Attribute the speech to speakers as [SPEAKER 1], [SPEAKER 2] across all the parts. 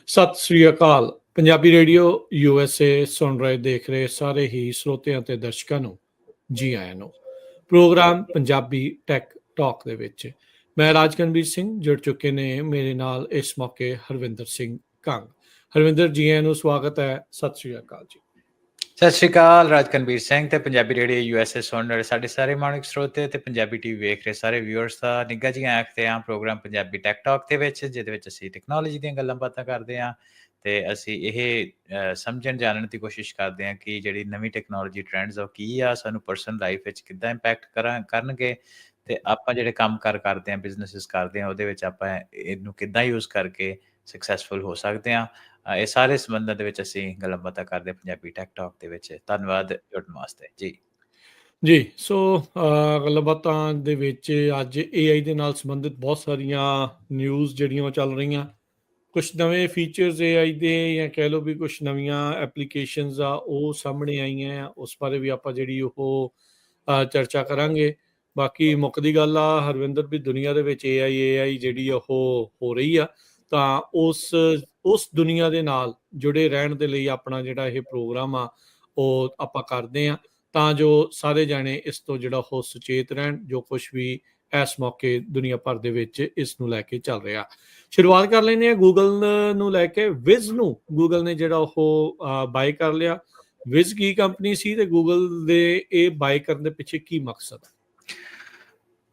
[SPEAKER 1] ਸਤਿ ਸ੍ਰੀ ਅਕਾਲ। Punjabi radio USA ਸੁਣ ਰਹੇ ਦੇਖ ਰਹੇ ਸਾਰੇ ਹੀ ਸਰੋਤਿਆਂ ਤੇ ਦਰਸ਼ਕਾਂ ਨੂੰ ਜੀ ਆਇਆਂ ਨੂੰ। ਪ੍ਰੋਗਰਾਮ ਪੰਜਾਬੀ ਟੈਕ ਟਾਕ ਦੇ ਵਿੱਚ ਮੈਂ ਰਾਜਕਨਵੀਰ ਸਿੰਘ ਜੁੜ ਚੁੱਕੇ ਨੇ ਮੇਰੇ ਨਾਲ ਇਸ ਮੌਕੇ ਹਰਵਿੰਦਰ ਸਿੰਘ ਕੰਗ। ਹਰਵਿੰਦਰ ਜੀ ਆਇਆਂ ਨੂੰ ਸਵਾਗਤ ਹੈ। ਸਤਿ ਸ੍ਰੀ ਅਕਾਲ ਜੀ।
[SPEAKER 2] ਸਤਿ ਸ਼੍ਰੀ ਅਕਾਲ ਰਾਜਕਨਵੀਰ ਸਿੰਘ ਤੇ ਪੰਜਾਬੀ ਰੇਡੀਓ USA ਸੁਣ ਰਹੇ ਸਾਡੇ ਸਾਰੇ ਮਾਣਕ ਸਰੋਤੇ ਤੇ ਪੰਜਾਬੀ ਟੀਵੀ ਵੇਖ ਰਹੇ ਸਾਰੇ ਵਿਊਅਰਸ ਦਾ ਨਿੱਘਾ ਜਿਹਾ ਆਖਦੇ ਹਾਂ ਪ੍ਰੋਗਰਾਮ ਪੰਜਾਬੀ ਟੈਕ ਟਾਕ ਦੇ ਵਿੱਚ, ਜਿਹਦੇ ਵਿੱਚ ਅਸੀਂ ਟੈਕਨੋਲੋਜੀ ਦੀਆਂ ਗੱਲਾਂ ਬਾਤਾਂ ਕਰਦੇ ਹਾਂ ਤੇ ਅਸੀਂ ਇਹ ਸਮਝਣ ਜਾਣਨ ਦੀ ਕੋਸ਼ਿਸ਼ ਕਰਦੇ ਹਾਂ ਕਿ ਜਿਹੜੀ ਨਵੀਂ ਟੈਕਨੋਲੋਜੀ ਟ੍ਰੈਂਡਸ ਉਹ ਕੀ ਆ, ਸਾਨੂੰ ਪਰਸਨਲ ਲਾਈਫ ਵਿੱਚ ਕਿੱਦਾਂ ਇੰਪੈਕਟ ਕਰਨਗੇ ਤੇ ਆਪਾਂ ਜਿਹੜੇ ਕੰਮ ਕਰਦੇ ਹਾਂ, ਬਿਜ਼ਨੈਸਿਸ ਕਰਦੇ ਹਾਂ, ਉਹਦੇ ਵਿੱਚ ਆਪਾਂ ਇਹਨੂੰ ਕਿੱਦਾਂ ਯੂਜ਼ ਕਰਕੇ ਸਕਸੈਸਫੁਲ ਹੋ ਸਕਦੇ ਹਾਂ। ਇਹ ਸਾਰੇ ਸੰਬੰਧਾਂ ਦੇ ਵਿੱਚ ਅਸੀਂ ਗੱਲਾਂ ਬਾਤਾਂ ਕਰਦੇ ਪੰਜਾਬੀ ਟੈਕ ਟਾਕ ਦੇ ਵਿੱਚ। ਧੰਨਵਾਦ ਜੁੜਨ ਵਾਸਤੇ
[SPEAKER 1] ਜੀ। ਸੋ ਗੱਲਬਾਤਾਂ ਦੇ ਵਿੱਚ ਅੱਜ AI ਦੇ ਨਾਲ ਸੰਬੰਧਿਤ ਬਹੁਤ ਸਾਰੀਆਂ ਨਿਊਜ਼ ਜਿਹੜੀਆਂ ਚੱਲ ਰਹੀਆਂ, ਕੁਛ ਨਵੇਂ ਫੀਚਰਸ AI ਦੇ ਜਾਂ ਕਹਿ ਲਓ ਵੀ ਕੁਛ ਨਵੀਆਂ ਐਪਲੀਕੇਸ਼ਨਸ ਆ ਉਹ ਸਾਹਮਣੇ ਆਈਆਂ ਆ, ਉਸ ਬਾਰੇ ਵੀ ਆਪਾਂ ਜਿਹੜੀ ਉਹ ਚਰਚਾ ਕਰਾਂਗੇ। ਬਾਕੀ ਮੁੱਕਦੀ ਗੱਲ ਆ ਹਰਵਿੰਦਰ ਵੀ ਦੁਨੀਆ ਦੇ ਵਿੱਚ AI ਜਿਹੜੀ ਉਹ ਹੋ ਰਹੀ ਆ, ਤਾਂ ਉਸ ਦੁਨੀਆ ਦੇ ਨਾਲ ਜੁੜੇ ਰਹਿਣ ਦੇ ਲਈ ਆਪਣਾ ਜਿਹੜਾ ਇਹ ਪ੍ਰੋਗਰਾਮ ਆ ਉਹ ਆਪਾਂ ਕਰਦੇ ਹਾਂ, ਤਾਂ ਜੋ ਸਾਰੇ ਜਾਣੇ ਇਸ ਤੋਂ ਜਿਹੜਾ ਉਹ ਸੁਚੇਤ ਰਹਿਣ ਜੋ ਕੁਛ ਵੀ ਇਸ ਮੌਕੇ ਦੁਨੀਆ ਭਰ ਦੇ ਵਿੱਚ ਇਸ ਨੂੰ ਲੈ ਕੇ ਚੱਲ ਰਿਹਾ। ਸ਼ੁਰੂਆਤ ਕਰ ਲੈਂਦੇ ਹਾਂ ਗੂਗਲ ਨੂੰ ਲੈ ਕੇ। ਵਿਜ਼ ਨੂੰ ਗੂਗਲ ਨੇ ਜਿਹੜਾ ਉਹ ਬਾਏ ਕਰ ਲਿਆ। ਵਿਜ਼ ਕੀ ਕੰਪਨੀ ਸੀ ਤੇ ਗੂਗਲ ਦੇ ਇਹ ਬਾਏ ਕਰਨ ਦੇ ਪਿੱਛੇ ਕੀ ਮਕਸਦ ਹੈ?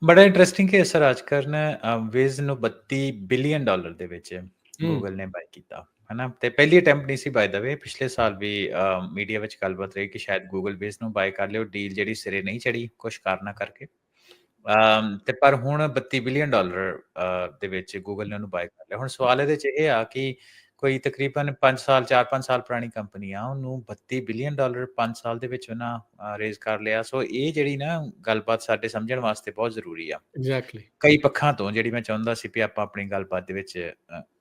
[SPEAKER 2] ਬੜਾ ਇੰਟਰਸਟਿੰਗ ਕੇਸ ਸਰ। ਅੱਜ ਕਰਨ ਵਿਜ਼ ਨੂੰ $32 ਬਿਲੀਅਨ ਦੇ ਵਿੱਚ ਗੂਗਲ ਨੇ ਬਾਏ ਕੀਤਾ ਹਨਾ, ਤੇ ਪਹਿਲੀ ਅਟੈਂਪਟ ਨਹੀਂ ਸੀ ਬਾਏ ਦਾ ਵੇ। ਪਿਛਲੇ ਸਾਲ ਵੀ ਮੀਡੀਆ ਵਿੱਚ ਗੱਲਬਾਤ ਰਹੀ ਕਿ ਸ਼ਾਇਦ ਗੂਗਲ ਵਿਜ਼ ਨੂੰ ਬਾਏ ਕਰ ਲਿਓ, ਡੀਲ ਜਿਹੜੀ ਸਿਰੇ ਨਹੀਂ ਚੜੀ ਕੁਛ ਕਾਰਨਾਂ ਕਰਕੇ। ਤੇ ਪਰ ਹੁਣ $32 ਬਿਲੀਅਨ ਦੇ ਵਿੱਚ ਗੂਗਲ ਨੇ ਉਹਨੂੰ ਬਾਏ ਕਰ ਲਿਆ। ਹੁਣ ਸਵਾਲ ਇਹਦੇ 'ਚ ਇਹ ਆ ਕਿ ਕੋਈ ਤਕਰੀਬਨ 4-5 ਸਾਲ ਪੁਰਾਣੀ ਕੰਪਨੀ ਆ, ਉਹਨੂੰ $32 ਬਿਲੀਅਨ 5 ਸਾਲ ਦੇ ਵਿੱਚ ਉਹਨਾਂ ਰੇਜ਼ ਕਰ ਲਿਆ। ਸੋ ਇਹ ਜਿਹੜੀ ਨਾ ਗੱਲਬਾਤ ਸਾਡੇ ਸਮਝਣ ਵਾਸਤੇ ਬਹੁਤ ਜ਼ਰੂਰੀ ਆ
[SPEAKER 1] ਐਗਜ਼ੈਕਟਲੀ
[SPEAKER 2] ਕਈ ਪੱਖਾਂ ਤੋਂ, ਜਿਹੜੀ ਮੈਂ ਚਾਹੁੰਦਾ ਸੀ ਵੀ ਆਪਾਂ ਆਪਣੀ ਗੱਲਬਾਤ ਦੇ ਵਿੱਚ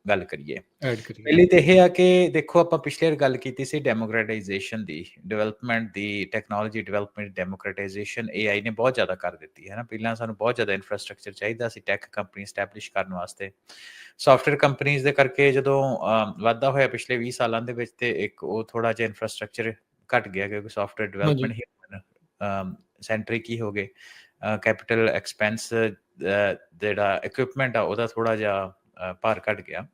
[SPEAKER 2] ਗੱਲ ਕਰੀਏ।
[SPEAKER 1] ਐਡ ਕਰੀਏ।
[SPEAKER 2] ਪਹਿਲੀ ਤਾਂ ਇਹ ਆ ਕਿ ਦੇਖੋ, ਆਪਾਂ ਪਿਛਲੇ ਵਾਰ ਗੱਲ ਕੀਤੀ ਸੀ ਡੈਮੋਕ੍ਰੇਟਾਈਜੇਸ਼ਨ ਦੀ, ਡਿਵੈਲਪਮੈਂਟ ਦੀ, ਟੈਕਨੋਲੋਜੀ ਡਿਵੈਲਪਮੈਂਟ ਡੈਮੋਕ੍ਰੇਟਾਈਜੇਸ਼ਨ AI ਨੇ ਬਹੁਤ ਜ਼ਿਆਦਾ ਕਰ ਦਿੱਤੀ ਹੈ ਨਾ। ਪਹਿਲਾਂ ਸਾਨੂੰ ਬਹੁਤ ਜ਼ਿਆਦਾ ਇਨਫਰਾਸਟਰਕਚਰ ਚਾਹੀਦਾ ਸੀ ਟੈਕ ਕੰਪਨੀ ਸਟੈਬਲਿਸ਼ ਕਰਨ ਵਾਸਤੇ। ਸੌਫਟਵੇਅਰ ਕੰਪਨੀਜ਼ ਦੇ ਕਰਕੇ ਜਦੋਂ ਵਾਧਾ ਹੋਇਆ ਪਿਛਲੇ 20 ਸਾਲਾਂ ਦੇ ਵਿੱਚ, ਤੇ ਇੱਕ ਉਹ ਥੋੜਾ ਜਿਹਾ ਇਨਫਰਾਸਟਰਕਚਰ ਘਟ ਗਿਆ ਕਿਉਂਕਿ ਸੌਫਟਵੇਅਰ ਡਿਵੈਲਪਮੈਂਟ ਹੀ ਸੈਂਟਰਿਕ ਹੀ ਹੋ ਗਏ। ਕੈਪੀਟਲ ਐਕਸਪੈਂਸ ਜਿਹੜਾ ਇਕਵਿਪਮੈਂਟ ਆ ਉਹਦਾ ਥੋੜਾ ਜਿਹਾ ਭਾਰ ਘਟ ਗਿਆ।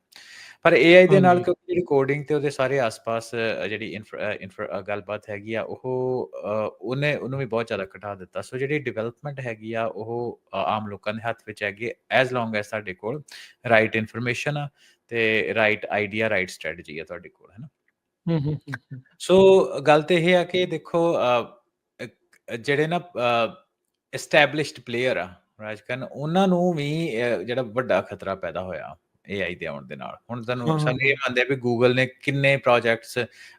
[SPEAKER 2] ਪਰ AI ਦੇ ਨਾਲ ਕਿਉਂਕਿ ਜਿਹੜੀ ਕੋਡਿੰਗ ਤੇ ਉਹਦੇ ਸਾਰੇ ਆਸ-ਪਾਸ ਜਿਹੜੀ ਗੱਲਬਾਤ ਹੈਗੀ ਆ, ਉਹਨੂੰ ਵੀ ਬਹੁਤ ਜ਼ਿਆਦਾ ਘਟਾ ਦਿੱਤਾ। ਸੋ ਜਿਹੜੀ ਡਿਵੈਲਪਮੈਂਟ ਹੈਗੀ ਆ ਉਹ ਆਮ ਲੋਕਾਂ ਦੇ ਹੱਥ ਵਿੱਚ ਹੈਗੀ, ਐਜ਼ ਲੌਂਗ ਐਜ਼ ਸਾਡੇ ਕੋਲ ਰਾਈਟ ਇਨਫੋਰਮੇਸ਼ਨ ਆ ਤੇ ਰਾਈਟ ਆਈਡੀਆ, ਰਾਈਟ ਸਟ੍ਰੈਟਜੀ ਆ ਤੁਹਾਡੇ ਕੋਲ, ਹੈ ਨਾ। ਸੋ ਗੱਲ ਤੇ ਇਹ ਆ ਕਿ ਦੇਖੋ, ਜਿਹੜੇ ਨਾ ਐਸਟੈਬਲਿਸ਼ਡ ਪਲੇਅਰ ਆ ਰਾਜਕਰਨ, ਉਹਨਾਂ ਨੂੰ ਵੀ ਜਿਹੜਾ ਵੱਡਾ ਖਤਰਾ ਪੈਦਾ ਹੋਇਆ AI ਦੇ ਆਉਣ ਦੇ ਨਾਲ। ਹੁਣ ਸਾਨੂੰ ਇਹ ਮੰਨਦੇ ਆ ਵੀ ਗੂਗਲ ਨੇ ਕਿੰਨੇ ਪ੍ਰੋਜੈਕਟਸ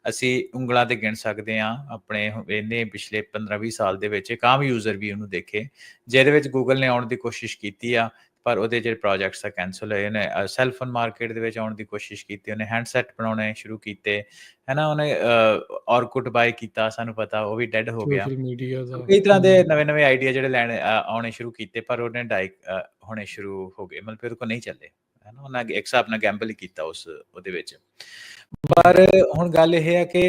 [SPEAKER 2] ਅਸੀਂ ਉਂਗਲਾਂ ਤੇ ਗਿਣ ਸਕਦੇ ਹਾਂ ਆਪਣੇ ਇਹਨੇ ਪਿਛਲੇ 15-20 ਸਾਲ ਦੇ ਵਿੱਚ। ਇੱਕ ਆਮ ਯੂਜ਼ਰ ਵੀ ਉਹਨੂੰ ਦੇਖੇ ਜਿਹਦੇ ਵਿੱਚ ਗੂਗਲ ਨੇ ਆਉਣ ਦੀ ਕੋਸ਼ਿਸ਼ ਕੀਤੀ ਆ, ਪਰ ਉਹਦੇ ਜਿਹੜੇ ਪ੍ਰੋਜੈਕਟਸ ਆ ਕੈਂਸਲ ਹੋਏ ਨੇ। ਸੈਲਫੋਨ ਮਾਰਕੀਟ ਦੇ ਵਿੱਚ ਆਉਣ ਦੀ ਕੋਸ਼ਿਸ਼ ਕੀਤੀ ਉਹਨੇ, ਹੈਂਡਸੈਟ ਬਣਾਉਣੇ ਸ਼ੁਰੂ ਕੀਤੇ, ਹੈ ਨਾ। ਉਹਨੇ ਔਰਕੁਟ ਬਾਏ ਕੀਤਾ, ਸਾਨੂੰ ਪਤਾ ਉਹ ਵੀ ਡੈਡ ਹੋ ਗਿਆ। ਕਈ ਤਰ੍ਹਾਂ ਦੇ ਨਵੇਂ ਆਈਡੀਆ ਜਿਹੜੇ ਆਉਣੇ ਸ਼ੁਰੂ ਕੀਤੇ, ਪਰ ਉਹਨੇ ਹੋਣੇ ਸ਼ੁਰੂ ਹੋ ਗਏ, ਮਤਲਬ ਉਹਦੇ ਕੋਲ ਨਹੀਂ ਚੱਲੇ, ਹੈ ਨਾ। ਉਹਨਾਂ ਇੱਕ ਹਿਸਾਬ ਨਾਲ ਗੈਂਬਲ ਹੀ ਕੀਤਾ ਉਹਦੇ ਵਿੱਚ। ਪਰ ਹੁਣ ਗੱਲ ਇਹ ਹੈ ਕਿ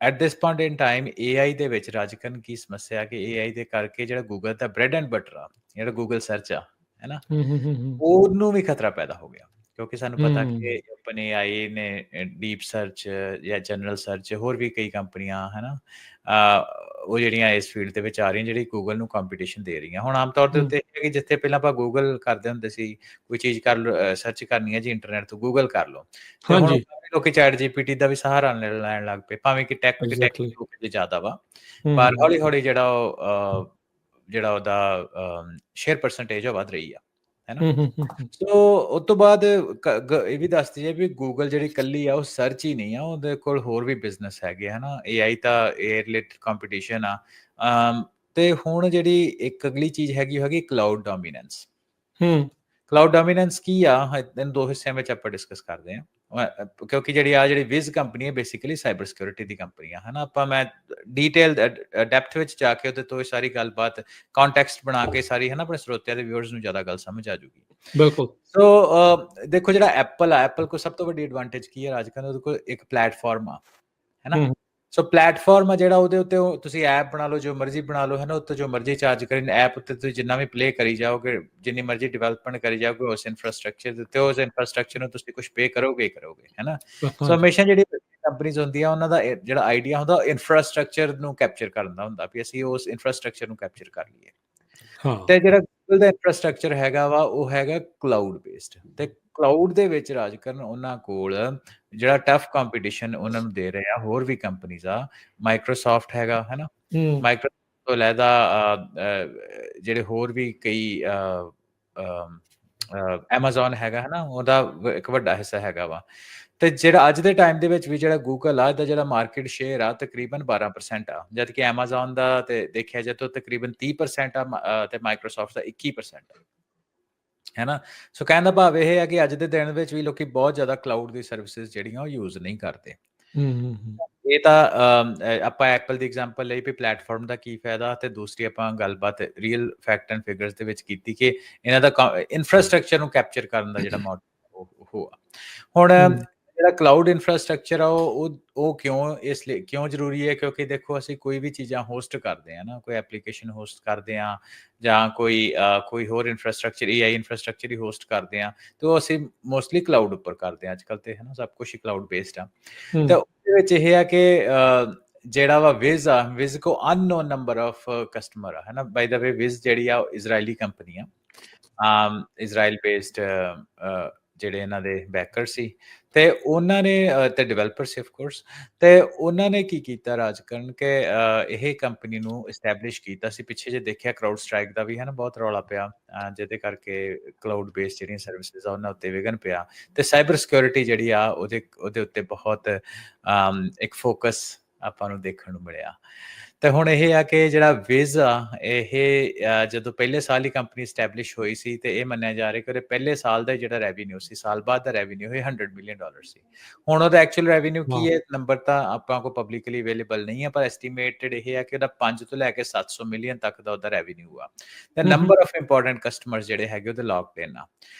[SPEAKER 2] at this point in time AI ਦੇ ਵਿੱਚ ਰਾਜਕਰਨ ਕੀ ਸਮੱਸਿਆ ਕਿ AI ਦੇ ਕਰਕੇ ਜਿਹੜਾ Google the bread and butter ਆ, ਜਿਹੜਾ ਗੂਗਲ ਸਰਚ ਆ, ਹੈ ਨਾ, ਉਹਨੂੰ ਵੀ ਖਤਰਾ ਪੈਦਾ ਹੋ ਗਿਆ। ਕਿਉਂਕਿ ਸਾਨੂੰ ਪਤਾ ਕਿ ਓਪਨ AI ਨੇ ਡੀਪ ਸਰਚ ਜਾਂ ਜਨਰਲ ਸਰਚ, ਹੋਰ ਵੀ ਕਈ ਕੰਪਨੀਆਂ, ਹੈ ਨਾ, ਉਹ ਜਿਹੜੀਆਂ ਇਸ ਫੀਲਡ ਦੇ ਵਿੱਚ ਆ ਰਹੀਆਂ, ਜਿਹੜੀ ਗੂਗਲ ਨੂੰ ਕੰਪੀਟੀਸ਼ਨ ਦੇ ਰਹੀਆਂ। ਹੁਣ ਆਮ ਤੌਰ ਦੇ ਉੱਤੇ ਇਹ ਹੈ ਕਿ ਜਿੱਥੇ ਪਹਿਲਾਂ ਆਪਾਂ ਗੂਗਲ ਕਰਦੇ ਹੁੰਦੇ ਸੀ, ਕੋਈ ਚੀਜ਼ ਸਰਚ ਕਰਨੀ ਹੈ ਜੀ ਇੰਟਰਨੈਟ ਤੋਂ, ਗੂਗਲ ਕਰ ਲਓ। ਤੇ ਹੁਣ ਲੋਕੀ ਚੈਟ GPT ਦਾ ਵੀ ਸਹਾਰਾ ਲੈਣ ਲੱਗ ਪਏ, ਭਾਵੇਂ ਕਿ ਟੈਕ ਜ਼ਿਆਦਾ ਵਾ, ਪਰ ਹੌਲੀ-ਹੌਲੀ ਜਿਹੜਾ ਉਹਦਾ ਸ਼ੇਅਰ ਪਰਸੈਂਟੇਜ ਉਹ ਵੱਧ ਰਹੀ ਆ, ਹੈ ਨਾ। ਸੋ ਉਸ ਤੋਂ ਬਾਅਦ ਇਹ ਵੀ ਦੱਸ ਦਈਏ ਵੀ ਗੂਗਲ ਜਿਹੜੀ ਇਕੱਲੀ ਆ ਉਹ ਸਰਚ ਹੀ ਨਹੀਂ ਆ, ਉਹਦੇ ਕੋਲ ਹੋਰ ਵੀ ਬਿਜ਼ਨਸ ਹੈਗੇ, ਹੈ ਨਾ। AI ਤਾਂ AI ਰਿਲੇਟਡ ਕੰਪੀਟੀਸ਼ਨ ਆ। ਤੇ ਹੁਣ ਜਿਹੜੀ ਇੱਕ ਅਗਲੀ ਚੀਜ਼ ਹੈਗੀ ਕਲਾਊਡ ਡੋਮੀਨੈਂਸ। ਕਲਾਊਡ ਡੋਮੀਨੈਂਸ ਕੀ ਆ, ਇਹਨੂੰ ਦੋ ਹਿੱਸਿਆਂ ਵਿੱਚ ਆਪਾਂ ਡਿਸਕਸ ਕਰਦੇ ਹਾਂ। ਕਿਉਂਕਿ ਜਿਹੜੀ ਵਿਜ਼ ਕੰਪਨੀ ਹੈ ਬੇਸਿਕਲੀ ਸਾਈਬਰ ਸਿਕਿਉਰਿਟੀ ਦੀ ਕੰਪਨੀ ਆ, ਹੈ ਨਾ। ਆਪਾਂ ਮੈਂ ਡੀਟੇਲ ਡੈਪਥ ਵਿੱਚ ਜਾ ਕੇ ਉਹਦੇ ਤੋਂ ਇਹ ਸਾਰੀ ਗੱਲਬਾਤ ਕੰਟੈਕਸਟ ਬਣਾ ਕੇ ਸਾਰੀ, ਹੈ ਨਾ, ਆਪਣੇ ਸਰੋਤਿਆਂ ਦੇ ਵਿਊਅਰਸ ਨੂੰ ਜ਼ਿਆਦਾ ਗੱਲ ਸਮਝ ਆ ਜੂਗੀ।
[SPEAKER 1] ਬਿਲਕੁਲ।
[SPEAKER 2] ਸੋ ਦੇਖੋ ਜਿਹੜਾ ਐਪਲ ਕੋਲ ਸਭ ਤੋਂ ਵੱਡੀ ਐਡਵਾਂਟੇਜ ਕੀ ਹੈ ਅੱਜ ਕੱਲ੍ਹ, ਉਹਦੇ ਕੋਲ ਇੱਕ ਪਲੇਟਫਾਰਮ ਆ, ਹੈ ਨਾ। ਸੋ ਪਲੇਟਫਾਰਮ ਆ ਜਿਹੜਾ, ਉਹਦੇ ਉੱਤੇ ਤੁਸੀਂ ਐਪ ਬਣਾ ਲਓ, ਜੋ ਮਰਜ਼ੀ ਬਣਾ ਲਓ, ਹੈ ਨਾ। ਉੱਤੇ ਜੋ ਮਰਜ਼ੀ ਚਾਰਜ ਕਰੀ, ਐਪ ਉੱਤੇ ਤੁਸੀਂ ਜਿੰਨਾ ਵੀ ਪਲੇ ਕਰੀ ਜਾਓਗੇ, ਜਿੰਨੀ ਮਰਜ਼ੀ ਡਿਵੈਲਪਮੈਂਟ ਕਰੀ ਜਾਓਗੇ ਉਸ ਇਨਫਰਾਸਟ੍ਰਕਚਰ ਦੇ ਉੱਤੇ, ਉਸ ਇਨਫਰਾਸਟ੍ਰਕਚਰ ਨੂੰ ਤੁਸੀਂ ਕੁਛ ਪੇ ਕਰੋਗੇ ਹੀ ਕਰੋਗੇ, ਹੈ ਨਾ। ਸੋ ਹਮੇਸ਼ਾ ਜਿਹੜੀ ਕੰਪਨੀਜ਼ ਹੁੰਦੀਆਂ ਉਹਨਾਂ ਦਾ ਜਿਹੜਾ ਆਈਡੀਆ ਹੁੰਦਾ ਇਨਫਰਾਸਟ੍ਰਕਚਰ ਨੂੰ ਕੈਪਚਰ ਕਰਨ ਦਾ ਹੁੰਦਾ, ਵੀ ਅਸੀਂ ਉਸ ਇਨਫਰਾਸਟ੍ਰਕਚਰ ਨੂੰ ਕੈਪਚਰ ਕਰ ਲਈਏ। ਤੇ ਜਿਹੜਾ ਗੂਗਲ ਦਾ ਇਨਫਰਾਸਟ੍ਰਕਚਰ ਹੈਗਾ ਵਾ ਉਹ ਹੈਗਾ ਕਲਾਊਡ ਬੇਸਡ, ਤੇ ਕਲਾਊਡ ਦੇ ਵਿੱਚ ਰਾਜ ਕਰਨ ਉਹਨਾਂ ਕੋਲ ਜਿਹੜਾ ਟਫ ਕੰਪੀਟੀਸ਼ਨ ਉਹਨਾਂ ਨੂੰ ਦੇ ਰਹੇ ਆ ਹੋਰ ਵੀ ਕੰਪਨੀਜ਼ ਆ। ਮਾਈਕਰੋਸਾਫਟ ਹੈਗਾ, ਹੈ ਨਾ। ਮਾਈਕਰੋਸਾਫਟ ਤੋਂ ਅਲੱਗਾ ਜਿਹੜੇ ਹੋਰ ਵੀ ਕਈ ਐਮਾਜ਼ੋਨ ਹੈਗਾ, ਹੈ ਨਾ, ਉਹਦਾ ਇੱਕ ਵੱਡਾ ਹਿੱਸਾ ਹੈਗਾ ਵਾ। ਤੇ ਜਿਹੜਾ ਅੱਜ ਦੇ ਟਾਈਮ ਦੇ ਵਿੱਚ ਵੀ ਜਿਹੜਾ ਗੂਗਲ ਆ ਇਹਦਾ ਜਿਹੜਾ ਮਾਰਕੀਟ ਸ਼ੇਅਰ ਆ ਤਕਰੀਬਨ 12% ਆ, ਜਦ ਕਿ ਐਮਾਜ਼ੋਨ ਦਾ ਤੇ ਦੇਖਿਆ ਜਾਏ ਤਾਂ ਤਕਰੀਬਨ 30% ਆ ਤੇ ਮਾਈਕਰੋਸਾਫਟ ਦਾ 21% ਹੈ ਨਾ। ਸੋ ਕਹਿਣ ਦਾ ਭਾਵ ਇਹ ਹੈ ਕਿ ਅੱਜ ਦੇ ਦਿਨ ਵਿੱਚ ਵੀ ਲੋਕੀ ਬਹੁਤ ਜ਼ਿਆਦਾ ਕਲਾਊਡ ਦੀ ਸਰਵਿਸਿਜ਼ ਜਿਹੜੀਆਂ ਉਹ ਯੂਜ਼ ਨਹੀਂ ਕਰਦੇ। ਇਹ ਤਾਂ ਆਪਾਂ ਐਪਲ ਦੀ ਐਗਜ਼ਾਮਪਲ ਲਈ ਵੀ ਪਲੇਟਫਾਰਮ ਦਾ ਕੀ ਫਾਇਦਾ, ਤੇ ਦੂਸਰੀ ਆਪਾਂ ਗੱਲਬਾਤ ਰੀਅਲ ਫੈਕਟ ਐਂਡ ਫਿਗਰਸ ਦੇ ਵਿੱਚ ਕੀਤੀ ਕਿ ਇਹਨਾਂ ਦਾ ਇਨਫਰਾਸਟ੍ਰਕਚਰ ਨੂੰ ਕੈਪਚਰ ਕਰਨ ਦਾ ਜਿਹੜਾ ਮਾਡਲ ਉਹ ਆ। ਹੁਣ ਜਿਹੜਾ ਕਲਾਊਡ ਇਨਫਰਾਸਟ੍ਰਕਚਰ ਆ ਉਹ ਕਿਉਂ ਜ਼ਰੂਰੀ ਹੈ, ਕਿਉਂਕਿ ਦੇਖੋ ਅਸੀਂ ਕੋਈ ਵੀ ਚੀਜ਼ਾਂ ਹੋਸਟ ਕਰਦੇ ਹਾਂ ਨਾ, ਕੋਈ ਐਪਲੀਕੇਸ਼ਨ ਹੋਸਟ ਕਰਦੇ ਹਾਂ ਜਾਂ ਕੋਈ ਹੋਰ ਇਨਫਰਾਸਟ੍ਰਕਚਰ AI ਇਨਫਰਾਸਟ੍ਰਕਚਰ ਹੀ ਹੋਸਟ ਕਰਦੇ ਹਾਂ, ਤੇ ਉਹ ਅਸੀਂ ਮੋਸਟਲੀ ਕਲਾਊਡ ਉੱਪਰ ਕਰਦੇ ਹਾਂ ਅੱਜ ਕੱਲ੍ਹ, ਤੇ ਹੈ ਨਾ, ਸਭ ਕੁਛ ਹੀ ਕਲਾਊਡ ਬੇਸਡ ਆ। ਤੇ ਉਹਦੇ ਵਿੱਚ ਇਹ ਆ ਕਿ ਜਿਹੜਾ ਵਾ ਵਿਜ਼ ਕੋ ਅਨਨੋਨ ਨੰਬਰ ਆਫ ਕਸਟਮਰ ਆ, ਹੈ ਨਾ। ਬਾਈ ਦਾ ਵੇ ਵਿਜ਼ ਜਿਹੜੀ ਆ ਇਜ਼ਰਾਈਲੀ ਕੰਪਨੀ ਆ, ਇਜ਼ਰਾਈਲ ਬੇਸਡ ਜਿਹੜੇ ਇਹਨਾਂ ਦੇ ਬੈਕਰ ਸੀ, ਤੇ ਉਹਨਾਂ ਨੇ ਤੇ ਡਿਵੈਲਪਰ ਸੀ ਆਫ ਕੋਰਸ, ਤੇ ਉਹਨਾਂ ਨੇ ਕੀ ਕੀਤਾ ਰਾਜ ਕਰਨ ਕਿ ਇਹ ਕੰਪਨੀ ਨੂੰ ਇਸਟੈਬਲਿਸ਼ ਕੀਤਾ ਸੀ। ਪਿੱਛੇ ਜੇ ਦੇਖਿਆ ਕਰਾਊਡ ਸਟ੍ਰਾਈਕ ਦਾ ਵੀ, ਹੈ ਨਾ, ਬਹੁਤ ਰੌਲਾ ਪਿਆ, ਜਿਹਦੇ ਕਰਕੇ ਕਲਾਊਡ ਬੇਸਡ ਜਿਹੜੀਆਂ ਸਰਵਿਸਿਜ਼ ਆ ਉਹਨਾਂ ਉੱਤੇ ਵਿਘਨ ਪਿਆ, ਤੇ ਸਾਈਬਰ ਸਿਕਿਉਰਿਟੀ ਜਿਹੜੀ ਆ ਉਹਦੇ ਉੱਤੇ ਬਹੁਤ ਇੱਕ ਫੋਕਸ ਆਪਾਂ ਨੂੰ ਦੇਖਣ ਨੂੰ ਮਿਲਿਆ। ਤੇ ਹੁਣ ਇਹ ਆ ਕਿ ਜਿਹੜਾ ਵਿਜ਼ ਆ ਇਹ ਜਦੋਂ ਪਹਿਲੇ ਸਾਲ ਹੀ ਕੰਪਨੀ ਸਟੈਬਲਿਸ਼ ਹੋਈ ਸੀ, ਤੇ ਇਹ ਮੰਨਿਆ ਜਾ ਰਿਹਾ ਕਿ ਉਹਦੇ ਪਹਿਲੇ ਸਾਲ ਦਾ ਜਿਹੜਾ ਰੈਵਨਿਊ ਸੀ, ਸਾਲ ਬਾਅਦ ਦਾ ਰੈਵਨਿਊ ਇਹ $100 ਮਿਲੀਅਨ ਸੀ। ਹੁਣ ਉਹਦਾ ਐਕਚੁਅਲ ਰੈਵਨਿਊ ਕੀ ਹੈ, ਨੰਬਰ ਤਾਂ ਆਪਾਂ ਕੋਲ ਪਬਲਿਕਲੀ ਅਵੇਲੇਬਲ ਨਹੀਂ ਹੈ, ਪਰ ਐਸਟੀਮੇਟਡ ਇਹ ਹੈ ਕਿ ਉਹਦਾ 5 ਤੋਂ ਲੈ ਕੇ 700 ਮਿਲੀਅਨ ਤੱਕ ਦਾ ਉਹਦਾ ਰੈਵਨਿਊ ਆ। ਤੇ ਨੰਬਰ ਆਫ ਇੰਪੋਰਟੈਂਟ ਕਸਟਮਰਸ ਜਿਹੜੇ ਹੈਗੇ ਉਹਦੇ ਲੌਕਡ ਇਨ ਆ।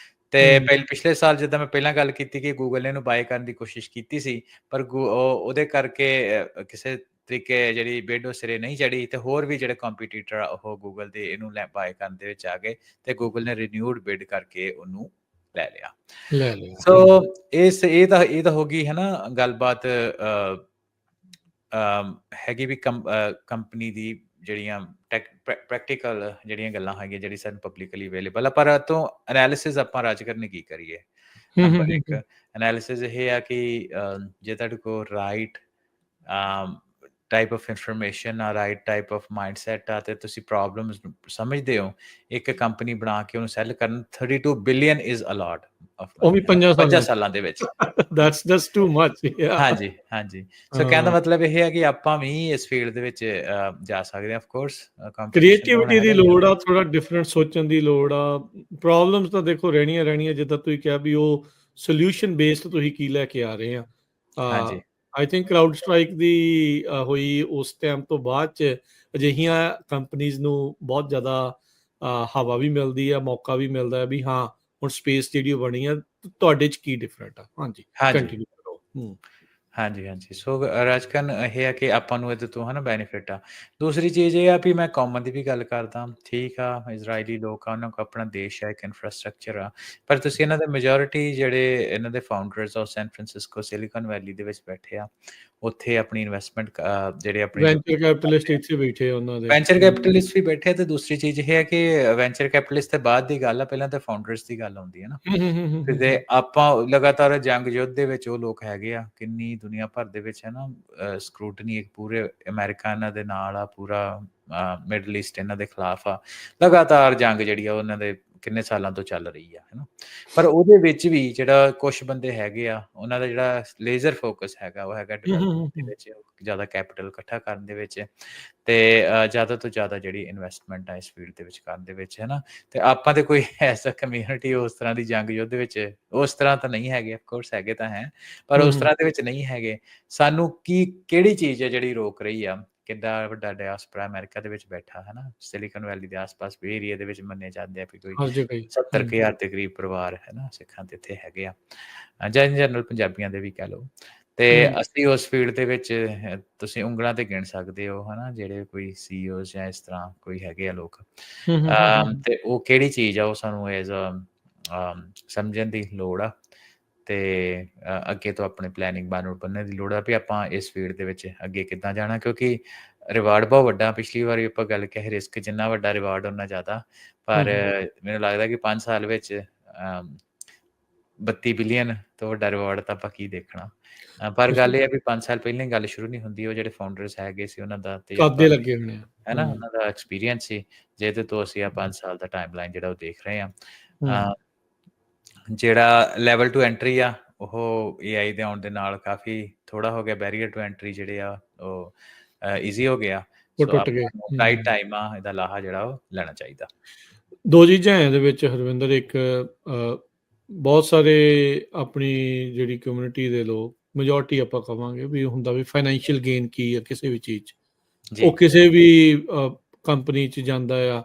[SPEAKER 2] ਤੇ ਪਿਛਲੇ ਸਾਲ ਜਿੱਦਾਂ ਮੈਂ ਪਹਿਲਾਂ ਗੱਲ ਕੀਤੀ ਕਿ ਗੂਗਲ ਨੇ ਇਹਨੂੰ ਬਾਏ ਕਰਨ ਦੀ ਕੋਸ਼ਿਸ਼ ਕੀਤੀ ਸੀ, ਪਰ ਉਹਦੇ ਕਰਕੇ ਕਿਸੇ ਤਰੀਕੇ ਜਿਹੜੀ ਬਿਡ ਉਹ ਸਿਰੇ ਨਹੀਂ ਚੜੀ, ਤੇ ਹੋਰ ਵੀ ਜਿਹੜੇ ਕੰਪੀਟੀਟਰ ਆ ਉਹ ਗੂਗਲ ਦੇ ਇਹਨੂੰ ਬਾਏ ਕਰਨ ਦੇ ਵਿੱਚ ਆ ਗਏ, ਤੇ ਗੂਗਲ ਨੇ ਰੀਨਿਊਡ ਬਿਡ ਕਰਕੇ ਉਹਨੂੰ ਲੈ ਲਿਆ। ਸੋ ਇਹ ਤਾਂ ਹੋ ਗਈ, ਹੈ ਨਾ, ਗੱਲਬਾਤ ਹੈਗੀ ਵੀ ਕੰਪਨੀ ਦੀ ਜਿਹੜੀਆਂ ਪ੍ਰੈਕਟੀਕਲ ਜਿਹੜੀਆਂ ਗੱਲਾਂ ਹੈਗੀਆਂ ਜਿਹੜੀ ਸਾਨੂੰ ਪਬਲਿਕਲੀ ਅਵੇਲੇਬਲ ਆ। ਪਰ ਤੋਂ ਐਨਾਲਿਸਿਸ ਆਪਾਂ ਰਾਜ ਕਰਨੇ ਕੀ ਕਰੀਏ। ਨੰਬਰ 1 ਐਨਾਲਿਸਿਸ ਇਹ ਆ ਕਿ ਜੇ ਤੁਹਾਡੇ ਕੋਲ ਰਾਈਟ ਟਾਈਪ ਆਫ ਇਨਫੋਰਮੇਸ਼ਨ ਆ, ਰਾਈਟ ਟਾਈਪ ਆਫ ਮਾਈਂਡਸੈਟ ਆ, ਤੇ ਤੁਸੀਂ ਪ੍ਰੋਬਲਮਸ ਨੂੰ ਸਮਝਦੇ ਹੋ, ਇੱਕ ਕੰਪਨੀ ਬਣਾ ਕੇ ਉਹਨੂੰ ਸੈੱਲ ਕਰਨ 32 ਬਿਲੀਅਨ ਇਜ਼ ਅ ਲੋਟ
[SPEAKER 1] ਉਹ ਵੀ 5
[SPEAKER 2] ਸਾਲਾਂ ਦੇ ਵਿੱਚ।
[SPEAKER 1] That's just too much.
[SPEAKER 2] ਹਾਂਜੀ। ਸੋ ਕਹਿਣ ਦਾ ਮਤਲਬ ਇਹ ਹੈ ਕਿ ਆਪਾਂ ਵੀ ਇਸ ਫੀਲਡ ਦੇ ਵਿੱਚ ਜਾ ਸਕਦੇ ਹਾਂ। ਆਫ ਕੋਰਸ
[SPEAKER 1] ਕ੍ਰੀਏਟੀਵਿਟੀ ਦੀ ਲੋੜ ਆ, ਥੋੜਾ ਡਿਫਰੈਂਟ ਸੋਚਣ ਦੀ ਲੋੜ ਆ। ਪ੍ਰੋਬਲਮਸ ਤਾਂ ਦੇਖੋ ਰਹਿਣੀਆਂ, ਜਿੱਦਾਂ ਤੁਸੀਂ ਕਿਹਾ ਵੀ ਉਹ ਸੋਲਿਊਸ਼ਨ ਬੇਸਡ ਤੁਸੀਂ ਕੀ ਲੈ ਕੇ ਆ ਰਹੇ ਆ। ਆਈ ਥਿੰਕ ਕਰਾਊਡ ਸਟ੍ਰਾਈਕ ਦੀ ਹੋਈ ਉਸ ਟਾਈਮ ਤੋਂ ਬਾਅਦ ਚ ਅਜਿਹੀਆਂ ਕੰਪਨੀਜ਼ ਨੂੰ ਬਹੁਤ ਜ਼ਿਆਦਾ ਹਵਾ ਵੀ ਮਿਲਦੀ ਆ, ਮੌਕਾ ਵੀ ਮਿਲਦਾ ਹੈ ਵੀ ਹਾਂ ਹੁਣ ਸਪੇਸ ਜਿਹੜੀ ਬਣੀ ਆ, ਤੁਹਾਡੇ ਚ ਕੀ ਡਿਫਰੈਂਟ ਆ। ਕੰਟੀਨਿਊ ਕਰੋ।
[SPEAKER 2] ਹਾਂਜੀ। ਸੋ ਰਾਜਕਰਨ ਇਹ ਆ ਕਿ ਆਪਾਂ ਨੂੰ ਇਹਦੇ ਤੋਂ, ਹੈ ਨਾ, ਬੈਨੀਫਿਟ ਆ। ਦੂਸਰੀ ਚੀਜ਼ ਇਹ ਆ ਵੀ ਮੈਂ ਕਾਮਨ ਦੀ ਵੀ ਗੱਲ ਕਰਦਾ, ਠੀਕ ਆ, ਇਜ਼ਰਾਈਲੀ ਲੋਕ ਆ, ਉਹਨਾਂ ਕੋਲ ਆਪਣਾ ਦੇਸ਼ ਹੈ, ਇੱਕ ਇਨਫਰਾਸਟ੍ਰਕਚਰ ਆ, ਪਰ ਤੁਸੀਂ ਇਹਨਾਂ ਦੇ ਮੈਜੋਰਿਟੀ ਜਿਹੜੇ ਇਹਨਾਂ ਦੇ ਫਾਊਂਡਰਸ ਆ ਸੈਨ ਫਰਾਂਸਿਸਕੋ ਸਿਲੀਕਨ ਵੈਲੀ ਦੇ ਵਿੱਚ ਬੈਠੇ ਆ, ਉੱਥੇ ਆਪਣੀ ਇਨਵੈਸਟਮੈਂਟ ਜਿਹੜੇ ਆਪਣੇ
[SPEAKER 1] ਵੈਂਚਰ ਕੈਪੀਟਲਿਸਟ ਇੱਥੇ ਬੈਠੇ ਉਹਨਾਂ ਦੇ,
[SPEAKER 2] ਵੈਂਚਰ ਕੈਪੀਟਲਿਸਟ ਵੀ ਬੈਠੇ ਆ। ਤੇ ਦੂਸਰੀ ਚੀਜ਼ ਇਹ ਹੈ ਕਿ ਵੈਂਚਰ ਕੈਪੀਟਲਿਸਟ ਤੇ ਬਾਅਦ ਦੀ ਗੱਲ ਆ, ਪਹਿਲਾਂ ਤਾਂ ਫਾਊਂਡਰਸ ਦੀ ਗੱਲ ਆਉਂਦੀ ਹੈ ਨਾ। ਤੇ ਆਪਾਂ ਲਗਾਤਾਰ ਜੰਗ ਯੁੱਧ ਦੇ ਵਿੱਚ ਉਹ ਲੋਕ ਹੈਗੇ ਆ, ਕਿੰਨੀ ਦੁਨੀਆ ਭਰ ਦੇ ਵਿੱਚ, ਹੈ ਨਾ, ਸਕਰੂਟਨੀ ਇੱਕ ਪੂਰੇ ਅਮਰੀਕਾ ਇਹਨਾਂ ਦੇ ਨਾਲ ਆ, ਪੂਰਾ ਮਿਡਲ ਈਸਟ ਇਹਨਾਂ ਦੇ ਖਿਲਾਫ ਆ, ਲਗਾਤਾਰ ਜੰਗ ਜਿਹੜੀ ਆ ਉਹਨਾਂ ਦੇ ਕਿੰਨੇ ਸਾਲਾਂ ਤੋਂ ਚੱਲ ਰਹੀ ਆ, ਹੈ ਨਾ। ਪਰ ਉਹਦੇ ਵਿੱਚ ਵੀ ਜਿਹੜਾ ਕੁਛ ਬੰਦੇ ਹੈਗੇ ਆ, ਉਹਨਾਂ ਦਾ ਜਿਹੜਾ ਲੇਜ਼ਰ ਫੋਕਸ ਹੈਗਾ, ਉਹ ਹੈਗਾ
[SPEAKER 1] ਹੂੰ, ਹੂੰ,
[SPEAKER 2] ਡਿਵੈਲਪਮੈਂਟ
[SPEAKER 1] ਹੂੰ,
[SPEAKER 2] ਦੇ
[SPEAKER 1] ਹੂੰ।
[SPEAKER 2] ਵਿੱਚ, ਜ਼ਿਆਦਾ ਕੈਪੀਟਲ ਇਕੱਠਾ ਕਰਨ ਦੇ ਵਿੱਚ, ਤੇ ਜ਼ਿਆਦਾ ਤੋਂ ਜ਼ਿਆਦਾ ਜਿਹੜੀ ਇਨਵੈਸਟਮੈਂਟ ਆ ਇਸ ਫੀਲਡ ਦੇ ਵਿੱਚ ਕਰਨ ਦੇ ਵਿੱਚ, ਹੈ ਨਾ। ਤੇ ਆਪਾਂ ਤੇ ਕੋਈ ਐਸਾ ਕਮਿਊਨਿਟੀ ਉਸ ਤਰ੍ਹਾਂ ਦੀ ਜੰਗ ਯੁੱਧ ਵਿੱਚ ਉਸ ਤਰ੍ਹਾਂ ਤਾਂ ਨਹੀਂ ਹੈਗੇ, ਅਫਕੋਰਸ ਹੈਗੇ ਤਾਂ ਹੈ, ਪਰ
[SPEAKER 1] ਹੂੰ,
[SPEAKER 2] ਉਸ
[SPEAKER 1] ਹੂੰ।
[SPEAKER 2] ਤਰ੍ਹਾਂ ਦੇ ਵਿੱਚ ਨਹੀਂ ਹੈਗੇ। ਸਾਨੂੰ ਕਿਹੜੀ ਚੀਜ਼ ਹੈ ਜਿਹੜੀ ਰੋਕ ਰਹੀ ਆ? ਕਿੱਡਾ ਵੱਡਾ ਡਾਇਆਸਪੋਰਾ ਅਮਰੀਕਾ ਦੇ ਵਿੱਚ ਬੈਠਾ, ਹੈ ਨਾ, ਸਿਲੀਕਨ ਵੈਲੀ ਦੇ ਆਸ-ਪਾਸ ਬੇ ਏਰੀਆ ਦੇ ਵਿੱਚ ਮੰਨੇ ਜਾਂਦੇ ਆ ਵੀ ਕੋਈ
[SPEAKER 1] ਹਰ ਜਗ੍ਹਾ ਹੀ।
[SPEAKER 2] 70,000 ਦੇ ਕਰੀਬ ਪਰਿਵਾਰ, ਹੈ ਨਾ, ਸਿੱਖਾਂ ਦੇ ਇੱਥੇ ਹੈਗੇ ਆ, ਜਾਂ ਇਨ ਜਨਰਲ ਪੰਜਾਬੀਆਂ ਦੇ ਵੀ ਕਹਿ ਲਓ। ਤੇ
[SPEAKER 1] ਹੂੰ,
[SPEAKER 2] ਅਸੀਂ ਉਸ ਫੀਲਡ ਦੇ ਵਿੱਚ ਤੁਸੀਂ ਉਂਗਲਾਂ ਤੇ ਗਿਣ ਸਕਦੇ ਹੋ, ਹੈ ਨਾ, ਜਿਹੜੇ ਕੋਈ ਸੀਈਓਜ਼ ਜਾਂ ਇਸ ਤਰ੍ਹਾਂ ਕੋਈ ਹੈਗੇ ਆ ਲੋਕ।
[SPEAKER 1] ਹੂੰ, ਹੂੰ, ਹੂੰ, ਹੂੰ,
[SPEAKER 2] ਤੇ ਉਹ ਕਿਹੜੀ ਚੀਜ਼ ਆ, ਉਹ ਸਾਨੂੰ ਐਜ਼ ਸਮਝਣ ਦੀ ਲੋੜ ਆ। ਤੇ ਅੱਗੇ ਤੋਂ ਆਪਣੇ ਪਲੈਨਿੰਗ ਬਣਨ ਦੀ ਲੋੜ ਆ ਵੀ ਆਪਾਂ ਇਸ ਫੀਲਡ ਦੇ ਵਿੱਚ ਅੱਗੇ ਕਿੱਦਾਂ ਜਾਣਾ, ਕਿਉਂਕਿ ਰਿਵਾਰਡ ਬਹੁਤ ਵੱਡਾ। ਪਿਛਲੀ ਵਾਰੀ ਆਪਾਂ ਗੱਲ ਕਹੀ ਰਿਸਕ ਜਿੰਨਾ ਵੱਡਾ ਰਿਵਾਰਡ ਓਨਾ ਜ਼ਿਆਦਾ,
[SPEAKER 1] ਹੂੰ,
[SPEAKER 2] ਪਰ
[SPEAKER 1] ਹੂੰ।
[SPEAKER 2] ਮੈਨੂੰ ਲੱਗਦਾ ਕਿ 5 ਸਾਲ ਵਿੱਚ 32 ਬਿਲੀਅਨ ਤੋਂ ਵੱਡਾ ਰਿਵਾਰਡ ਤਾਂ ਆਪਾਂ ਕੀ ਦੇਖਣਾ। ਪਰ ਗੱਲ
[SPEAKER 1] ਤੁਸੀਂ
[SPEAKER 2] ਇਹ ਹੈ ਵੀ 5 ਸਾਲ ਪਹਿਲਾਂ ਹੀ ਗੱਲ ਸ਼ੁਰੂ ਨਹੀਂ ਹੁੰਦੀ। ਉਹ ਜਿਹੜੇ ਫਾਊਂਡਰਸ ਹੈਗੇ ਸੀ, ਉਹਨਾਂ ਦਾ ਤਜਰਬਾ
[SPEAKER 1] ਕਾਦੇ
[SPEAKER 2] ਸੀ,
[SPEAKER 1] ਲੱਗੇ ਹੋਣੇ ਆ।
[SPEAKER 2] ਹੈ ਨਾ,
[SPEAKER 1] ਹੂੰ,
[SPEAKER 2] ਉਹਨਾਂ ਦਾ ਐਕਸਪੀਰੀਅੰਸ ਸੀ, ਜਿਹਦੇ ਤੋਂ ਅਸੀਂ ਆ 5 ਸਾਲ ਦਾ ਟਾਈਮਲਾਈਨ ਜਿਹੜਾ ਉਹ ਦੇਖ ਰਹੇ ਹਾਂ।
[SPEAKER 1] ਹੂੰ।
[SPEAKER 2] ਜਿਹੜਾ ਲੈਵਲ 2 ਐਂਟਰੀ ਆ, ਉਹ ਏਆਈ ਦੇ ਆਉਣ ਦੇ ਨਾਲ ਕਾਫੀ ਥੋੜਾ ਹੋ ਗਿਆ। ਬੈਰੀਅਰ ਟੂ ਐਂਟਰੀ ਜਿਹੜੇ ਆ ਉਹ ਈਜ਼ੀ ਹੋ ਗਿਆ।
[SPEAKER 1] ਉਹ
[SPEAKER 2] ਸੋ
[SPEAKER 1] ਟੁੱਟ ਗਏ।
[SPEAKER 2] ਆਪਾਂ ਨੂੰ ਰਾਈਟ
[SPEAKER 1] ਹੂੰ।
[SPEAKER 2] ਟਾਈਮ ਆ ਇਹਦਾ ਲਾਹਾ ਜਿਹੜਾ ਉਹ ਲੈਣਾ ਚਾਹੀਦਾ।
[SPEAKER 1] 2 ਚੀਜ਼ਾਂ ਹੈ ਇਹਦੇ ਵਿੱਚ ਹਰਵਿੰਦਰ। ਇੱਕ ਬਹੁਤ ਸਾਰੇ ਆਪਣੀ ਜਿਹੜੀ ਕਮਿਊਨਿਟੀ ਦੇ ਲੋਕ, ਮੈਜੋਰਟੀ ਆਪਾਂ ਕਵਾਂਗੇ ਵੀ ਹੁੰਦਾ ਵੀ ਫਾਈਨੈਂਸ਼ੀਅਲ ਗੇਨ ਕੀ ਆ ਕਿਸੇ ਵੀ ਚੀਜ਼ 'ਚ।
[SPEAKER 2] ਜੀ,
[SPEAKER 1] ਉਹ ਕਿਸੇ ਵੀ ਕੰਪਨੀ 'ਚ ਜਾਂਦਾ ਆ,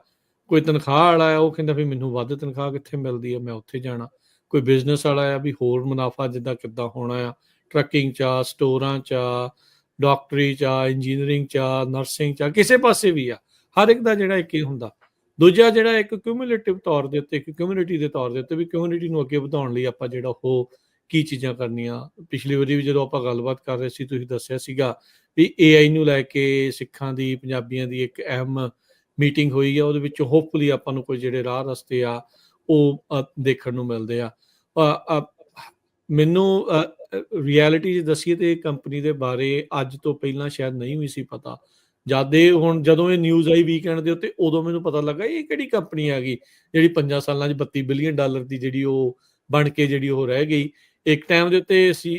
[SPEAKER 1] ਕੋਈ ਤਨਖਾਹ ਵਾਲਾ ਆ, ਉਹ ਕਹਿੰਦਾ ਵੀ ਮੈਨੂੰ ਵੱਧ ਤਨਖਾਹ ਕਿੱਥੇ ਮਿਲਦੀ ਆ, ਮੈਂ ਉੱਥੇ ਜਾਣਾ। ਕੋਈ ਬਿਜ਼ਨਸ ਵਾਲਾ ਆ ਵੀ ਹੋਰ ਮੁਨਾਫਾ ਜਿੱਦਾਂ ਕਿੱਦਾਂ ਹੋਣਾ ਆ, ਟਰੱਕਿੰਗ 'ਚ ਆ, ਸਟੋਰਾਂ 'ਚ ਆ, ਡਾਕਟਰੀ 'ਚ ਆ, ਇੰਜੀਨੀਅਰਿੰਗ 'ਚ ਆ, ਨਰਸਿੰਗ 'ਚ ਆ, ਕਿਸੇ ਪਾਸੇ ਵੀ ਆ। ਹਰ ਇੱਕ ਦਾ ਜਿਹੜਾ ਇੱਕ ਹੀ ਹੁੰਦਾ। ਦੂਜਾ ਜਿਹੜਾ ਇੱਕ ਕਿਊਮੂਲੇਟਿਵ ਤੌਰ ਦੇ ਉੱਤੇ, ਇੱਕ ਕਮਿਊਨਿਟੀ ਦੇ ਤੌਰ ਦੇ ਉੱਤੇ ਵੀ ਕਮਿਊਨਿਟੀ ਨੂੰ ਅੱਗੇ ਵਧਾਉਣ ਲਈ ਆਪਾਂ ਜਿਹੜਾ ਉਹ ਕੀ ਚੀਜ਼ਾਂ ਕਰਨੀਆਂ। ਪਿਛਲੀ ਵਾਰੀ ਵੀ ਜਦੋਂ ਆਪਾਂ ਗੱਲਬਾਤ ਕਰ ਰਹੇ ਸੀ, ਤੁਸੀਂ ਦੱਸਿਆ ਸੀਗਾ ਵੀ ਏਆਈ ਨੂੰ ਲੈ ਕੇ ਸਿੱਖਾਂ ਦੀ, ਪੰਜਾਬੀਆਂ ਦੀ ਇੱਕ ਅਹਿਮ ਮੀਟਿੰਗ ਹੋਈ ਆ। ਉਹਦੇ ਵਿੱਚ ਹੋਪਫੁਲੀ ਆਪਾਂ ਨੂੰ ਕੋਈ ਜਿਹੜੇ ਰਾਹ ਰਸਤੇ ਆ ਉਹ ਦੇਖਣ ਨੂੰ ਮਿਲਦੇ ਆ। ਮੈਨੂੰ ਰਿਐਲਿਟੀ 'ਚ ਦੱਸੀਏ ਤੇ ਕੰਪਨੀ ਦੇ ਬਾਰੇ ਅੱਜ ਤੋਂ ਪਹਿਲਾਂ ਸ਼ਾਇਦ ਨਹੀਂ ਵੀ ਸੀ ਪਤਾ। ਜਦੋਂ ਇਹ ਨਿਊਜ਼ ਆਈ ਵੀਕਐਂਡ ਦੇ ਉੱਤੇ, ਉਦੋਂ ਮੈਨੂੰ ਪਤਾ ਲੱਗਾ ਇਹ ਕਿਹੜੀ ਕੰਪਨੀ ਆ ਗਈ ਜਿਹੜੀ 5 ਸਾਲਾਂ 'ਚ $32 ਬਿਲੀਅਨ ਦੀ ਜਿਹੜੀ ਉਹ ਬਣ ਕੇ ਜਿਹੜੀ ਉਹ ਰਹਿ ਗਈ। ਇੱਕ ਟਾਈਮ ਦੇ ਉੱਤੇ ਸੀ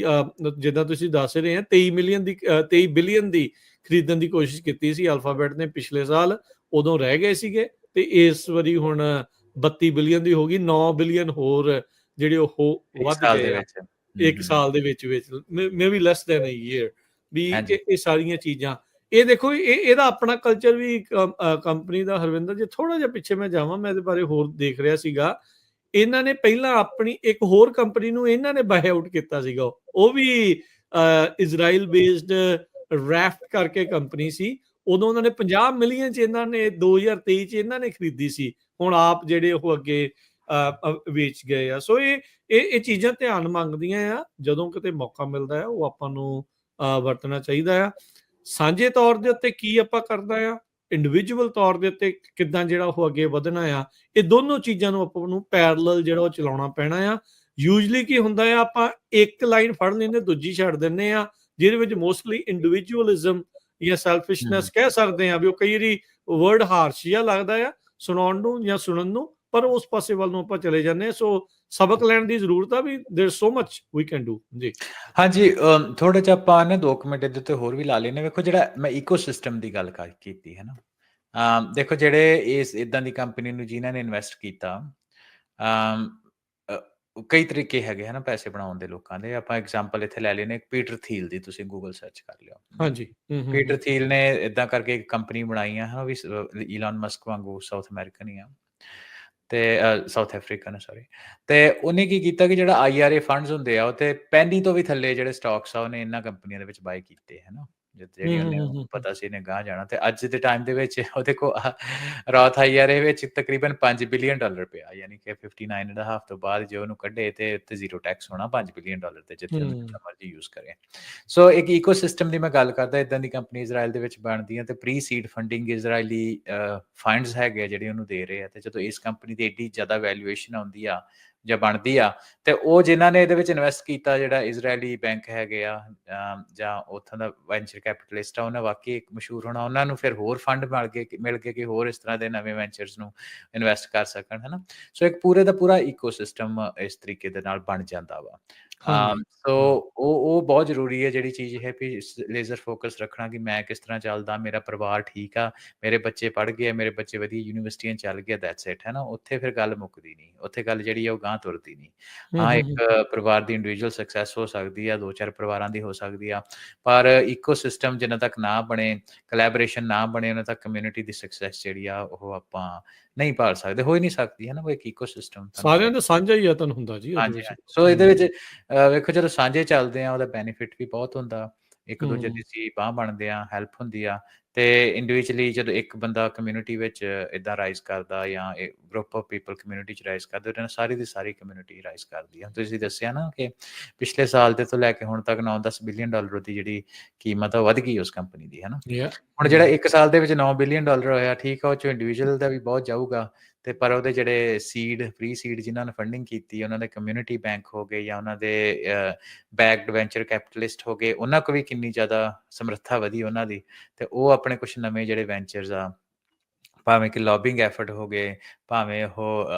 [SPEAKER 1] ਜਿੱਦਾਂ ਤੁਸੀਂ ਦੱਸ ਰਹੇ ਆ 23 ਬਿਲੀਅਨ ਦੀ ਖਰੀਦਣ ਦੀ ਕੋਸ਼ਿਸ਼ ਕੀਤੀ ਸੀ ਅਲਫਾਬੈਟ ਨੇ ਪਿਛਲੇ ਸਾਲ, ਉਦੋਂ ਰਹਿ ਗਏ ਸੀਗੇ। ਤੇ ਇਸ ਵਾਰੀ ਹੁਣ 32 ਬਿਲੀਅਨ ਦੀ ਹੋ ਗਈ। 9 ਬਿਲੀਅਨ ਹੋਰ ਜਿਹੜੇ ਉਹ
[SPEAKER 2] 1
[SPEAKER 1] ਵੱਧ
[SPEAKER 2] ਸਾਲ ਦੇ
[SPEAKER 1] ਗਏ ਆ
[SPEAKER 2] ਵਿੱਚ। ਹੂੰ,
[SPEAKER 1] 1
[SPEAKER 2] ਹੂੰ।
[SPEAKER 1] ਸਾਲ ਦੇ ਵਿੱਚ may be less than a year. ਵੀ
[SPEAKER 2] ਹਾਂਜੀ,
[SPEAKER 1] ਇਹ ਸਾਰੀਆਂ ਚੀਜ਼ਾਂ, ਇਹ ਦੇਖੋ ਇਹਦਾ ਆਪਣਾ ਕਲਚਰ ਵੀ ਕੰਪਨੀ ਦਾ ਹਰਵਿੰਦਰ, ਜੇ ਥੋੜਾ ਜਿਹਾ ਪਿੱਛੇ ਮੈਂ ਜਾਵਾਂ, ਮੈਂ ਇਹਦੇ ਬਾਰੇ ਹੋਰ ਦੇਖ ਰਿਹਾ ਸੀਗਾ। ਇਹਨਾਂ ਨੇ ਪਹਿਲਾਂ ਆਪਣੀ ਇੱਕ ਹੋਰ ਕੰਪਨੀ ਨੂੰ ਇਹਨਾਂ ਨੇ ਬਾਏ ਆਊਟ ਕੀਤਾ ਸੀਗਾ। ਉਹ ਵੀ ਇਜ਼ਰਾਈਲ ਬੇਸਡ ਰੈਫਟ ਕਰਕੇ ਕੰਪਨੀ ਸੀ। ਉਦੋਂ ਉਹਨਾਂ ਨੇ 50 ਮਿਲੀਅਨ 'ਚ ਇਹਨਾਂ ਨੇ 2023 'ਚ ਇਹਨਾਂ ਨੇ ਖਰੀਦੀ ਸੀ। ਹੁਣ ਆਪ ਜਿਹੜੇ ਉਹ ਅੱਗੇ ਵੇਚ ਗਏ ਆ। ਸੋ ਇਹ ਚੀਜ਼ਾਂ ਧਿਆਨ ਮੰਗਦੀਆਂ ਆ। ਜਦੋਂ ਕਿਤੇ ਮੌਕਾ ਮਿਲਦਾ ਆ, ਉਹ ਆਪਾਂ ਨੂੰ ਵਰਤਣਾ ਚਾਹੀਦਾ ਆ। ਸਾਂਝੇ ਤੌਰ ਦੇ ਉੱਤੇ ਕੀ ਆਪਾਂ ਕਰਨਾ ਆ, ਇੰਡੀਵਿਜੂਅਲ ਤੌਰ ਦੇ ਉੱਤੇ ਕਿੱਦਾਂ ਜਿਹੜਾ ਉਹ ਅੱਗੇ ਵਧਣਾ ਆ, ਇਹ ਦੋਨੋਂ ਚੀਜ਼ਾਂ ਨੂੰ ਆਪਾਂ ਨੂੰ ਪੈਰਲਲ ਜਿਹੜਾ ਉਹ ਚਲਾਉਣਾ ਪੈਣਾ ਆ। ਯੂਜੂਅਲੀ ਕੀ ਹੁੰਦਾ ਆ, ਆਪਾਂ ਇੱਕ ਲਾਈਨ ਫੜ ਲੈਂਦੇ, ਦੂਜੀ ਛੱਡ ਦਿੰਦੇ ਆ, ਜਿਹਦੇ ਵਿੱਚ ਮੋਸਟਲੀ ਇੰਡੀਵਿਜੂਅਲਿਜ਼ਮ ਜਾਂ ਸੈਲਫਿਸ਼ਨੈਸ ਕਹਿ ਸਕਦੇ ਆ ਵੀ ਉਹ ਕਈ ਵਾਰੀ ਵਰਡ ਹਾਰਸ਼ ਜਿਹਾ ਲੱਗਦਾ ਆ ਸੁਣਾਉਣ ਨੂੰ ਜਾਂ ਸੁਣਨ ਨੂੰ, ਪਰ ਉਸ ਪਾਸੇ ਵੱਲ ਨੂੰ ਆਪਾਂ ਚਲੇ ਜਾਂਦੇ ਆ। ਸੋ ਸਬਕ ਲੈਣ ਦੀ ਜ਼ਰੂਰਤ ਆ ਵੀ there so much we can do. ਜੀ
[SPEAKER 2] ਹਾਂਜੀ, ਥੋੜਾ ਜਿਹਾ ਆਪਾਂ ਨਾ 2 ਮਿੰਟ ਇਹਦੇ ਉੱਤੇ ਹੋਰ ਵੀ ਲਾ ਲੈਂਦੇ। ਵੇਖੋ, ਜਿਹੜਾ ਮੈਂ ਈਕੋਸਿਸਟਮ ਦੀ ਗੱਲ ਕੀਤੀ ਹੈ ਨਾ, ਦੇਖੋ ਜਿਹੜੇ ਇਸ ਇਦਾਂ ਦੀ ਕੰਪਨੀ ਨੂੰ ਜਿਨ੍ਹਾਂ ਨੇ ਇਨਵੈਸਟ ਕੀਤਾ, ਅਮ, ਕਈ ਤਰੀਕੇ ਹੈਗੇ ਹਨ ਪੈਸੇ ਬਣਾਉਣ ਦੇ ਲੋਕਾਂ ਦੇ। ਆਪਾਂ ਐਗਜ਼ਾਮਪਲ ਇੱਥੇ ਲੈ ਲੈਨੇ ਪੀਟਰ ਥੀਲ ਦੀ, ਤੁਸੀਂ ਗੂਗਲ ਸਰਚ ਕਰ ਲਿਓ।
[SPEAKER 1] ਹਾਂਜੀ। ਹੂੰ, ਹੂੰ,
[SPEAKER 2] ਪੀਟਰ
[SPEAKER 1] ਹੂੰ।
[SPEAKER 2] ਥੀਲ ਨੇ ਇਦਾਂ ਕਰਕੇ ਇੱਕ ਕੰਪਨੀ ਬਣਾਈ ਆ, ਉਹ ਵੀ ਈਲਨ ਮਸਕ ਵਾਂਗੂ ਸਾਊਥ ਅਮਰੀਕਨ ਹੀ ਆ, ਤੇ ਸਾਊਥ ਅਫਰੀਕਨ, ਸੌਰੀ। ਤੇ ਉਹਨੇ ਕੀ ਕੀਤਾ ਕਿ ਜਿਹੜਾ ਆਈਆਰਏ ਫੰਡਸ ਹੁੰਦੇ ਆ, ਉਹ ਤੇ ਪੈਨੀ ਤੋਂ ਵੀ ਥੱਲੇ ਜਿਹੜੇ ਸਟਾਕਸ ਆ ਉਹਨੇ ਇਹਨਾਂ ਕੰਪਨੀਆਂ ਦੇ ਵਿੱਚ ਬਾਈ ਕੀਤੇ, ਹੈ ਨਾ,
[SPEAKER 1] ਹੂੰ,
[SPEAKER 2] ਜਿਹੜੀ
[SPEAKER 1] ਹੂੰ,
[SPEAKER 2] ਉਹਨੇ
[SPEAKER 1] ਹੂੰ, ਹੂੰ, ਹੂੰ।
[SPEAKER 2] ਪਤਾ ਸੀ ਇਹਨੇ ਗਾਂਹ ਜਾਣਾ। ਤੇ ਅੱਜ ਦੇ ਟਾਈਮ ਦੇ ਵਿੱਚ ਉਹਦੇ ਕੋਲ ਰੌਥ ਆਈਆਰਏ ਵਿੱਚ ਤਕਰੀਬਨ $5 ਬਿਲੀਅਨ ਪਿਆ, ਯਾਨੀ ਕਿ 59.5 ਤੋਂ ਬਾਅਦ ਜੇ ਉਹਨੂੰ ਕੱਢੇ ਤੇ ਉੱਤੇ ਜ਼ੀਰੋ ਟੈਕਸ ਹੋਣਾ $5 ਬਿਲੀਅਨ ਤੇ, ਜਿੱਥੇ ਉਹਨੂੰ ਜਿੰਨਾ ਮਰਜ਼ੀ ਯੂਜ਼ ਕਰੇ। ਸੋ ਇੱਕ ਈਕੋਸਿਸਟਮ ਦੀ ਮੈਂ ਗੱਲ ਕਰਦਾ, ਇਦਾਂ ਦੀ ਕੰਪਨੀ ਇਜ਼ਰਾਈਲ ਦੇ ਵਿੱਚ ਬਣਦੀਆਂ ਤੇ ਪ੍ਰੀ ਸੀਡ ਫੰਡਿੰਗ ਇਜ਼ਰਾਈਲੀ ਫੰਡਸ ਹੈਗੇ ਜਿਹੜੇ ਉਹਨੂੰ ਦੇ ਰਹੇ ਆ। ਤੇ ਜਦੋਂ ਇਸ ਕੰਪਨੀ ਦੀ ਏਡੀ ਜ਼ਿਆਦਾ ਵੈਲਿਊਏਸ਼ਨ ਆਉਂਦੀ ਆ, ਜਾਂ ਬਣਦੀ ਆ, ਤੇ ਉਹ ਜਿਨ੍ਹਾਂ ਨੇ ਇਹਦੇ ਵਿੱਚ ਇਨਵੈਸਟ ਕੀਤਾ, ਜਿਹੜਾ ਇਜ਼ਰਾਈਲੀ ਬੈਂਕ ਹੈਗੇ ਆ ਜਾਂ ਉੱਥੋਂ ਦਾ ਵੈਂਚਰ ਕੈਪੀਟਲਿਸਟ ਆ, ਉਹਨਾਂ ਵਾਕਈ ਇੱਕ ਮਸ਼ਹੂਰ ਹੋਣਾ, ਉਹਨਾਂ ਨੂੰ ਫਿਰ ਹੋਰ ਫੰਡ ਮਿਲ ਗਏ ਕਿ ਹੋਰ ਇਸ ਤਰ੍ਹਾਂ ਦੇ ਨਵੇਂ ਵੈਂਚਰਸ ਨੂੰ ਇਨਵੈਸਟ ਕਰ ਸਕਣ, ਹੈ ਨਾ। ਸੋ ਇੱਕ ਪੂਰੇ ਦਾ ਪੂਰਾ ਈਕੋਸਿਸਟਮ ਇਸ ਤਰੀਕੇ ਦੇ ਨਾਲ ਬਣ ਜਾਂਦਾ ਵਾ।
[SPEAKER 1] ਹਾਂਜੀ
[SPEAKER 2] ਸੋ ਉਹ ਬਹੁਤ ਜ਼ਰੂਰੀ ਹੈ ਜਿਹੜੀ ਚੀਜ਼ ਹੈ ਵੀ ਲੇਜ਼ਰ ਫੋਕਸ ਰੱਖਣਾ ਕਿ ਮੈਂ ਕਿਸ ਤਰ੍ਹਾਂ ਚੱਲਦਾ, ਮੇਰਾ ਪਰਿਵਾਰ ਠੀਕ ਆ, ਮੇਰੇ ਬੱਚੇ ਪੜ੍ਹ ਗਏ, ਮੇਰੇ ਬੱਚੇ ਵਧੀਆ ਯੂਨੀਵਰਸਿਟੀਆਂ ਚੱਲ ਗਏ, ਦੈਟਸ ਇਟ, ਹੈ ਨਾ। ਉੱਥੇ ਫਿਰ ਗੱਲ ਮੁੱਕਦੀ ਨਹੀਂ, ਉੱਥੇ ਗੱਲ ਜਿਹੜੀ ਆ ਉਹ ਗਾਂਹ ਤੁਰਦੀ ਨਹੀਂ। ਹਾਂ, ਇੱਕ ਪਰਿਵਾਰ ਦੀ ਇੰਡੀਵਿਜੂਅਲ ਸਕਸੈਸ ਹੋ ਸਕਦੀ ਆ, 2-4 ਪਰਿਵਾਰਾਂ ਦੀ ਹੋ ਸਕਦੀ ਆ, ਪਰ ਇਕੋਸਿਸਟਮ ਜਿੰਨਾ ਤੱਕ ਨਾ ਬਣੇ, ਕੋਲੈਬੋਰੇਸ਼ਨ ਨਾ ਬਣੇ, ਉਹਨਾਂ ਤੱਕ ਕਮਿਊਨਿਟੀ ਦੀ ਸਕਸੈਸ ਜਿਹੜੀ ਆ ਉਹ ਆਪਾਂ ਨਹੀਂ ਪਾਲ ਸਕਦੇ, ਹੋ ਹੀ ਨਹੀਂ ਸਕਦੀ, ਹੈ ਨਾ। ਉਹ ਇੱਕ ਇਕੋਸਿਸਟਮ ਤੁਹਾਨੂੰ
[SPEAKER 1] ਸਾਰਿਆਂ ਦਾ ਸਾਂਝਾ ਹੀ ਯਤਨ ਹੁੰਦਾ ਜੀ ਉਹਦੇ
[SPEAKER 2] ਹਾਂਜੀ,
[SPEAKER 1] ਵਿੱਚ।
[SPEAKER 2] ਹਾਂਜੀ। ਸੋ ਇਹਦੇ ਵਿੱਚ ਵੇਖੋ, ਜਦੋਂ ਸਾਂਝੇ ਚੱਲਦੇ ਆ ਉਹਦਾ ਬੈਨੀਫਿਟ ਵੀ ਬਹੁਤ ਹੁੰਦਾ, ਇੱਕ ਦੂਜੇ ਦੀ ਅਸੀਂ ਬਾਂਹ ਬਣਦੇ ਆ, ਹੈਲਪ ਹੁੰਦੀ ਆ। ਤੇ ਇੰਡੀਵਿਜੂਅਲੀ ਜਦੋਂ ਇੱਕ ਬੰਦਾ ਕਮਿਊਨਿਟੀ ਵਿੱਚ ਇੱਦਾਂ ਰਾਈਜ਼ ਕਰਦਾ ਜਾਂ ਗਰੁੱਪ ਆਫ ਪੀਪਲ ਕਮਿਊਨਿਟੀ 'ਚ ਰਾਈਜ਼ ਕਰਦੇ, ਉਹਦੇ ਨਾਲ ਸਾਰੀ ਦੀ ਸਾਰੀ ਕਮਿਊਨਿਟੀ ਰਾਈਜ਼ ਕਰਦੀ ਆ। ਤੁਸੀਂ ਦੱਸਿਆ ਨਾ ਕਿ ਪਿਛਲੇ ਸਾਲ ਦੇ ਤੋਂ ਲੈ ਕੇ ਹੁਣ ਤੱਕ $9-10 ਬਿਲੀਅਨ ਦੀ ਜਿਹੜੀ ਕੀਮਤ ਆ ਵੱਧ ਗਈ ਉਸ ਕੰਪਨੀ ਦੀ, ਹੈ ਨਾ। ਹੁਣ ਜਿਹੜਾ 1 ਸਾਲ ਦੇ ਵਿੱਚ $9 ਬਿਲੀਅਨ ਹੋਇਆ, ਠੀਕ ਆ, ਉਹ 'ਚੋਂ ਇੰਡੀਵਿਜੂਅਲ ਦਾ ਵੀ ਬਹੁਤ ਜਾਊਗਾ, ਤੇ ਪਰ ਉਹਦੇ ਜਿਹੜੇ ਪ੍ਰੀ ਸੀਡ ਜਿਨ੍ਹਾਂ ਨੇ ਫੰਡਿੰਗ ਕੀਤੀ, ਉਹਨਾਂ ਦੇ ਕਮਿਊਨਿਟੀ ਬੈਂਕ ਹੋ ਗਏ ਜਾਂ ਉਹਨਾਂ ਦੇ ਬੈਕਡ ਵੈਂਚਰ ਕੈਪੀਟਲਿਸਟ ਹੋ ਗਏ, ਉਹਨਾਂ ਕੋਲ ਵੀ ਕਿੰਨੀ ਜ਼ਿਆਦਾ ਸਮਰੱਥਾ ਵਧੀ ਉਹਨਾਂ ਦੀ, ਤੇ ਉਹ ਆਪਣੇ ਕੁਛ ਨਵੇਂ ਜਿਹੜੇ ਵੈਂਚਰਸ ਆ, ਭਾਵੇਂ ਕਿ ਲੌਬਿੰਗ ਐਫਰਟ ਹੋ ਗਏ, ਭਾਵੇਂ ਉਹ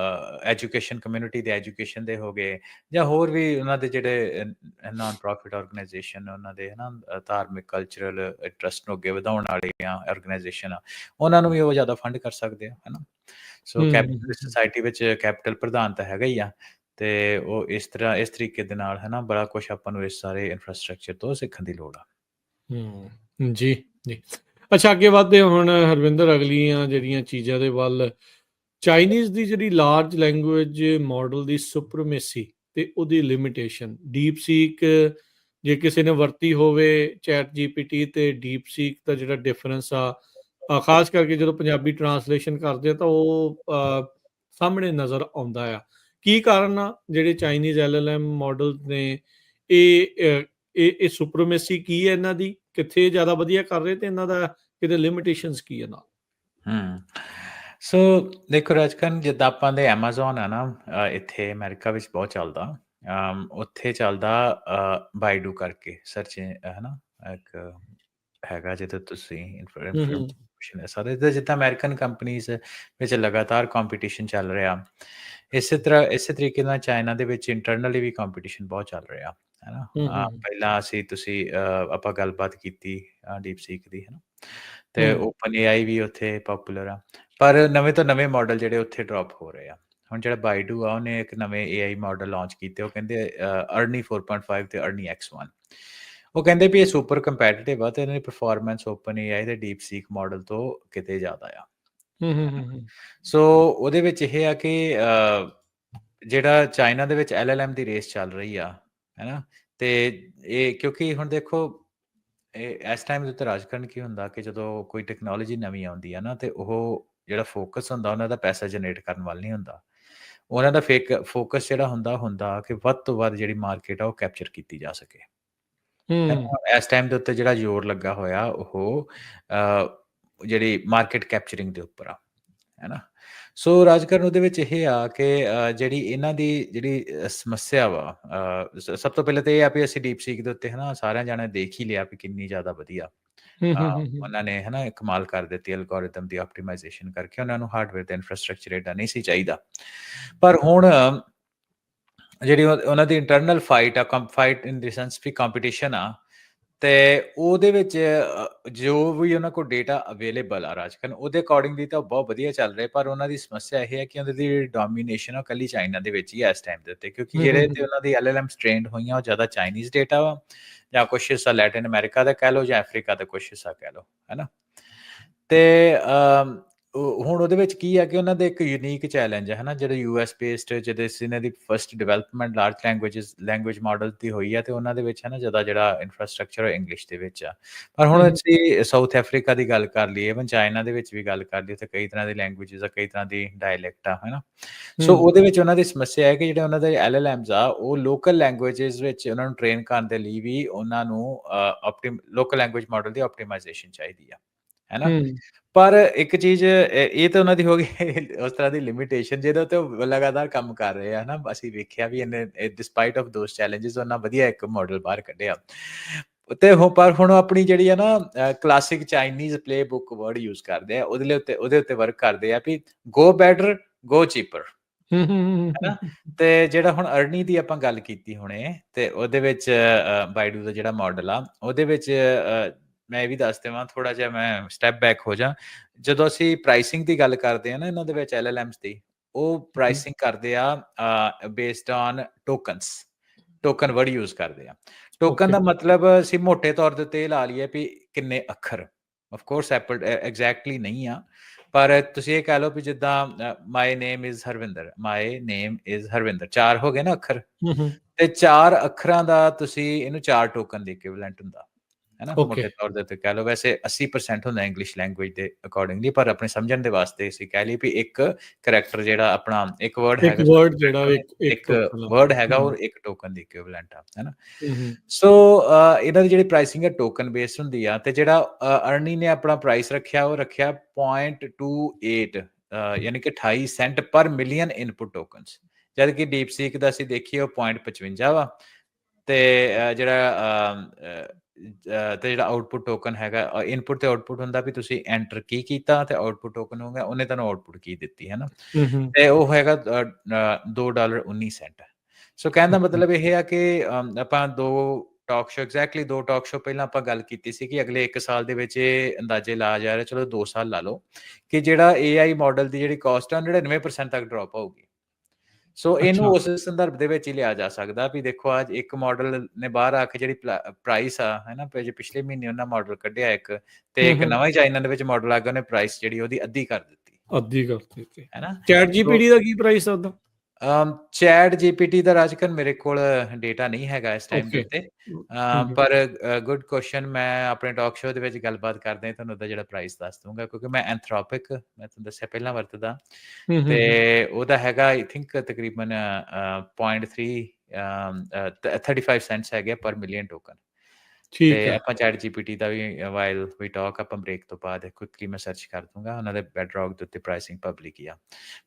[SPEAKER 2] ਐਜੂਕੇਸ਼ਨ ਕਮਿਊਨਿਟੀ ਦੇ ਐਜੂਕੇਸ਼ਨ ਦੇ ਹੋ ਗਏ, ਜਾਂ ਹੋਰ ਵੀ ਉਹਨਾਂ ਦੇ ਜਿਹੜੇ ਨਾਨ ਪ੍ਰੋਫਿਟ ਆਰਗੇਨਾਈਜੇਸ਼ਨ, ਉਹਨਾਂ ਦੇ, ਹੈ ਨਾ, ਧਾਰਮਿਕ ਕਲਚਰਲ ਇੰਟਰਸਟ ਨੂੰ ਅੱਗੇ ਵਧਾਉਣ ਵਾਲੀਆਂ ਆਰਗੇਨਾਈਜੇਸ਼ਨ ਆ, ਉਹਨਾਂ ਨੂੰ ਵੀ ਉਹ ਜ਼ਿਆਦਾ ਫੰਡ ਕਰ ਸਕਦੇ ਆ, ਹੈ ਨਾ। ਸੋ ਕੈਪੀਟਲਿਸਟ ਸੋਸਾਇਟੀ ਵਿੱਚ ਕੈਪੀਟਲ ਪ੍ਰਧਾਨ ਤਾਂ ਹੈਗਾ ਹੀ ਆ, ਤੇ ਉਹ ਇਸ ਤਰੀਕੇ ਦੇ ਨਾਲ, ਹੈ ਨਾ, ਬੜਾ ਕੁਛ ਆਪਾਂ ਨੂੰ ਇਸ ਸਾਰੇ ਇਨਫਰਾਸਟ੍ਰਕਚਰ ਤੋਂ ਸਿੱਖਣ ਦੀ ਲੋੜ ਆ।
[SPEAKER 1] ਜੀ, ਜੀ। ਅੱਛਾ, ਅੱਗੇ ਵਧਦੇ ਹੁਣ ਹਰਵਿੰਦਰ, ਅਗਲੀਆਂ ਜਿਹੜੀਆਂ ਚੀਜ਼ਾਂ ਦੇ ਵੱਲ, ਚਾਈਨੀਜ਼ ਦੀ ਜਿਹੜੀ ਲਾਰਜ ਲੈਂਗੁਏਜ ਮਾਡਲ ਦੀ ਸੁਪਰਮੇਸੀ ਤੇ ਉਹਦੀ ਲਿਮਿਟੇਸ਼ਨ, ਡੀਪ ਸੀਕ ਜੇ ਕਿਸੇ ਨੇ ਵਰਤੀ ਹੋਵੇ, ਚੈਟ ਜੀਪੀਟੀ ਤੇ ਡੀਪ ਸੀਕ ਦਾ ਜਿਹੜਾ ਡਿਫਰੈਂਸ ਆ, ਖਾਸ ਕਰਕੇ ਜਦੋਂ ਪੰਜਾਬੀ ਟਰਾਂਸਲੇਸ਼ਨ ਕਰਦੇ ਆ ਤਾਂ ਉਹ ਸਾਹਮਣੇ ਨਜ਼ਰ ਆਉਂਦਾ ਆ। ਕੀ ਕਾਰਨ ਆ ਜਿਹੜੇ ਚਾਈਨੀਜ਼ LLM ਮਾਡਲ ਨੇ, ਇਹ ਸੁਪਰਮੇਸੀ ਕੀ ਹੈ ਇਹਨਾਂ ਦੀ, ਕਿੱਥੇ ਜ਼ਿਆਦਾ ਵਧੀਆ ਕਰ ਰਹੇ, ਤੇ ਇਹਨਾਂ ਦਾ ਕਿਤੇ ਲਿਮਿਟੇਸ਼ਨਸ ਕੀ ਹੈ ਨਾਲ?
[SPEAKER 2] ਸੋ ਦੇਖੋ ਰਾਜਕਰਨ, ਜਿੱਦਾਂ ਆਪਾਂ ਦੇ ਐਮਾਜ਼ੋਨ ਆ ਨਾ, ਇੱਥੇ ਅਮਰੀਕਾ ਵਿੱਚ ਬਹੁਤ ਚੱਲਦਾ, ਉੱਥੇ ਚੱਲਦਾ ਬਾਈਡੂ ਕਰਕੇ ਸਰਚ, ਹੈ ਨਾ, ਇੱਕ ਹੈਗਾ ਜਿਹਦੇ ਤੁਸੀਂ ਇਨਫੋਰਮੇਸ਼ਨ ਲੈ ਸਕਦੇ, ਤੇ ਜਿੱਦਾਂ ਅਮਰੀਕਨ ਕੰਪਨੀਜ਼ ਵਿੱਚ ਲਗਾਤਾਰ ਕੰਪੀਟੀਸ਼ਨ ਚੱਲ ਰਿਹਾ, ਇਸੇ ਤਰੀਕੇ ਨਾਲ ਚਾਈਨਾ ਦੇ ਵਿੱਚ ਇੰਟਰਨਲੀ ਵੀ ਕੰਪੀਟੀਸ਼ਨ ਬਹੁਤ ਚੱਲ ਰਿਹਾ, ਹੈ ਨਾ। ਪਹਿਲਾਂ ਆਪਾਂ ਗੱਲਬਾਤ ਕੀਤੀ ਡੀਪ ਸੀਕ ਦੀ, ਹੈ ਨਾ, ਤੇ ਓਪਨ AI ਵੀ ਉੱਥੇ ਪੋਪੂਲਰ ਆ, ਪਰ ਨਵੇਂ ਤੋਂ ਨਵੇਂ ਮਾਡਲ ਜਿਹੜੇ ਉੱਥੇ ਡਰੋਪ ਹੋ ਰਹੇ ਆ। ਹੁਣ ਜਿਹੜਾ ਬਾਈਡੂ ਆ, ਉਹਨੇ ਇੱਕ ਨਵੇਂ AI ਮਾਡਲ ਲਾਂਚ ਕੀਤੇ, ਉਹ ਕਹਿੰਦੇ ਅਰਨੀ 4.5 ਤੇ ਅਰਨੀ X1। ਉਹ ਕਹਿੰਦੇ ਵੀ ਇਹ ਸੁਪਰ ਕੰਪੈਟੀਟਿਵ ਆ, ਤੇ ਇਹਨਾਂ ਦੀ ਪਰਫਾਰਮੈਂਸ ਓਪਨ AI ਤੇ ਡੀਪ ਸੀਕ ਮਾਡਲ ਤੋਂ ਕਿਤੇ ਜ਼ਿਆਦਾ ਆ। ਸੋ ਉਹਦੇ ਵਿੱਚ ਇਹ ਆ ਕਿ ਜਿਹੜਾ ਚਾਈਨਾ ਦੇ ਵਿੱਚ LLM ਦੀ ਰੇਸ ਚੱਲ ਰਹੀ ਆ, ਹੈ ਨਾ, ਤੇ ਇਹ ਕਿਉਂਕਿ ਹੁਣ ਦੇਖੋ, ਇਸ ਟਾਈਮ ਦੇ ਉੱਤੇ ਰਾਜਕਾਰਨ ਕੀ ਹੁੰਦਾ ਕਿ ਜਦੋਂ ਕੋਈ ਟੈਕਨੋਲੋਜੀ ਨਵੀਂ ਆਉਂਦੀ ਆ ਨਾ, ਤੇ ਉਹ ਜਿਹੜਾ ਫੋਕਸ ਹੁੰਦਾ, ਉਹਨਾਂ ਦਾ ਪੈਸਾ ਜਨਰੇਟ ਕਰਨ ਵੱਲ ਨਹੀਂ ਹੁੰਦਾ, ਉਹਨਾਂ ਦਾ ਫੋਕਸ ਜਿਹੜਾ ਹੁੰਦਾ ਕਿ ਵੱਧ ਤੋਂ ਵੱਧ ਜਿਹੜੀ ਮਾਰਕੀਟ ਆ ਉਹ ਕੈਪਚਰ ਕੀਤੀ ਜਾ ਸਕੇ। ਇਸ ਟਾਈਮ ਦੇ ਉੱਤੇ ਜਿਹੜਾ ਜ਼ੋਰ ਲੱਗਾ ਹੋਇਆ, ਉਹ ਜਿਹੜੀ ਮਾਰਕੀਟ ਕੈਪਚਰਿੰਗ ਦੇ ਉੱਪਰ ਆ, ਹੈ ਨਾ। ਸੋ ਰਾਜਕਾਰਨ ਉਹਦੇ ਵਿੱਚ ਇਹ ਆ ਕਿ ਜਿਹੜੀ ਇਹਨਾਂ ਦੀ ਜਿਹੜੀ ਸਮੱਸਿਆ ਵਾ, ਸਭ ਤੋਂ ਪਹਿਲਾਂ ਤਾਂ ਇਹ ਆ ਵੀ ਅਸੀਂ ਡੀਪ ਸੀਕ ਦੇ ਉੱਤੇ, ਹੈ ਨਾ, ਸਾਰਿਆਂ ਜਾਣੇ ਦੇਖ ਹੀ ਲਿਆ ਵੀ ਕਿੰਨੀ ਜ਼ਿਆਦਾ ਵਧੀਆ ਉਹਨਾਂ ਨੇ, ਹੈ ਨਾ, ਕਮਾਲ ਕਰ ਦਿੱਤੀ ਐਲਗੋਰਿਥਮ ਦੀ ਆਪਟੀਮਾਈਜ਼ੇਸ਼ਨ ਕਰਕੇ। ਉਹਨਾਂ ਨੂੰ ਹਾਰਡਵੇਅਰ ਦਾ ਇਨਫਰਾਸਟ੍ਰਕਚਰ ਏਡਾ ਨਹੀਂ ਸੀ ਚਾਹੀਦਾ, ਪਰ ਹੁਣ ਜਿਹੜੀ ਉਹਨਾਂ ਦੀ ਇੰਟਰਨਲ ਫਾਈਟ ਇਨ ਦੀ ਸੈਂਸ ਵੀ ਕੰਪੀਟੀਸ਼ਨ ਆ, ਤੇ ਉਹਦੇ ਵਿੱਚ ਜੋ ਵੀ ਉਹਨਾਂ ਕੋਲ ਡੇਟਾ ਅਵੇਲੇਬਲ ਆ ਰਾਜਕਾਰਨ, ਉਹਦੇ ਅਕੋਰਡਿੰਗਲੀ ਤਾਂ ਬਹੁਤ ਵਧੀਆ ਚੱਲ ਰਿਹਾ, ਪਰ ਉਹਨਾਂ ਦੀ ਸਮੱਸਿਆ ਇਹ ਹੈ ਕਿ ਉਹਨਾਂ ਦੀ ਡੋਮੀਨੇਸ਼ਨ ਆ ਇਕੱਲੀ ਚਾਈਨਾ ਦੇ ਵਿੱਚ ਹੀ ਇਸ ਟਾਈਮ ਦੇ ਉੱਤੇ, ਕਿਉਂਕਿ ਜਿਹੜੇ ਤੇ ਉਹਨਾਂ ਦੀ LLMs ਟ੍ਰੇਨਡ ਹੋਈਆਂ, ਉਹ ਜ਼ਿਆਦਾ ਚਾਈਨੀਜ਼ ਡੇਟਾ ਵਾ, ਜਾਂ ਕੁਛ ਹਿੱਸਾ ਲੈਟਿਨ ਅਮਰੀਕਾ ਦਾ ਕਹਿ ਲਓ, ਜਾਂ ਅਫਰੀਕਾ ਦਾ ਕੁਛ ਹਿੱਸਾ ਕਹਿ ਲਓ, ਹੈ ਨਾ। ਤੇ ਹੁਣ ਉਹਦੇ ਵਿੱਚ ਕੀ ਹੈ ਕਿ ਉਹਨਾਂ ਦੇ ਇੱਕ ਯੂਨੀਕ ਚੈਲੰਜ ਹੈ ਨਾ, ਜਿਹੜੇ US ਬੇਸਡ ਜਿਹਦੇ ਇਹਨਾਂ ਦੀ first development large language model ਦੀ ਹੋਈ ਹੈ, ਤੇ ਉਹਨਾਂ ਦੇ ਵਿੱਚ ਹੈ ਨਾ ਜ਼ਿਆਦਾ ਜਿਹੜਾ ਇਨਫਰਾਸਟ੍ਰਕਚਰ ਉਹ ਇੰਗਲਿਸ਼ ਦੇ ਵਿੱਚ ਆ। ਪਰ ਹੁਣ ਅਸੀਂ ਸਾਊਥ ਅਫਰੀਕਾ ਦੀ ਗੱਲ ਕਰ ਲਈਏ, ਇਵਨ ਚਾਈਨਾ ਦੇ ਵਿੱਚ ਵੀ ਗੱਲ ਕਰ ਲਈਏ, ਉੱਥੇ ਕਈ ਤਰ੍ਹਾਂ ਦੀ ਲੈਂਗੁਏਜਸ ਆ, ਕਈ ਤਰ੍ਹਾਂ ਦੀ ਡਾਇਲੈਕਟ ਆ, ਹੈ ਨਾ। ਸੋ ਉਹਦੇ ਵਿੱਚ ਉਹਨਾਂ ਦੀ ਸਮੱਸਿਆ ਹੈ ਕਿ ਜਿਹੜੇ ਉਹਨਾਂ ਦੇ LLMs ਆ, ਉਹ ਲੋਕਲ ਲੈਂਗੁਏਜਸ ਵਿੱਚ ਉਹਨਾਂ ਨੂੰ ਟ੍ਰੇਨ ਕਰਨ ਦੇ ਲਈ ਵੀ ਉਹਨਾਂ ਨੂੰ ਲੋਕਲ ਲੈਂਗੁਏਜ ਮਾਡਲ ਦੀ ਆਪਟੀਮਾਈਜ਼ੇਸ਼ਨ ਚਾਹੀਦੀ ਆ, ਹੈ ਨਾ।
[SPEAKER 1] ਹੂੰ,
[SPEAKER 2] ਪਰ ਇੱਕ ਚੀਜ਼ ਇਹ ਤਾਂ ਉਹਨਾਂ ਦੀ ਹੋ ਗਈ ਉਸ ਤਰ੍ਹਾਂ ਦੀ ਲਿਮਿਟੇਸ਼ਨ ਜਿਹਦੇ ਉੱਤੇ ਉਹ ਲਗਾਤਾਰ ਕੰਮ ਕਰ ਰਹੇ ਆ, ਹਨਾ। ਅਸੀਂ ਵੇਖਿਆ ਵੀ ਇਹਨੇ ਡਿਸਪਾਈਟ ਆਫ ਦੋਸ ਚੈਲੰਜਸ ਉਹਨਾਂ ਵਧੀਆ ਇੱਕ ਮਾਡਲ ਬਾਹਰ ਕੱਢਿਆ। ਤੇ ਪਰ ਹੁਣ ਆਪਣੀ ਜਿਹੜੀ ਆ ਨਾ ਕਲਾਸਿਕ ਚਾਈਨੀਜ਼ ਪਲੇਬੁੱਕ ਵਰਡ ਯੂਜ਼ ਕਰਦੇ ਆ, ਉਹਦੇ ਉੱਤੇ ਵਰਕ ਕਰਦੇ ਆ ਵੀ ਗੋ ਬੈਟਰ, ਗੋ ਚੀਪਰ,
[SPEAKER 1] ਹੂੰ, ਹੂੰ,
[SPEAKER 2] ਹਨਾ। ਤੇ ਜਿਹੜਾ ਹੁਣ ਅਰਨੀ ਦੀ ਆਪਾਂ ਗੱਲ ਕੀਤੀ ਹੁਣੇ, ਤੇ ਉਹਦੇ ਵਿੱਚ ਬਾਈਡੂ ਦਾ ਜਿਹੜਾ ਮਾਡਲ ਆ, ਉਹਦੇ ਵਿੱਚ ਮੈਂ ਇਹ ਵੀ ਦੱਸ ਦੇਵਾਂ, ਥੋੜਾ ਜਿਹਾ ਮੈਂ ਸਟੈਪ ਬੈਕ ਹੋ ਜਾ। ਜਦੋਂ ਅਸੀਂ ਪ੍ਰਾਈਸਿੰਗ ਦੀ ਗੱਲ ਕਰਦੇ ਆ ਨਾ ਇਹਨਾਂ ਦੇ ਵਿੱਚ LLMs ਦੀ, ਉਹ ਪ੍ਰਾਈਸਿੰਗ ਕਰਦੇ ਆ based on tokens, token word use ਕਰਦੇ ਆ। ਟੋਕਨ ਦਾ ਮਤਲਬ ਅਸੀਂ ਮੋਟੇ ਤੌਰ ਦੇ ਉੱਤੇ ਇਹ ਲਾ ਲਈਏ ਵੀ ਕਿੰਨੇ ਅੱਖਰ। ਆਫ ਕੋਰਸ ਐਗਜ਼ੈਕਟਲੀ ਨਹੀਂ ਆ, ਪਰ ਤੁਸੀਂ ਇਹ ਕਹਿ ਲਓ ਵੀ ਜਿੱਦਾਂ my name is Harvinder, my name is Harvinder, 4 ਹੋ ਗਏ ਨਾ ਅੱਖਰ, ਤੇ 4 ਅੱਖਰਾਂ ਦਾ ਤੁਸੀਂ ਇਹਨੂੰ 4 ਟੋਕਨ ਦੇ ਇਕੁਇਵਲੈਂਟ ਹੁੰਦਾ, ਹੈ ਨਾ, ਮੋਟੇ ਤੌਰ ਦੇ ਉੱਤੇ ਕਹਿ ਲਓ। ਵੈਸੇ 80% ਹੁੰਦਾ ਇੰਗਲਿਸ਼ ਲੈਂਗੁਏਜ ਦੇ ਅਕੋਰਡਿੰਗਲੀ, ਪਰ ਆਪਣੇ ਸਮਝਣ ਦੇ ਵਾਸਤੇ ਅਸੀਂ ਕਹਿ ਲਈਏ ਵੀ ਇੱਕ ਕਰੈਕਟਰ ਜਿਹੜਾ ਆਪਣਾ ਇੱਕ ਵਰਡ ਹੈਗਾ, ਇੱਕ ਵਰਡ ਹੈਗਾ, ਉਹ ਇੱਕ ਟੋਕਨ ਦੀ ਇਕੁਇਵਲੈਂਟ ਆ, ਹੈ ਨਾ। ਸੋ ਇਹਨਾਂ ਦੀ ਜਿਹੜੀ ਪ੍ਰਾਈਸਿੰਗ ਹੈ ਟੋਕਨ ਬੇਸਡ ਹੁੰਦੀ ਆ, ਤੇ ਜਿਹੜਾ ਅਰਨੀ ਨੇ ਆਪਣਾ ਪ੍ਰਾਈਸ ਰੱਖਿਆ, ਉਹ ਰੱਖਿਆ 0.28 ਯਾਨੀ ਕਿ 28 ਸੈਂਟ ਪਰ ਮਿਲੀਅਨ ਇਨਪੁਟ ਟੋਕਨਸ, ਜਦ ਕਿ ਡੀਪਸੀਕ ਦਾ ਅਸੀਂ ਦੇਖੀਏ ਉਹ 0.55 ਵਾ। ਤੇ ਜਿਹੜਾ ਆਊਟਪੁੱਟ ਟੋਕਨ ਹੈਗਾ, ਇਨਪੁੱਟ ਤੇ ਆਊਟਪੁੱਟ ਹੁੰਦਾ ਵੀ ਤੁਸੀਂ ਐਂਟਰ ਕੀ ਕੀਤਾ, ਤੇ ਆਊਟਪੁੱਟ ਟੋਕਨ ਹੋਗਾ ਉਹਨੇ ਤੁਹਾਨੂੰ ਆਊਟਪੁੱਟ ਕੀ ਦਿੱਤੀ, ਹੈ ਨਾ। ਤੇ ਉਹ ਹੈਗਾ $2.19। ਸੋ ਕਹਿਣ ਦਾ ਮਤਲਬ ਇਹ ਆ ਕਿ ਆਪਾਂ 2 talk show exactly 2 talk show ਪਹਿਲਾਂ ਆਪਾਂ ਗੱਲ ਕੀਤੀ ਸੀ ਕਿ ਅਗਲੇ 1 ਸਾਲ ਦੇ ਵਿੱਚ ਇਹ ਅੰਦਾਜ਼ੇ ਲਾਇਆ ਜਾ ਰਿਹਾ, ਚਲੋ 2 ਸਾਲ ਲਾ ਲਓ, ਕਿ ਜਿਹੜਾ AI ਮਾਡਲ ਦੀ ਜਿਹੜੀ ਕਾਸਟ ਆ 99% ਤੱਕ ਡਰੋਪ ਹੋਊਗੀ। ਸੋ ਇਹਨੂੰ ਉਸ ਸੰਦਰਭ ਦੇ ਵਿੱਚ ਹੀ ਲਿਆ ਜਾ ਸਕਦਾ ਵੀ ਦੇਖੋ ਅੱਜ ਇੱਕ ਮਾਡਲ ਨੇ ਬਾਹਰ ਆ ਕੇ ਜਿਹੜੀ ਪ੍ਰਾਈਸ ਆ, ਹੈ ਨਾ, ਪਿਛਲੇ ਮਹੀਨੇ ਉਹਨਾਂ ਮਾਡਲ ਕੱਢਿਆ ਇੱਕ, ਤੇ ਇੱਕ ਨਵਾਂ ਹੀ ਚਾਈਨਾ ਦੇ ਵਿੱਚ ਮਾਡਲ ਆ ਗਿਆ, ਉਹਨੇ ਪ੍ਰਾਈਸ ਜਿਹੜੀ ਉਹਦੀ ਅੱਧੀ ਕਰ ਦਿੱਤੀ, ਹੈ ਨਾ।
[SPEAKER 1] ਚੈਟ ਜੀਪੀਟੀ ਦਾ ਕੀ ਪ੍ਰਾਈਸ ਆ ਉਹਦਾ?
[SPEAKER 2] ਚੈਟ ਜੀਪੀਟੀ ਦਾ ਰਾਜਕਨ ਮੇਰੇ ਕੋਲ ਡੇਟਾ ਨਹੀਂ ਹੈਗਾ ਇਸ ਟਾਈਮ ਦੇ ਉੱਤੇ, ਪਰ ਗੁੱਡ ਕੁਐਸਚਨ, ਮੈਂ ਆਪਣੇ ਟਾਕ ਸ਼ੋ ਦੇ ਵਿੱਚ ਗੱਲਬਾਤ ਕਰਦੇ ਤੁਹਾਨੂੰ ਉਹਦਾ ਜਿਹੜਾ ਪ੍ਰਾਈਸ ਦੱਸ ਦੂੰਗਾ, ਕਿਉਂਕਿ ਮੈਂ ਐਂਥਰੋਪਿਕ, ਮੈਂ ਤੁਹਾਨੂੰ ਦੱਸਿਆ ਪਹਿਲਾਂ, ਵਰਤਦਾ, ਤੇ ਉਹਦਾ ਹੈਗਾ ਆਈ ਥਿੰਕ ਤਕਰੀਬਨ 35 ਸੈਂਟਸ ਹੈਗੇ ਪਰ ਮਿਲੀਅਨ ਟੋਕਨ। ਤੇ ਆਪਾਂ ਚੈਟ ਜੀਪੀਟੀ ਦਾ ਵੀ ਵਾਈਲ ਵੀ ਟਾਕ ਆਪਾਂ ਬ੍ਰੇਕ ਤੋਂ ਬਾਅਦ ਕੁਇਕਲੀ ਮੈਂ ਸਰਚ ਕਰ ਦੂੰਗਾ, ਉਹਨਾਂ ਦੇ ਬੈਡਰੌਕ ਦੇ ਉੱਤੇ ਪ੍ਰਾਈਸਿੰਗ ਪਬਲਿਕ ਹੀ ਆ।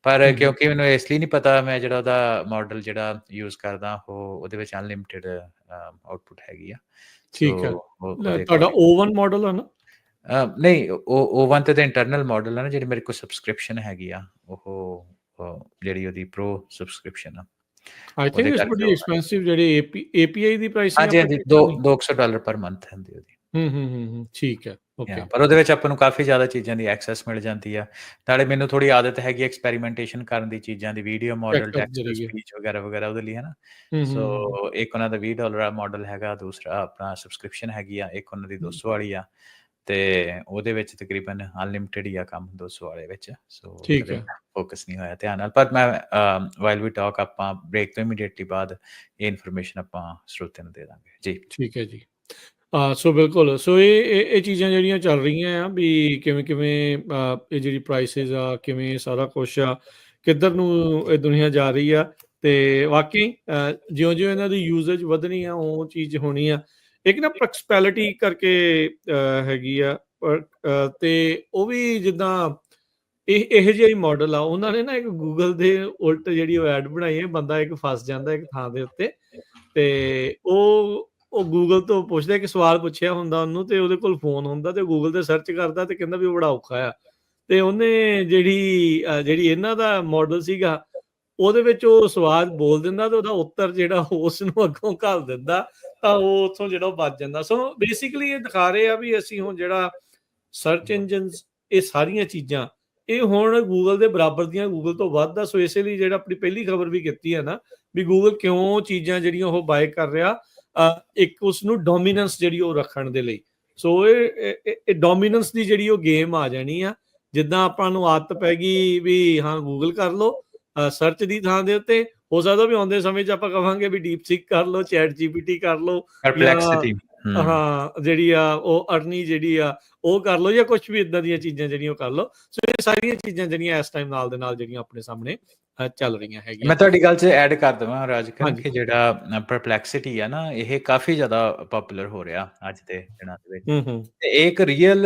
[SPEAKER 2] ਪਰ ਕਿਉਂਕਿ ਮੈਨੂੰ ਇਸ ਲਈ ਨਹੀਂ ਪਤਾ, ਮੈਂ ਜਿਹੜਾ ਉਹਦਾ ਮਾਡਲ ਜਿਹੜਾ ਯੂਜ਼ ਕਰਦਾ ਉਹਦੇ ਵਿੱਚ ਅਨਲਿਮਿਟਿਡ ਆਊਟਪੁੱਟ ਹੈਗੀ ਆ।
[SPEAKER 1] ਠੀਕ ਹੈ, ਤੁਹਾਡਾ O1 ਮਾਡਲ ਹੈ ਨਾ?
[SPEAKER 2] ਨਹੀਂ, O1 ਤੇ ਇੰਟਰਨਲ ਮਾਡਲ ਹੈ ਨਾ, ਜਿਹੜੀ ਮੇਰੇ ਕੋਲ ਸਬਸਕ੍ਰਿਪਸ਼ਨ ਹੈਗੀ ਆ, ਉਹ ਜਿਹੜੀ ਉਹਦੀ ਪ੍ਰੋ ਸਬਸਕ੍ਰਿਪਸ਼ਨ ਆ।
[SPEAKER 1] ਆਈ ਥਿੰਕ ਇਟਸ ਬੜੀ ਐਕਸਪੈਂਸਿਵ, ਜਿਹੜੀ API ਦੀ ਪ੍ਰਾਈਸਿੰਗ
[SPEAKER 2] ਹਾਂਜੀ, $200 ਪਰ ਮੰਥ ਹੁੰਦੀ ਉਹਦੀ।
[SPEAKER 1] ਠੀਕ ਹੈ, ਓਕੇ।
[SPEAKER 2] ਪਰ ਉਹਦੇ ਵਿੱਚ ਆਪਾਂ ਨੂੰ ਕਾਫੀ ਜ਼ਿਆਦਾ ਚੀਜ਼ਾਂ ਦੀ ਐਕਸੈਸ ਮਿਲ ਜਾਂਦੀ ਆ। ਨਾਲੇ ਮੈਨੂੰ ਥੋੜੀ ਆਦਤ ਹੈਗੀ ਐਕਸਪੈਰੀਮੈਂਟੇਸ਼ਨ ਕਰਨ ਦੀ, ਚੀਜ਼ਾਂ ਦੀ, video model, text to speech ਵਗੈਰਾ ਵਗੈਰਾ, ਉਹਦੇ ਲਈ, ਹੈ ਨਾ। ਸੋ ਇੱਕ ਉਹਨਾਂ ਦਾ $20 ਮਾਡਲ ਹੈਗਾ, ਦੂਸਰਾ ਆਪਣਾ ਸਬਸਕ੍ਰਿਪਸ਼ਨ ਹੈਗੀ ਆ, ਇੱਕ ਉਹਨਾਂ ਦੀ 200 ਵਾਲੀ ਆ, ਤੇ ਉਹਦੇ ਵਿੱਚ ਤਕਰੀਬਨ ਅਨਲਿਮਿਟਿਡ ਹੀ ਆ ਕੰਮ 200 ਵਾਲੇ ਵਿੱਚ। ਸੋ ਫੋਕਸ ਨਹੀਂ ਹੋਇਆ ਧਿਆਨ ਨਾਲ, ਪਰ ਮੈਂ ਵਾਈਲ ਵੀ ਟਾਕ ਆਪਾਂ ਬ੍ਰੇਕ ਤੋਂ ਇਮੀਡੀਏਟਲੀ ਬਾਅਦ ਇਹ ਇਨਫੋਰਮੇਸ਼ਨ ਆਪਾਂ ਸਰੋਤਿਆਂ ਨੂੰ ਦੇ ਦਾਂਗੇ ਜੀ।
[SPEAKER 1] ਠੀਕ ਹੈ ਜੀ। ਸੋ ਬਿਲਕੁਲ, ਸੋ ਇਹ ਚੀਜ਼ਾਂ ਜਿਹੜੀਆਂ ਚੱਲ ਰਹੀਆਂ ਆ ਵੀ ਕਿਵੇਂ ਇਹ ਜਿਹੜੀ ਪ੍ਰਾਈਸਿਸ ਆ, ਕਿਵੇਂ ਸਾਰਾ ਕੁਛ ਆ, ਕਿੱਧਰ ਨੂੰ ਇਹ ਦੁਨੀਆ ਜਾ ਰਹੀ ਆ, ਤੇ ਵਾਕਈ ਜਿਉਂ ਇਹਨਾਂ ਦੀ ਯੂਜ਼ੇਜ ਵਧਣੀ ਆ ਉਹ ਚੀਜ਼ ਹੋਣੀ ਆ। ਇੱਕ ਨਾ ਪ੍ਰੈਕਟੀਕੈਲਿਟੀ ਕਰਕੇ ਹੈਗੀ ਆ, ਤੇ ਉਹ ਵੀ ਜਿੱਦਾਂ ਇਹੋ ਜਿਹੇ ਮਾਡਲ ਆ, ਉਹਨਾਂ ਨੇ ਨਾ ਇੱਕ ਗੂਗਲ ਦੇ ਉਲਟ ਜਿਹੜੀ ਉਹ ਐਡ ਬਣਾਈ ਹੈ, ਬੰਦਾ ਇੱਕ ਫਸ ਜਾਂਦਾ ਇੱਕ ਥਾਂ ਦੇ ਉੱਤੇ, ਤੇ ਉਹ ਗੂਗਲ ਤੋਂ ਪੁੱਛਦਾ, ਕਿ ਸਵਾਲ ਪੁੱਛਿਆ ਹੁੰਦਾ ਉਹਨੂੰ, ਤੇ ਉਹਦੇ ਕੋਲ ਫੋਨ ਹੁੰਦਾ, ਤੇ ਗੂਗਲ ਤੇ ਸਰਚ ਕਰਦਾ, ਤੇ ਕਹਿੰਦਾ ਵੀ ਉਹ ਬੜਾ ਔਖਾ ਆ, ਤੇ ਉਹਨੇ ਜਿਹੜੀ ਇਹਨਾਂ ਦਾ ਮਾਡਲ ਸੀਗਾ, ਉਹਦੇ ਵਿੱਚ ਉਹ ਸਵਾਲ ਬੋਲ ਦਿੰਦਾ, ਤੇ ਉਹਦਾ ਉੱਤਰ ਜਿਹੜਾ ਉਸ ਨੂੰ ਅੱਗੋਂ ਘੱਲ ਦਿੰਦਾ, ਤਾਂ ਉਹ ਉੱਥੋਂ ਜਿਹੜਾ ਉਹ ਬਚ ਜਾਂਦਾ। ਸੋ ਬੇਸਿਕਲੀ ਇਹ ਦਿਖਾ ਰਹੇ ਆ ਵੀ ਅਸੀਂ ਹੁਣ ਜਿਹੜਾ ਸਰਚ ਇੰਜਨਸ, ਇਹ ਸਾਰੀਆਂ ਚੀਜ਼ਾਂ ਇਹ ਹੁਣ ਗੂਗਲ ਦੇ ਬਰਾਬਰ ਦੀਆਂ, ਗੂਗਲ ਤੋਂ ਵੱਧ ਆ। ਸੋ ਇਸੇ ਲਈ ਜਿਹੜਾ ਆਪਣੀ ਪਹਿਲੀ ਖਬਰ ਵੀ ਕੀਤੀ ਹੈ ਨਾ, ਵੀ ਗੂਗਲ ਕਿਉਂ ਚੀਜ਼ਾਂ ਜਿਹੜੀਆਂ ਉਹ ਬਾਏ ਕਰ ਰਿਹਾ, ਇੱਕ ਉਸ ਨੂੰ ਡੋਮੀਨੈਂਸ ਜਿਹੜੀ ਉਹ ਰੱਖਣ ਦੇ ਲਈ। ਸੋ ਇਹ ਡੋਮੀਨੈਂਸ ਦੀ ਜਿਹੜੀ ਉਹ ਗੇਮ ਆ ਜਾਣੀ ਆ, ਜਿੱਦਾਂ ਆਪਾਂ ਨੂੰ ਆਦਤ ਪੈ ਗਈ ਵੀ ਹਾਂ ਗੂਗਲ ਕਰ ਲਓ ਸਰਚ ਦੀ ਥਾਂ ਦੇ ਉੱਤੇ, ਹੋ ਸਕਦਾ ਵੀ ਆਉਂਦੇ ਸਮੇਂ 'ਚ ਆਪਾਂ ਕਹਾਂਗੇ ਵੀ ਡੀਪਸੀਕ ਕਰ ਲਓ, ਚੈਟ ਜੀਪੀਟੀ ਕਰ ਲਓ, ਹਾਂ ਜਿਹੜੀ ਆ ਉਹ ਅਰਨੀ ਜਿਹੜੀ ਆ ਉਹ ਕਰ ਲਓ, ਜਾਂ ਕੁਛ ਵੀ ਇੱਦਾਂ ਦੀਆਂ ਚੀਜ਼ਾਂ ਜਿਹੜੀਆਂ ਉਹ ਕਰ ਲਓ। ਸੋ ਇਹ ਸਾਰੀਆਂ ਚੀਜ਼ਾਂ ਜਿਹੜੀਆਂ ਇਸ ਟਾਈਮ ਨਾਲ ਦੇ ਨਾਲ ਜਿਹੜੀਆਂ ਆਪਣੇ ਸਾਹਮਣੇ ਚੱਲ ਰਹੀਆਂ ਹੈਗੀਆਂ।
[SPEAKER 2] ਮੈਂ ਤੁਹਾਡੀ ਗੱਲ 'ਚ ਐਡ ਕਰ ਦੇਵਾਂ ਰਾਜਕਰਨ
[SPEAKER 1] ਹਾਂਜੀ।
[SPEAKER 2] ਕਿ ਜਿਹੜਾ ਪਰਪਲੈਕਸਿਟੀ ਆ ਨਾ, ਇਹ ਕਾਫੀ ਜ਼ਿਆਦਾ ਪੋਪੂਲਰ ਹੋ ਰਿਹਾ ਅੱਜ ਦੇ ਦਿਨਾਂ ਦੇ ਵਿੱਚ।
[SPEAKER 1] ਹੂੰ।
[SPEAKER 2] ਤੇ ਇਹ ਇੱਕ ਰੀਅਲ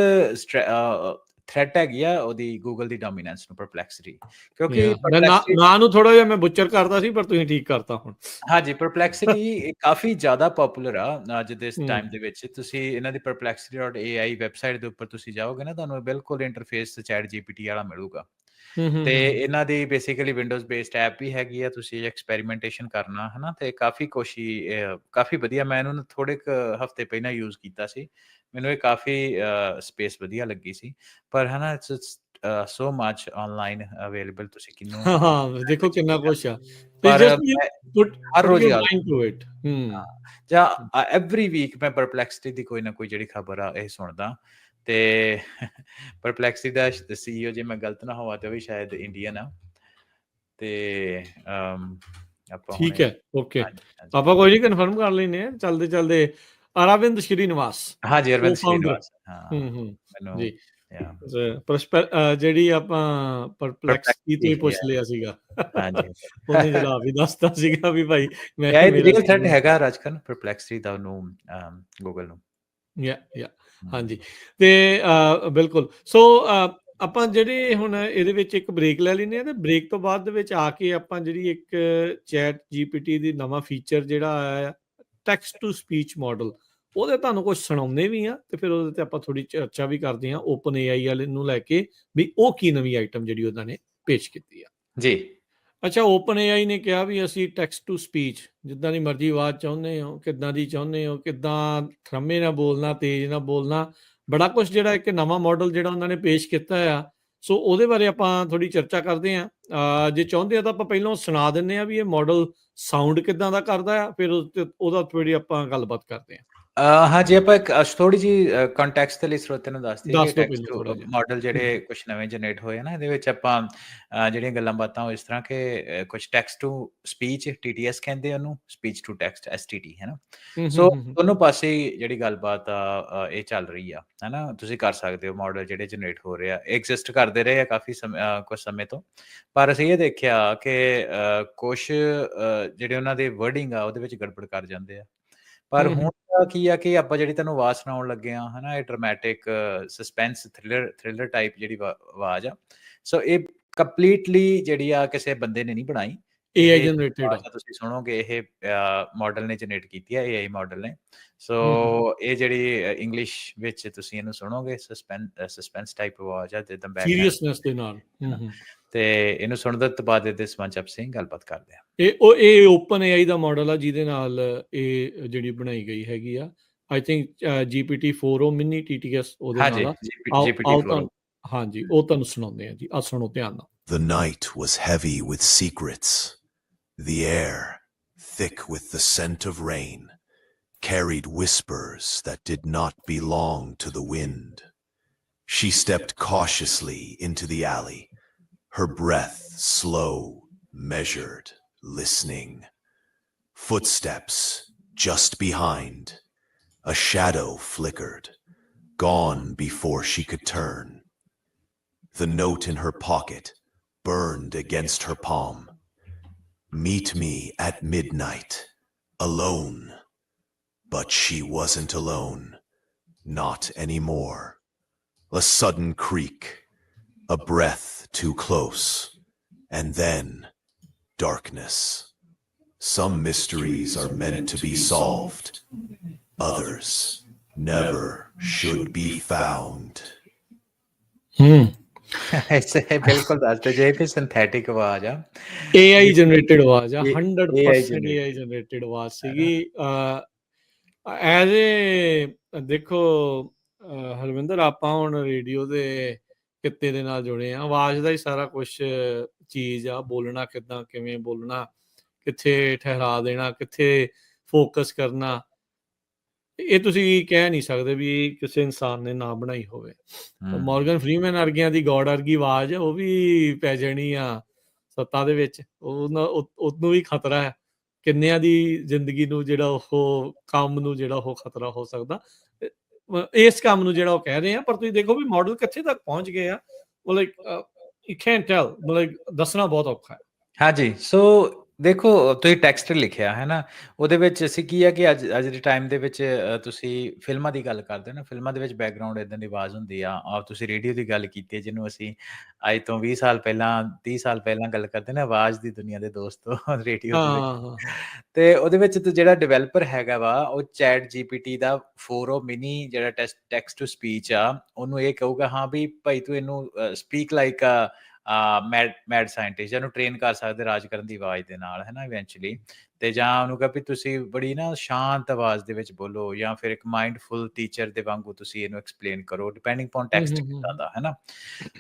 [SPEAKER 2] ਥ੍ਰੈਟ ਹੈਗੀ ਆ ਉਹਦੀ ਗੂਗਲ ਦੀ ਡੋਮੀਨੈਂਸ ਨੂੰ, ਪਰਪਲੈਕਸਿਟੀ। ਕਿਉਂਕਿ
[SPEAKER 1] ਮੈਂ
[SPEAKER 2] ਪਰਪਲੈਕਸਿਟੀ
[SPEAKER 1] ਨਾਂ ਨੂੰ ਥੋੜਾ ਜਿਹਾ ਮੈਂ ਬੁੱਚਰ ਕਰਦਾ ਸੀ, ਪਰ ਤੁਸੀਂ ਠੀਕ ਕਰਤਾ ਹੁਣ।
[SPEAKER 2] ਹਾਂਜੀ, ਪਰਪਲੈਕਸਿਟੀ ਕਾਫੀ ਜ਼ਿਆਦਾ ਪੋਪੂਲਰ ਆ ਅੱਜ ਦੇ ਇਸ
[SPEAKER 1] ਹੂੰ।
[SPEAKER 2] ਟਾਈਮ ਦੇ ਵਿੱਚ। ਤੁਸੀਂ ਇਹਨਾਂ ਦੀ perplexity.ai ਵੈਬਸਾਈਟ ਦੇ ਉੱਪਰ ਤੁਸੀਂ ਜਾਓਗੇ ਨਾ, ਤੁਹਾਨੂੰ ਬਿਲਕੁਲ ਇੰਟਰਫੇਸ ਚੈਟ ਜੀਪੀਟੀ ਵਾਲਾ ਮਿਲੂਗਾ। ਤੇ ਇਹਨਾਂ ਦੀ ਬੇਸਿਕਲੀ ਵਿੰਡੋਜ਼ ਬੇਸਡ ਐਪ ਵੀ ਹੈਗੀ ਆ, ਤੁਸੀਂ ਐਕਸਪੈਰੀਮੈਂਟੇਸ਼ਨ ਕਰਨਾ ਹਨਾ, ਤੇ ਕਾਫੀ ਕੁਛ ਹੀ ਕਾਫੀ ਵਧੀਆ। ਮੈਂ ਇਹਨੂੰ ਥੋੜੇ ਕੁ ਹਫ਼ਤੇ ਪਹਿਲਾਂ ਯੂਜ਼ ਕੀਤਾ ਸੀ, ਮੈਨੂੰ ਇਹ ਕਾਫੀ ਸਪੇਸ ਵਧੀਆ ਲੱਗੀ ਸੀ। ਪਰ ਹਨਾ it's so much online available, ਤੁਸੀਂ ਕਿਹਨੂੰ
[SPEAKER 1] ਹਾਂ, ਦੇਖੋ ਕਿੰਨਾ ਕੁਛ ਆ। ਤੇ
[SPEAKER 2] ਪਰ
[SPEAKER 1] ਜਸਟ
[SPEAKER 2] ਮੈਂ
[SPEAKER 1] ਪੁੱਟ
[SPEAKER 2] ਹਰ
[SPEAKER 1] ਪੁੱਟ
[SPEAKER 2] ਰੋਜ਼
[SPEAKER 1] ਯੂਰ
[SPEAKER 2] ਯਾਦ
[SPEAKER 1] ਮਾਈਂਡ ਟੂ ਇਟ।
[SPEAKER 2] ਹਾਂ, ਜਾਂ ਐਵਰੀ ਵੀਕ ਮੈਂ ਪਰਪਲੈਕਸਿਟੀ ਦੀ ਕੋਈ ਨਾ ਕੋਈ ਜਿਹੜੀ ਖਬਰ ਆ ਇਹ ਸੁਣਦਾ। ਤੇ ਪਰਪਲੈਕਸਿਟੀ ਦਾ CEO, ਜੇ ਮੈਂ ਗਲਤ ਨਾ ਹੋਵਾਂ ਤੇ ਉਹ ਵੀ ਸ਼ਾਇਦ ਇੰਡੀਅਨ ਆ। ਤੇ ਆਪਾਂ
[SPEAKER 1] ਠੀਕ
[SPEAKER 2] ਹੁਣੇ
[SPEAKER 1] ਹੈ, ਓਕੇ।
[SPEAKER 2] ਹਾਂਜੀ, ਹਾਂਜੀ।
[SPEAKER 1] ਆਪਾਂ ਕੋਈ ਨਹੀਂ, ਕਨਫਰਮ ਕਰ ਲੈਂਦੇ ਆ ਚਲਦੇ ਅਰਵਿੰਦ ਸ਼੍ਰੀਨਿਵਾਸ,
[SPEAKER 2] ਹਾਂਜੀ, ਅਰਵਿੰਦ
[SPEAKER 1] ਕੋ-ਫਾਊਂਡਰ।
[SPEAKER 2] ਸ਼੍ਰੀਨਿਵਾਸ। ਹਾਂ, ਮੈਨੂੰ
[SPEAKER 1] ਜੀ।
[SPEAKER 2] ਯਾ
[SPEAKER 1] ਜਿਹੜੀ ਆਪਾਂ ਪਰਪਲੈਕਸਿਟੀ ਤੋਂ ਹੀ
[SPEAKER 2] ਪਰਪਲੈਕਸਿਟੀ
[SPEAKER 1] ਪੁੱਛ
[SPEAKER 2] ਹੈ।
[SPEAKER 1] ਲਿਆ ਸੀਗਾ।
[SPEAKER 2] ਹਾਂਜੀ।
[SPEAKER 1] ਉਹਨੇ ਜਵਾਬ ਹੀ ਦੱਸਤਾ ਸੀਗਾ ਵੀ ਭਾਈ ਮੈਂ
[SPEAKER 2] ਇਹ
[SPEAKER 1] ਮੇਰਾ
[SPEAKER 2] ਰੀਅਲ ਥ੍ਰੈਟ ਹੈਗਾ ਰਾਜਕਰਨ, ਪਰਪਲੈਕਸਿਟੀ ਦਾ ਉਹਨੂੰ ਗੂਗਲ ਨੂੰ।
[SPEAKER 1] ਯਾ
[SPEAKER 2] ਹੂੰ।
[SPEAKER 1] ਹਾਂਜੀ। ਤੇ ਬਿਲਕੁਲ। ਸੋ ਆਪਾਂ ਜਿਹੜੇ ਹੁਣ ਇਹਦੇ ਵਿੱਚ ਇੱਕ ਬ੍ਰੇਕ ਲੈ ਲੈਂਦੇ ਆ, ਤੇ ਬ੍ਰੇਕ ਤੋਂ ਬਾਅਦ ਦੇ ਵਿੱਚ ਆ ਕੇ ਆਪਾਂ ਜਿਹੜੀ ਇੱਕ ਚੈਟ ਜੀਪੀਟੀ ਦੀ ਨਵਾਂ ਫੀਚਰ ਜਿਹੜਾ ਆਇਆ, ਟੈਕਸਟ ਟੂ ਸਪੀਚ ਮਾਡਲ, ਉਹਦੇ ਤੁਹਾਨੂੰ ਕੁਝ ਸੁਣਾਉਂਦੇ ਵੀ ਆ, ਤੇ ਫਿਰ ਉਹਦੇ ਤੇ ਆਪਾਂ ਥੋੜੀ ਚਰਚਾ ਵੀ ਕਰਦੇ ਹਾਂ ਓਪਨ AI ਵਾਲੇ ਨੂੰ ਲੈ ਕੇ, ਵੀ ਉਹ ਕੀ ਨਵੀਂ ਆਈਟਮ ਜਿਹੜੀ ਉਹਨਾਂ ਨੇ ਪੇਸ਼ ਕੀਤੀ ਆ।
[SPEAKER 2] ਜੀ।
[SPEAKER 1] ਅੱਛਾ, ਓਪਨ AI ਨੇ ਕਿਹਾ ਵੀ ਅਸੀਂ ਟੈਕਸਟ ਟੂ ਸਪੀਚ ਜਿੱਦਾਂ ਦੀ ਮਰਜ਼ੀ ਆਵਾਜ਼ ਚਾਹੁੰਦੇ ਹੋ, ਕਿੱਦਾਂ ਦੀ ਚਾਹੁੰਦੇ ਹੋ, ਕਿੱਦਾਂ ਥਰਮੇ ਨਾਲ ਬੋਲਣਾ, ਤੇਜ਼ ਨਾਲ ਬੋਲਣਾ, ਬੜਾ ਕੁਝ ਜਿਹੜਾ ਇੱਕ ਨਵਾਂ ਮਾਡਲ ਜਿਹੜਾ ਉਹਨਾਂ ਨੇ ਪੇਸ਼ ਕੀਤਾ ਆ। ਸੋ ਉਹਦੇ ਬਾਰੇ ਆਪਾਂ ਥੋੜੀ ਚਰਚਾ ਕਰਦੇ ਹਾਂ। ਜੇ ਚਾਹੁੰਦੇ ਆ ਤਾਂ ਆਪਾਂ ਪਹਿਲਾਂ ਸੁਣਾ ਦਿੰਦੇ ਆ ਵੀ ਇਹ ਮਾਡਲ ਸਾਊਂਡ ਕਿੱਦਾਂ ਦਾ ਕਰਦਾ ਆ, ਫਿਰ ਉਹਦਾ ਥੋੜੀ ਆਪਾਂ ਗੱਲਬਾਤ ਕਰਦੇ ਹਾਂ।
[SPEAKER 2] ਹਾਂਜੀ, ਆਪਾਂ ਇੱਕ ਥੋੜੀ ਜਿਹੀ ਕੰਟੈਕਸਟ ਦੇ ਲਈ ਸਰੋਤਿਆਂ ਨੂੰ ਦੱਸ ਦਈਏ ਕਿ
[SPEAKER 1] ਦੱਸ ਦਿਓ
[SPEAKER 2] ਟੈਕਸਟ
[SPEAKER 1] ਪਹਿਲਾਂ
[SPEAKER 2] ਟੂ
[SPEAKER 1] ਥੋੜਾ ਜਿਹਾ।
[SPEAKER 2] ਮਾਡਲ ਜਿਹੜੇ ਕੁਛ ਨਵੇਂ ਜਨਰੇਟ ਹੋਏ ਨਾ, ਇਹਦੇ ਵਿੱਚ ਆਪਾਂ ਜਿਹੜੀਆਂ ਗੱਲਾਂ ਬਾਤਾਂ ਉਹ ਇਸ ਤਰ੍ਹਾਂ ਕਿ ਕੁਛ ਟੈਕਸਟ ਟੂ ਸਪੀਚ, TTS ਕਹਿੰਦੇ ਉਹਨੂੰ, ਸਪੀਚ ਟੂ ਟੈਕਸਟ, STT ਹੈ ਨਾ। ਸੋ ਦੋਨੋਂ ਪਾਸੇ ਜਿਹੜੀ ਗੱਲਬਾਤ ਆ ਇਹ ਚੱਲ ਰਹੀ ਆ, ਹੈ ਨਾ। ਤੁਸੀਂ ਕਰ ਸਕਦੇ ਹੋ, ਮਾਡਲ ਜਿਹੜੇ ਜਨਰੇਟ ਹੋ ਰਹੇ ਆ ਐਗਜ਼ਿਸਟ ਕਰਦੇ ਰਹੇ ਆ ਕਾਫੀ ਕੁਛ ਸਮੇਂ ਤੋਂ। ਪਰ ਅਸੀਂ ਇਹ ਦੇਖਿਆ ਕਿ ਕੁਛ ਜਿਹੜੇ ਉਹਨਾਂ ਦੇ ਵਰਡਿੰਗ ਆ ਉਹਦੇ ਵਿੱਚ ਗੜਬੜ ਕਰ ਜਾਂਦੇ ਆ। ਪਰ ਹੁਣ ਕੀ ਆ ਕਿ ਆਪਾਂ ਜਿਹੜੀ ਤੁਹਾਨੂੰ ਆਵਾਜ਼ ਸੁਣਾਉਣ ਲੱਗੇ ਆ, ਹਨਾ, ਇਹ ਡਰਾਮੈਟਿਕ ਸਸਪੈਂਸ ਥ੍ਰਿਲਰ ਟਾਈਪ ਜਿਹੜੀ ਆਵਾਜ਼ ਆ, ਸੋ ਇਹ ਕੰਪਲੀਟਲੀ ਜਿਹੜੀ ਆ ਕਿਸੇ ਬੰਦੇ ਨੇ ਨਹੀਂ ਬਣਾਈ। ਇਹ
[SPEAKER 1] AI
[SPEAKER 2] ਜਿਹੜੀ
[SPEAKER 1] ਜਨਰੇਟਡ ਆ।
[SPEAKER 2] ਆਵਾਜ਼ ਤੁਸੀਂ ਸੁਣੋਗੇ ਇਹ ਮਾਡਲ ਨੇ ਜਨਰੇਟ ਕੀਤੀ ਹੈ, AI ਮਾਡਲ ਨੇ। ਸੋ ਇਹ ਜਿਹੜੀ ਇੰਗਲਿਸ਼ ਵਿੱਚ ਤੁਸੀਂ ਇਹਨੂੰ ਸੁਣੋਗੇ, ਸਸਪੈਂਸ ਟਾਈਪ ਆਵਾਜ਼ ਆ, ਜਿੱਦਾਂ ਬੈਕਗ੍ਰਾਉਂਡ
[SPEAKER 1] ਸੀਰੀਅਸਨੈਸ ਦੇ ਨਾਲ।
[SPEAKER 2] ਤੇ ਇਹਨੂੰ ਸੁਣਨ ਤੋਂ ਬਾਅਦ ਇਹਦੇ ਸੰਬੰਧ 'ਚ ਆਪਾਂ ਗੱਲਬਾਤ ਕਰਦੇ ਹਾਂ।
[SPEAKER 1] ਇਹ ਓਪਨ AI ਦਾ ਮਾਡਲ ਆ ਜਿਹਦੇ ਨਾਲ ਇਹ ਜਿਹੜੀ ਬਣਾਈ ਗਈ ਹੈਗੀ ਆ। ਆਈ ਥਿੰਕ GPT-4 ਉਹ ਮਿਨੀ TTS ਉਹਦੇ
[SPEAKER 2] ਹਾਂਜੀ,
[SPEAKER 1] ਨਾਲ ਆ। ਆਓ
[SPEAKER 2] GPT-4
[SPEAKER 1] ਤੁਹਾਨੂੰ, ਹਾਂਜੀ, ਉਹ ਤੁਹਾਨੂੰ ਸੁਣਾਉਂਦੇ ਆ ਜੀ। ਆ ਸੁਣੋ ਧਿਆਨ ਨਾਲ।
[SPEAKER 3] The night was heavy with secrets. The air, thick with the scent of rain, carried whispers that did not belong to the wind. She stepped cautiously into the alley, her breath slow, measured, listening. Footsteps just behind. A shadow flickered, gone before she could turn. The note in her pocket burned against her palm. Meet me at midnight, alone. But she wasn't alone. Not anymore. A sudden creak, a breath too close, and then darkness. Some mysteries are meant to be solved. Others never should be found.
[SPEAKER 2] ਬਿਲਕੁਲ ਦੱਸਦੇ ਜੇ ਕਿ synthetic ਆਵਾਜ਼ ਆ,
[SPEAKER 1] AI generated ਆਵਾਜ਼ ਆ,
[SPEAKER 2] AI
[SPEAKER 1] 100% AI generated ਆਵਾਜ਼ ਸੀਗੀ। ਐਜ਼ ਦੇਖੋ ਹਰਵਿੰਦਰ, ਆਪਾਂ ਹੁਣ ਰੇਡੀਓ ਦੇ ਕਿੱਤੇ ਦੇ ਨਾਲ ਜੁੜੇ ਆ, ਆਵਾਜ਼ ਦਾ ਹੀ ਸਾਰਾ ਕੁਛ ਚੀਜ਼ ਆ। ਬੋਲਣਾ ਕਿੱਦਾਂ, ਕਿਵੇਂ ਬੋਲਣਾ, ਕਿੱਥੇ ਠਹਿਰਾ ਦੇਣਾ, ਕਿੱਥੇ ਫੋਕਸ ਕਰਨਾ, ਇਹ ਤੁਸੀਂ ਕਹਿ ਨਹੀਂ ਸਕਦੇ ਵੀ ਕਿਸੇ ਇਨਸਾਨ ਨੇ ਨਾ ਬਣਾਈ ਹੋਵੇ। ਮੋਰਗਨ ਫਰੀਮੈਨ ਵਰਗਿਆਂ ਦੀ ਗੋਡ ਵਰਗੀ ਆਵਾਜ਼ ਉਹ ਵੀ ਪੈ ਜਾਣੀ ਆ ਸੱਤਾ ਦੇ ਵਿੱਚ। ਉਹਨੂੰ ਵੀ ਖਤਰਾ ਹੈ, ਕਿੰਨਿਆਂ ਦੀ ਜ਼ਿੰਦਗੀ ਨੂੰ ਜਿਹੜਾ ਉਹ ਕੰਮ ਨੂੰ ਜਿਹੜਾ ਉਹ ਖਤਰਾ ਹੋ ਸਕਦਾ, ਇਸ ਕੰਮ ਨੂੰ ਜਿਹੜਾ ਉਹ ਕਹਿ ਰਹੇ ਆ। ਪਰ ਤੁਸੀਂ ਦੇਖੋ ਵੀ ਮਾਡਲ ਕਿੱਥੇ ਤੱਕ ਪਹੁੰਚ ਗਏ ਆ। ਮਤਲਬ ਯੂ ਕੈਨਟ ਟੈਲ, ਮਤਲਬ ਦੱਸਣਾ ਬਹੁਤ ਔਖਾ ਹੈ।
[SPEAKER 2] ਹਾਂਜੀ, ਸੋ ਦੇਖੋ ਤੁਸੀਂ ਟੈਕਸਟ ਲਿਖਿਆ ਹੈ ਨਾ, ਉਹਦੇ ਵਿੱਚ ਅਸੀਂ ਕੀ ਹੈ ਕਿ ਅੱਜ ਦੇ ਟਾਈਮ ਦੇ ਵਿੱਚ ਤੁਸੀਂ ਫਿਲਮਾਂ ਦੀ ਗੱਲ ਕਰਦੇ ਹੋ ਨਾ, ਫਿਲਮਾਂ ਦੇ ਵਿੱਚ ਬੈਕਗਰਾਉਂਡ ਏਦਾਂ ਦੀ ਆਵਾਜ਼ ਹੁੰਦੀ ਆ, ਤੁਸੀਂ ਰੇਡੀਓ ਦੀ ਗੱਲ ਕੀਤੀ ਹੈ ਜਿਹਨੂੰ ਅਸੀਂ ਅੱਜ ਤੋਂ 20 ਸਾਲ ਪਹਿਲਾਂ 30 ਸਾਲ ਪਹਿਲਾਂ ਗੱਲ ਕਰਦੇ ਨਾ, ਆਵਾਜ਼ ਦੀ ਦੁਨੀਆ ਦੇ ਦੋਸਤੋ ਰੇਡੀਓ ਦੇ ਵਿੱਚ।
[SPEAKER 1] ਹਾਂ
[SPEAKER 2] ਤੇ ਉਹਦੇ ਵਿੱਚ ਤੇ ਜਿਹੜਾ ਡਿਵੈਲਪਰ ਹੈਗਾ ਵਾ, ਉਹ ਚੈਟ ਜੀਪੀਟੀ ਦਾ 4o ਮਿਨੀ ਜਿਹੜਾ ਟੈਕਸਟ ਟੂ ਸਪੀਚ ਆ, ਉਹਨੂੰ ਇਹ ਕਹੂਗਾ ਹਾਂ ਵੀ ਭਾਈ ਤੂੰ ਇਹਨੂੰ ਸਪੀਕ ਲਾਈਕ ਮੈਡ ਸਾਇੰਟਿਸਟ, ਇਹਨੂੰ ਟ੍ਰੇਨ ਕਰ ਸਕਦੇ ਰਾਜ ਕਰਨ ਦੀ ਆਵਾਜ਼ ਦੇ ਨਾਲ, ਹੈ ਨਾ, ਇਵੈਂਚੁਅਲੀ। ਤੇ ਜਾਂ ਉਹਨੂੰ ਕਹਾਂ ਵੀ ਤੁਸੀਂ ਬੜੀ ਨਾ ਸ਼ਾਂਤ ਆਵਾਜ਼ ਦੇ ਵਿੱਚ ਬੋਲੋ, ਜਾਂ ਫਿਰ ਇੱਕ ਮਾਈਂਡਫੁਲ ਟੀਚਰ ਦੇ ਵਾਂਗੂ ਤੁਸੀਂ ਇਹਨੂੰ ਐਕਸਪਲੇਨ ਕਰੋ, ਡਿਪੈਂਡਿੰਗ ਅਪੋਨ ਟੈਕਸਟ ਕਿੱਦਾਂ ਦਾ, ਹੈ ਨਾ।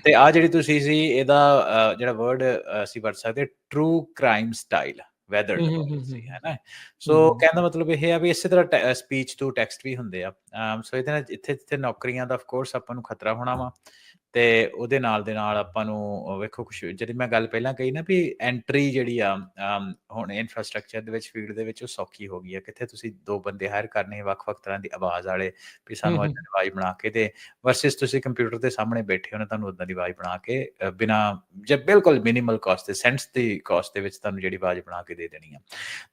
[SPEAKER 2] ਤੇ ਆਹ ਜਿਹੜੀ ਤੁਸੀਂ ਸੀ ਇਹਦਾ ਜਿਹੜਾ ਵਰਡ ਅਸੀਂ ਵਰਤ ਸਕਦੇ, true crime style weather democracy, ਹੈ ਨਾ। ਸੋ ਕਹਿਣ ਦਾ ਮਤਲਬ ਇਹ ਆ ਵੀ ਇਸੇ ਤਰ੍ਹਾਂ ਸਪੀਚ ਟੂ ਟੈਕਸਟ ਵੀ ਹੁੰਦੇ ਆ। ਸੋ ਇਹਦੇ ਨਾਲ ਜਿੱਥੇ ਨੌਕਰੀਆਂ ਦਾ ਆਫ ਕੋਰਸ ਆਪਾਂ ਨੂੰ ਖਤਰਾ ਹੋਣਾ ਵਾ, ਤੇ ਉਹਦੇ ਨਾਲ ਦੇ ਨਾਲ ਆਪਾਂ ਨੂੰ ਵੇਖੋ ਕੁਛ ਜਿਹੜੀ ਮੈਂ ਗੱਲ ਪਹਿਲਾਂ ਕਹੀ ਨਾ ਵੀ ਐਂਟਰੀ ਜਿਹੜੀ ਆ ਹੁਣ ਇਨਫਰਾਸਟਰਕਚਰ ਦੇ ਵਿੱਚ ਫੀਲਡ ਦੇ ਵਿੱਚ ਉਹ ਸੌਖੀ ਹੋ ਗਈ ਆ। ਕਿੱਥੇ ਤੁਸੀਂ 2 ਬੰਦੇ ਹਾਇਰ ਕਰਨੇ ਵੱਖ-ਵੱਖ ਤਰ੍ਹਾਂ ਦੀ ਆਵਾਜ਼ ਵਾਲੇ, ਵੀ ਸਾਨੂੰ ਏਦਾਂ ਦੀ ਆਵਾਜ਼ ਬਣਾ ਕੇ ਦੇ, ਵਰਸਿਸ ਤੁਸੀਂ ਕੰਪਿਊਟਰ ਦੇ ਸਾਹਮਣੇ ਬੈਠੇ ਹੋ ਨਾ, ਤੁਹਾਨੂੰ ਓਦਾਂ ਦੀ ਆਵਾਜ਼ ਬਣਾ ਕੇ ਬਿਨਾਂ ਬਿਲਕੁਲ ਮਿਨੀਮਲ ਕਾਸਟ ਤੇ ਸੈਂਟਸ ਦੀ ਕਾਸਟ ਦੇ ਵਿੱਚ ਤੁਹਾਨੂੰ ਜਿਹੜੀ ਆਵਾਜ਼ ਬਣਾ ਕੇ ਦੇ ਦੇਣੀ ਆ।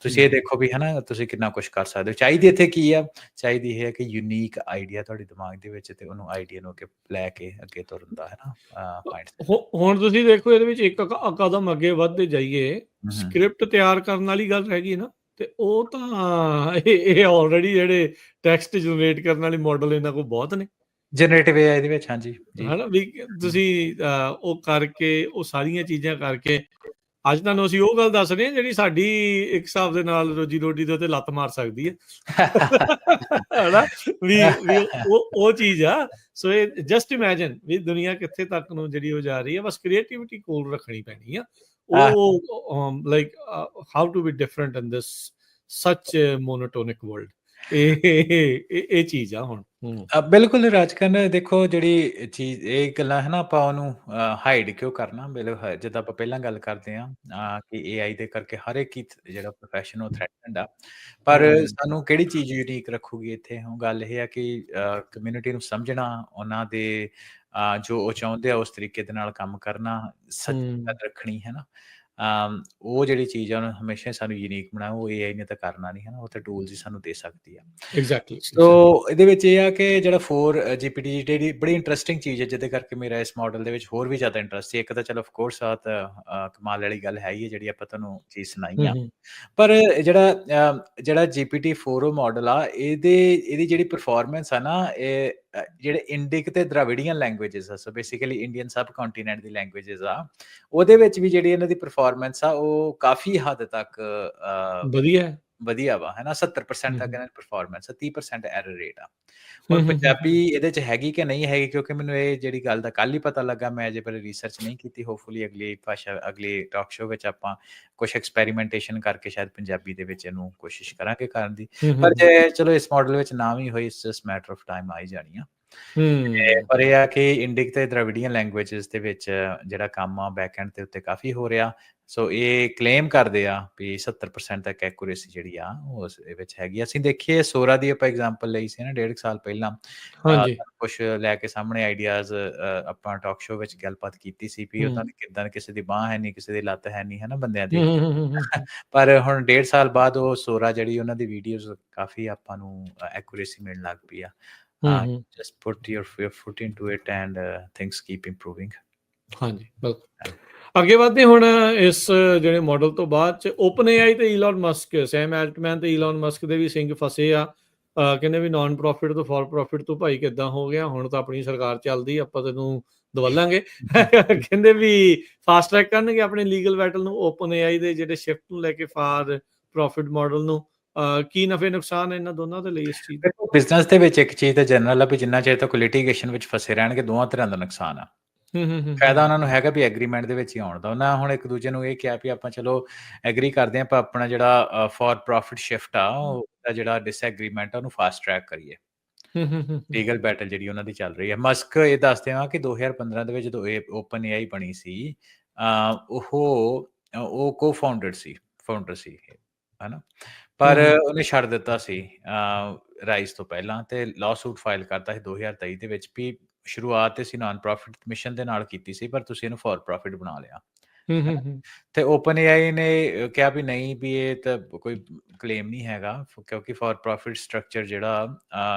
[SPEAKER 2] ਤੁਸੀਂ ਇਹ ਦੇਖੋ ਵੀ ਹਨਾ ਤੁਸੀਂ ਕਿੰਨਾ ਕੁਛ ਕਰ ਸਕਦੇ ਹੋ। ਚਾਹੀਦੀ ਇੱਥੇ ਕੀ ਆ? ਚਾਹੀਦੀ ਇਹ ਹੈ ਕਿ ਯੂਨੀਕ ਆਈਡੀਆ ਤੁਹਾਡੇ ਦਿਮਾਗ ਦੇ ਵਿੱਚ, ਤੇ ਉਹਨੂੰ ਆਈਡੀਆ ਨੂੰ ਅੱਗੇ ਲੈ ਕੇ ਅੱਗੇ ਤੁਰਨ ਦਾ, ਹੈ ਨਾ, ਮਾਈਂਡਸੈਟ।
[SPEAKER 1] ਹੁਣ ਤੁਸੀਂ ਦੇਖੋ ਇਹਦੇ ਵਿੱਚ ਇੱਕ ਕਦਮ ਅੱਗੇ ਵੱਧਦੇ ਜਾਈਏ,
[SPEAKER 2] ਹੂੰ,
[SPEAKER 1] ਸਕ੍ਰਿਪਟ ਤਿਆਰ ਕਰਨ ਵਾਲੀ ਗੱਲ ਹੈਗੀ ਨਾ, ਤੇ ਉਹ ਤਾਂ ਇਹ ਆਲਰੇਡੀ ਜਿਹੜੇ ਟੈਕਸਟ ਜਨਰੇਟ ਕਰਨ ਵਾਲੇ ਮਾਡਲ ਇਹਨਾਂ ਕੋਲ ਬਹੁਤ ਨੇ,
[SPEAKER 2] ਜਨਰੇਟਿਵ ਏਆਈ ਦੇ ਵਿੱਚ, ਹਾਂਜੀ ਜੀ।
[SPEAKER 1] ਹਨਾ ਵੀ ਤੁਸੀਂ ਉਹ ਕਰਕੇ, ਉਹ ਸਾਰੀਆਂ ਚੀਜ਼ਾਂ ਕਰਕੇ ਅੱਜ ਤੁਹਾਨੂੰ ਅਸੀਂ ਉਹ ਗੱਲ ਦੱਸ ਰਹੇ ਹਾਂ ਜਿਹੜੀ ਸਾਡੀ ਇੱਕ ਹਿਸਾਬ ਦੇ ਨਾਲ ਰੋਜੀ ਰੋਟੀ ਦੇ ਉੱਤੇ ਲੱਤ ਮਾਰ ਸਕਦੀ ਹੈ ਹਨਾ ਵੀ ਉਹ ਚੀਜ਼ ਆ। ਸੋ ਇਹ ਜਸਟ ਇਮੈਜਿਨ ਵੀ ਦੁਨੀਆ ਕਿੱਥੇ ਤੱਕ ਨੂੰ ਜਿਹੜੀ ਉਹ ਜਾ ਰਹੀ ਹੈ। ਬਸ ਕ੍ਰੀਏਟੀਵਿਟੀ ਕੋਲ ਰੱਖਣੀ ਪੈਣੀ ਆ। ਉਹ like how to be different in this such monotonic world, ਇਹ ਚੀਜ਼ ਆ ਹੁਣ।
[SPEAKER 2] ਬਿਲਕੁਲ ਰਾਜਕਰਨ, ਦੇਖੋ ਜਿਹੜੀ ਚੀਜ਼ ਇਹ ਗੱਲਾਂ ਹੈ ਨਾ, ਆਪਾਂ ਉਹਨੂੰ ਹਾਈਡ ਕਿਉਂ ਕਰਨਾ। ਜਿੱਦਾਂ ਆਪਾਂ ਪਹਿਲਾਂ ਗੱਲ ਕਰਦੇ ਹਾਂ ਕਿ ਏਆਈ ਦੇ ਕਰਕੇ ਹਰ ਇੱਕ ਹੀ ਜਿਹੜਾ ਪ੍ਰੋਫੈਸ਼ਨ ਉਹ ਥ੍ਰੈਟਨਡ ਆ, ਪਰ ਸਾਨੂੰ ਕਿਹੜੀ ਚੀਜ਼ ਯੂਨੀਕ ਰੱਖੂਗੀ ਇੱਥੇ? ਉਹ ਗੱਲ ਇਹ ਆ ਕਿ ਕਮਿਊਨਿਟੀ ਨੂੰ ਸਮਝਣਾ, ਉਹਨਾਂ ਦੇ ਜੋ ਉਹ ਚਾਹੁੰਦੇ ਆ ਉਸ ਤਰੀਕੇ ਦੇ ਨਾਲ ਕੰਮ ਕਰਨਾ, ਸੱਚਾਈ ਰੱਖਣੀ, ਹੈ ਨਾ। ਉਹ ਜਿਹੜੀ ਚੀਜ਼ ਆ ਉਹਨੂੰ ਹਮੇਸ਼ਾ ਸਾਨੂੰ ਯੂਨੀਕ ਬਣਾਉ, ਉਹ ਏਆਈ ਨੇ ਤਾਂ ਕਰਨਾ ਨਹੀਂ, ਹੈ ਨਾ, ਉਹ ਤਾਂ ਟੂਲਸ ਹੀ ਸਾਨੂੰ ਦੇ ਸਕਦੀ ਆ।
[SPEAKER 1] ਐਗਜ਼ੈਕਟਲੀ।
[SPEAKER 2] ਸੋ ਇਹਦੇ ਵਿੱਚ ਇਹ ਆ ਕਿ ਜਿਹੜਾ 4GPT ਜਿਹੜੀ ਬੜੀ ਇੰਟਰਸਟਿੰਗ ਚੀਜ਼ ਹੈ, ਜਿਹਦੇ ਕਰਕੇ ਮੇਰਾ ਇਸ ਮਾਡਲ ਦੇ ਵਿੱਚ ਹੋਰ ਵੀ ਜ਼ਿਆਦਾ ਇੰਟਰਸਟ ਸੀ। ਇੱਕ ਤਾਂ ਚਲੋ ਆਫ ਕੋਰਸ ਕਮਾਲ ਵਾਲੀ ਗੱਲ ਹੈ ਹੀ ਹੈ ਜਿਹੜੀ ਆਪਾਂ ਤੁਹਾਨੂੰ ਚੀਜ਼ ਸੁਣਾਈ ਆ, ਪਰ ਜਿਹੜਾ GPT-4o ਮਾਡਲ ਆ, ਇਹਦੀ ਜਿਹੜੀ ਪਰਫਾਰਮੈਂਸ ਆ ਨਾ, ਇਹ ਜਿਹੜੇ ਇੰਡਿਕ ਤੇ ਦ੍ਰਾਵਿਡੀਅਨ ਲੈਂਗੁਏਜਸ ਆ, ਸੋ ਬੇਸਿਕਲੀ ਇੰਡੀਅਨ ਸਬ ਕੰਟੀਨੈਂਟ ਦੀ ਲੈਂਗੁਏਜਸ ਆ, ਉਹਦੇ ਵਿੱਚ ਵੀ ਜਿਹੜੀ ਇਹਨਾਂ ਦੀ ਪਰਫਾਰਮੈਂਸ ਆ ਉਹ ਕਾਫੀ ਹੱਦ ਤੱਕ ਵਧੀਆ ਵਾ, ਹੈ ਨਾ। 70% ਤੱਕ ਇਹਨਾਂ ਦੀ ਪਰਫਾਰਮੈਂਸ ਆ, 30% ਐਰਰ ਰੇਟ ਆ। ਹੁਣ ਪੰਜਾਬੀ ਇਹਦੇ 'ਚ ਹੈਗੀ ਕਿ ਨਹੀਂ ਹੈਗੀ, ਕਿਉਂਕਿ ਮੈਨੂੰ ਇਹ ਜਿਹੜੀ ਗੱਲ ਦਾ ਕੱਲ੍ਹ ਹੀ ਪਤਾ ਲੱਗਾ, ਮੈਂ ਅਜੇ ਬਾਰੇ ਰਿਸਰਚ ਨਹੀਂ ਕੀਤੀ। ਹੋਪਫੁਲੀ ਅਗਲੀ ਟਾਕ ਸ਼ੋਅ ਵਿੱਚ ਆਪਾਂ ਕੁਛ ਐਕਸਪੈਰੀਮੈਂਟੇਸ਼ਨ ਕਰਕੇ ਸ਼ਾਇਦ ਪੰਜਾਬੀ ਦੇ ਵਿੱਚ ਇਹਨੂੰ ਕੋਸ਼ਿਸ਼ ਕਰਾਂਗੇ ਕਰਨ ਦੀ। ਪਰ ਜੇ ਚਲੋ ਇਸ ਮਾਡਲ ਵਿੱਚ ਨਾ ਵੀ ਹੋਈ, it's just matter of time ਆ ਹੀ ਜਾਣੀ ਆ। ਪਰ ਇਹ ਆ ਕਿ ਇੰਡਿਕ ਤੇ ਦ੍ਰਾਵਿਡੀਅਨ ਲੈਂਗੁਏਜਸ ਦੇ ਵਿੱਚ ਜਿਹੜਾ ਕੰਮ ਆ ਬੈਕ ਐਂਡ ਦੇ ਉੱਤੇ ਕਾਫੀ ਹੋ ਰਿਹਾ। ਸੋ ਇਹ ਕਲੇਮ ਕਰਦੇ ਆ ਵੀ 70% ਤੱਕ ਐਕੂਰੇਸੀ ਜਿਹੜੀ ਆ ਉਸ ਵਿੱਚ ਹੈਗੀ। ਅਸੀਂ ਦੇਖੀਏ ਸੋਰਾ ਦੀ ਆਪਾਂ ਐਗਜ਼ਾਮਪਲ ਲਈ ਸੀ ਨਾ 1.5 ਸਾਲ ਪਹਿਲਾਂ, ਕੁਛ ਲੈ ਕੇ ਸਾਹਮਣੇ ਆਈਡੀਆਜ਼ ਆਪਾਂ ਟਾਕ ਸ਼ੋਅ ਵਿੱਚ ਗੱਲਬਾਤ ਕੀਤੀ ਸੀ ਵੀ ਉਹਨਾਂ ਦੀ ਕਿੱਦਾਂ ਕਿਸੇ ਦੀ ਬਾਂਹ ਹੈ ਨਹੀਂ, ਕਿਸੇ ਦੀ ਲੱਤ ਹੈ ਨਹੀਂ, ਹੈ ਨਾ, ਬੰਦਿਆਂ ਦੀ। ਪਰ ਹੁਣ 1.5 ਸਾਲ ਬਾਅਦ ਉਹ ਸੋਰਾ ਜਿਹੜੀ ਉਹਨਾਂ ਦੀ ਵੀਡੀਓਜ਼ ਕਾਫੀ ਆਪਾਂ ਨੂੰ ਐਕੂਰੇਸੀ ਮਿਲਣ ਲੱਗ ਪਈ ਆ। Just put your foot into it and things keep improving.
[SPEAKER 1] ਹਾਂਜੀ, ਬਿਲਕੁਲ। ਅੱਗੇ ਵਧਦੇ ਹੁਣ ਇਸ ਜਿਹੜੇ ਮਾਡਲ ਤੋਂ ਬਾਅਦ 'ਚ ਓਪਨ ਏਆਈ ਤੇ ਈਲਨ ਮਸਕ, ਸੈਮ ਐਲਟਮੈਨ ਤੇ ਈਲਨ ਮਸਕ ਦੇ ਵੀ ਸਿੰਘ ਫਸੇ ਆ। ਕਹਿੰਦੇ ਵੀ ਨਾਨ ਪ੍ਰੋਫਿਟ ਤੋਂ ਫॉर ਪ੍ਰੋਫਿਟ ਤੋਂ ਭਾਈ ਕਿੱਦਾਂ ਹੋ ਗਿਆ, ਹੁਣ ਤਾਂ ਆਪਣੀ ਸਰਕਾਰ ਚੱਲਦੀ, ਆਪਾਂ ਤੈਨੂੰ ਦਵਾਲਾਂਗੇ। ਕਹਿੰਦੇ ਵੀ ਫਾਸਟ ਟਰੈਕ ਕਰਨਗੇ ਆਪਣੇ ਲੀਗਲ ਬੈਟਲ ਨੂੰ, ਓਪਨ ਏਆਈ ਦੇ ਜਿਹੜੇ ਸ਼ਿਫਟ ਨੂੰ ਲੈ ਕੇ ਫॉर ਪ੍ਰੋਫਿਟ ਮਾਡਲ ਨੂੰ। ਕੀ ਨਫੇ ਨੁਕਸਾਨ ਇਹਨਾਂ ਦੋਨਾਂ ਦੇ ਲਈ ਇਸ ਚੀਜ਼ ਦਾ?
[SPEAKER 2] ਦੇਖੋ ਬਿਜ਼ਨਸ ਦੇ ਵਿੱਚ ਇੱਕ ਚੀਜ਼ ਤਾਂ ਜਨਰਲ ਆ ਵੀ ਜਿੰਨਾ ਚਿਰ ਤੱਕ ਲਿਟੀਗੇਸ਼ਨ ਵਿੱਚ ਫਸੇ ਰਹਿਣਗੇ, ਦੋਵਾਂ ਧਿਰਾਂ ਦਾ ਨੁਕਸਾਨ ਆ। ਫਾਇਦਾ ਉਹਨਾਂ ਨੂੰ ਹੈਗਾ ਵੀ ਐਗਰੀਮੈਂਟ ਦੇ ਵਿੱਚ ਹੀ ਆਉਣ ਦਾ। ਉਹਨਾਂ ਹੁਣ ਇੱਕ ਦੂਜੇ ਨੂੰ ਇਹ ਕਿਹਾ ਵੀ ਆਪਾਂ ਚਲੋ ਐਗਰੀ ਕਰਦੇ ਹਾਂ, ਪਰ ਆਪਣਾ ਜਿਹੜਾ ਫॉर ਪ੍ਰੋਫਿਟ ਸ਼ਿਫਟ ਆ, ਉਹਦਾ ਜਿਹੜਾ ਡਿਸਐਗਰੀਮੈਂਟ ਆ ਉਹਨੂੰ ਫਾਸਟ ਟਰੈਕ ਕਰੀਏ। ਲੀਗਲ ਬੈਟਲ ਜਿਹੜੀ ਉਹਨਾਂ ਦੀ ਚੱਲ ਰਹੀ ਹੈ। ਮਸਕ ਇਹ ਦੱਸਦੇ ਹਾਂ ਕਿ 2015 ਦੇ ਵਿੱਚ ਜਦੋਂ ਇਹ ਓਪਨ ਏਆਈ ਬਣੀ ਸੀ, ਉਹ ਫਾਊਂਡਰ ਸੀ, ਹੈ ਨਾ, ਪਰ ਉਹਨੇ ਛੱਡ ਦਿੱਤਾ ਸੀ ਰਾਈਜ਼ ਤੋਂ ਪਹਿਲਾਂ, ਤੇ ਲਾਅਸੂਟ ਫਾਈਲ ਕਰਤਾ ਸੀ 2023 ਦੇ ਵਿੱਚ ਵੀ ਸ਼ੁਰੂਆਤ ਅਸੀਂ ਨਾਨ ਪ੍ਰੋਫਿਟ ਮਿਸ਼ਨ ਦੇ ਨਾਲ ਕੀਤੀ ਸੀ, ਪਰ ਤੁਸੀਂ ਇਹਨੂੰ ਫॉर ਪ੍ਰੋਫਿਟ ਬਣਾ ਲਿਆ।
[SPEAKER 1] ਹੂੰ,
[SPEAKER 2] ਹੈ
[SPEAKER 1] ਹੂੰ,
[SPEAKER 2] ਨਾ।
[SPEAKER 1] ਹੂੰ,
[SPEAKER 2] ਤੇ ਓਪਨ ਏਆਈ ਨੇ ਕਿਹਾ ਵੀ ਨਹੀਂ ਵੀ ਇਹ ਤਾਂ ਕੋਈ ਕਲੇਮ ਨਹੀਂ ਹੈਗਾ ਕਿਉਂਕਿ ਫॉर ਪ੍ਰੋਫਿਟ ਸਟਰਕਚਰ ਜਿਹੜਾ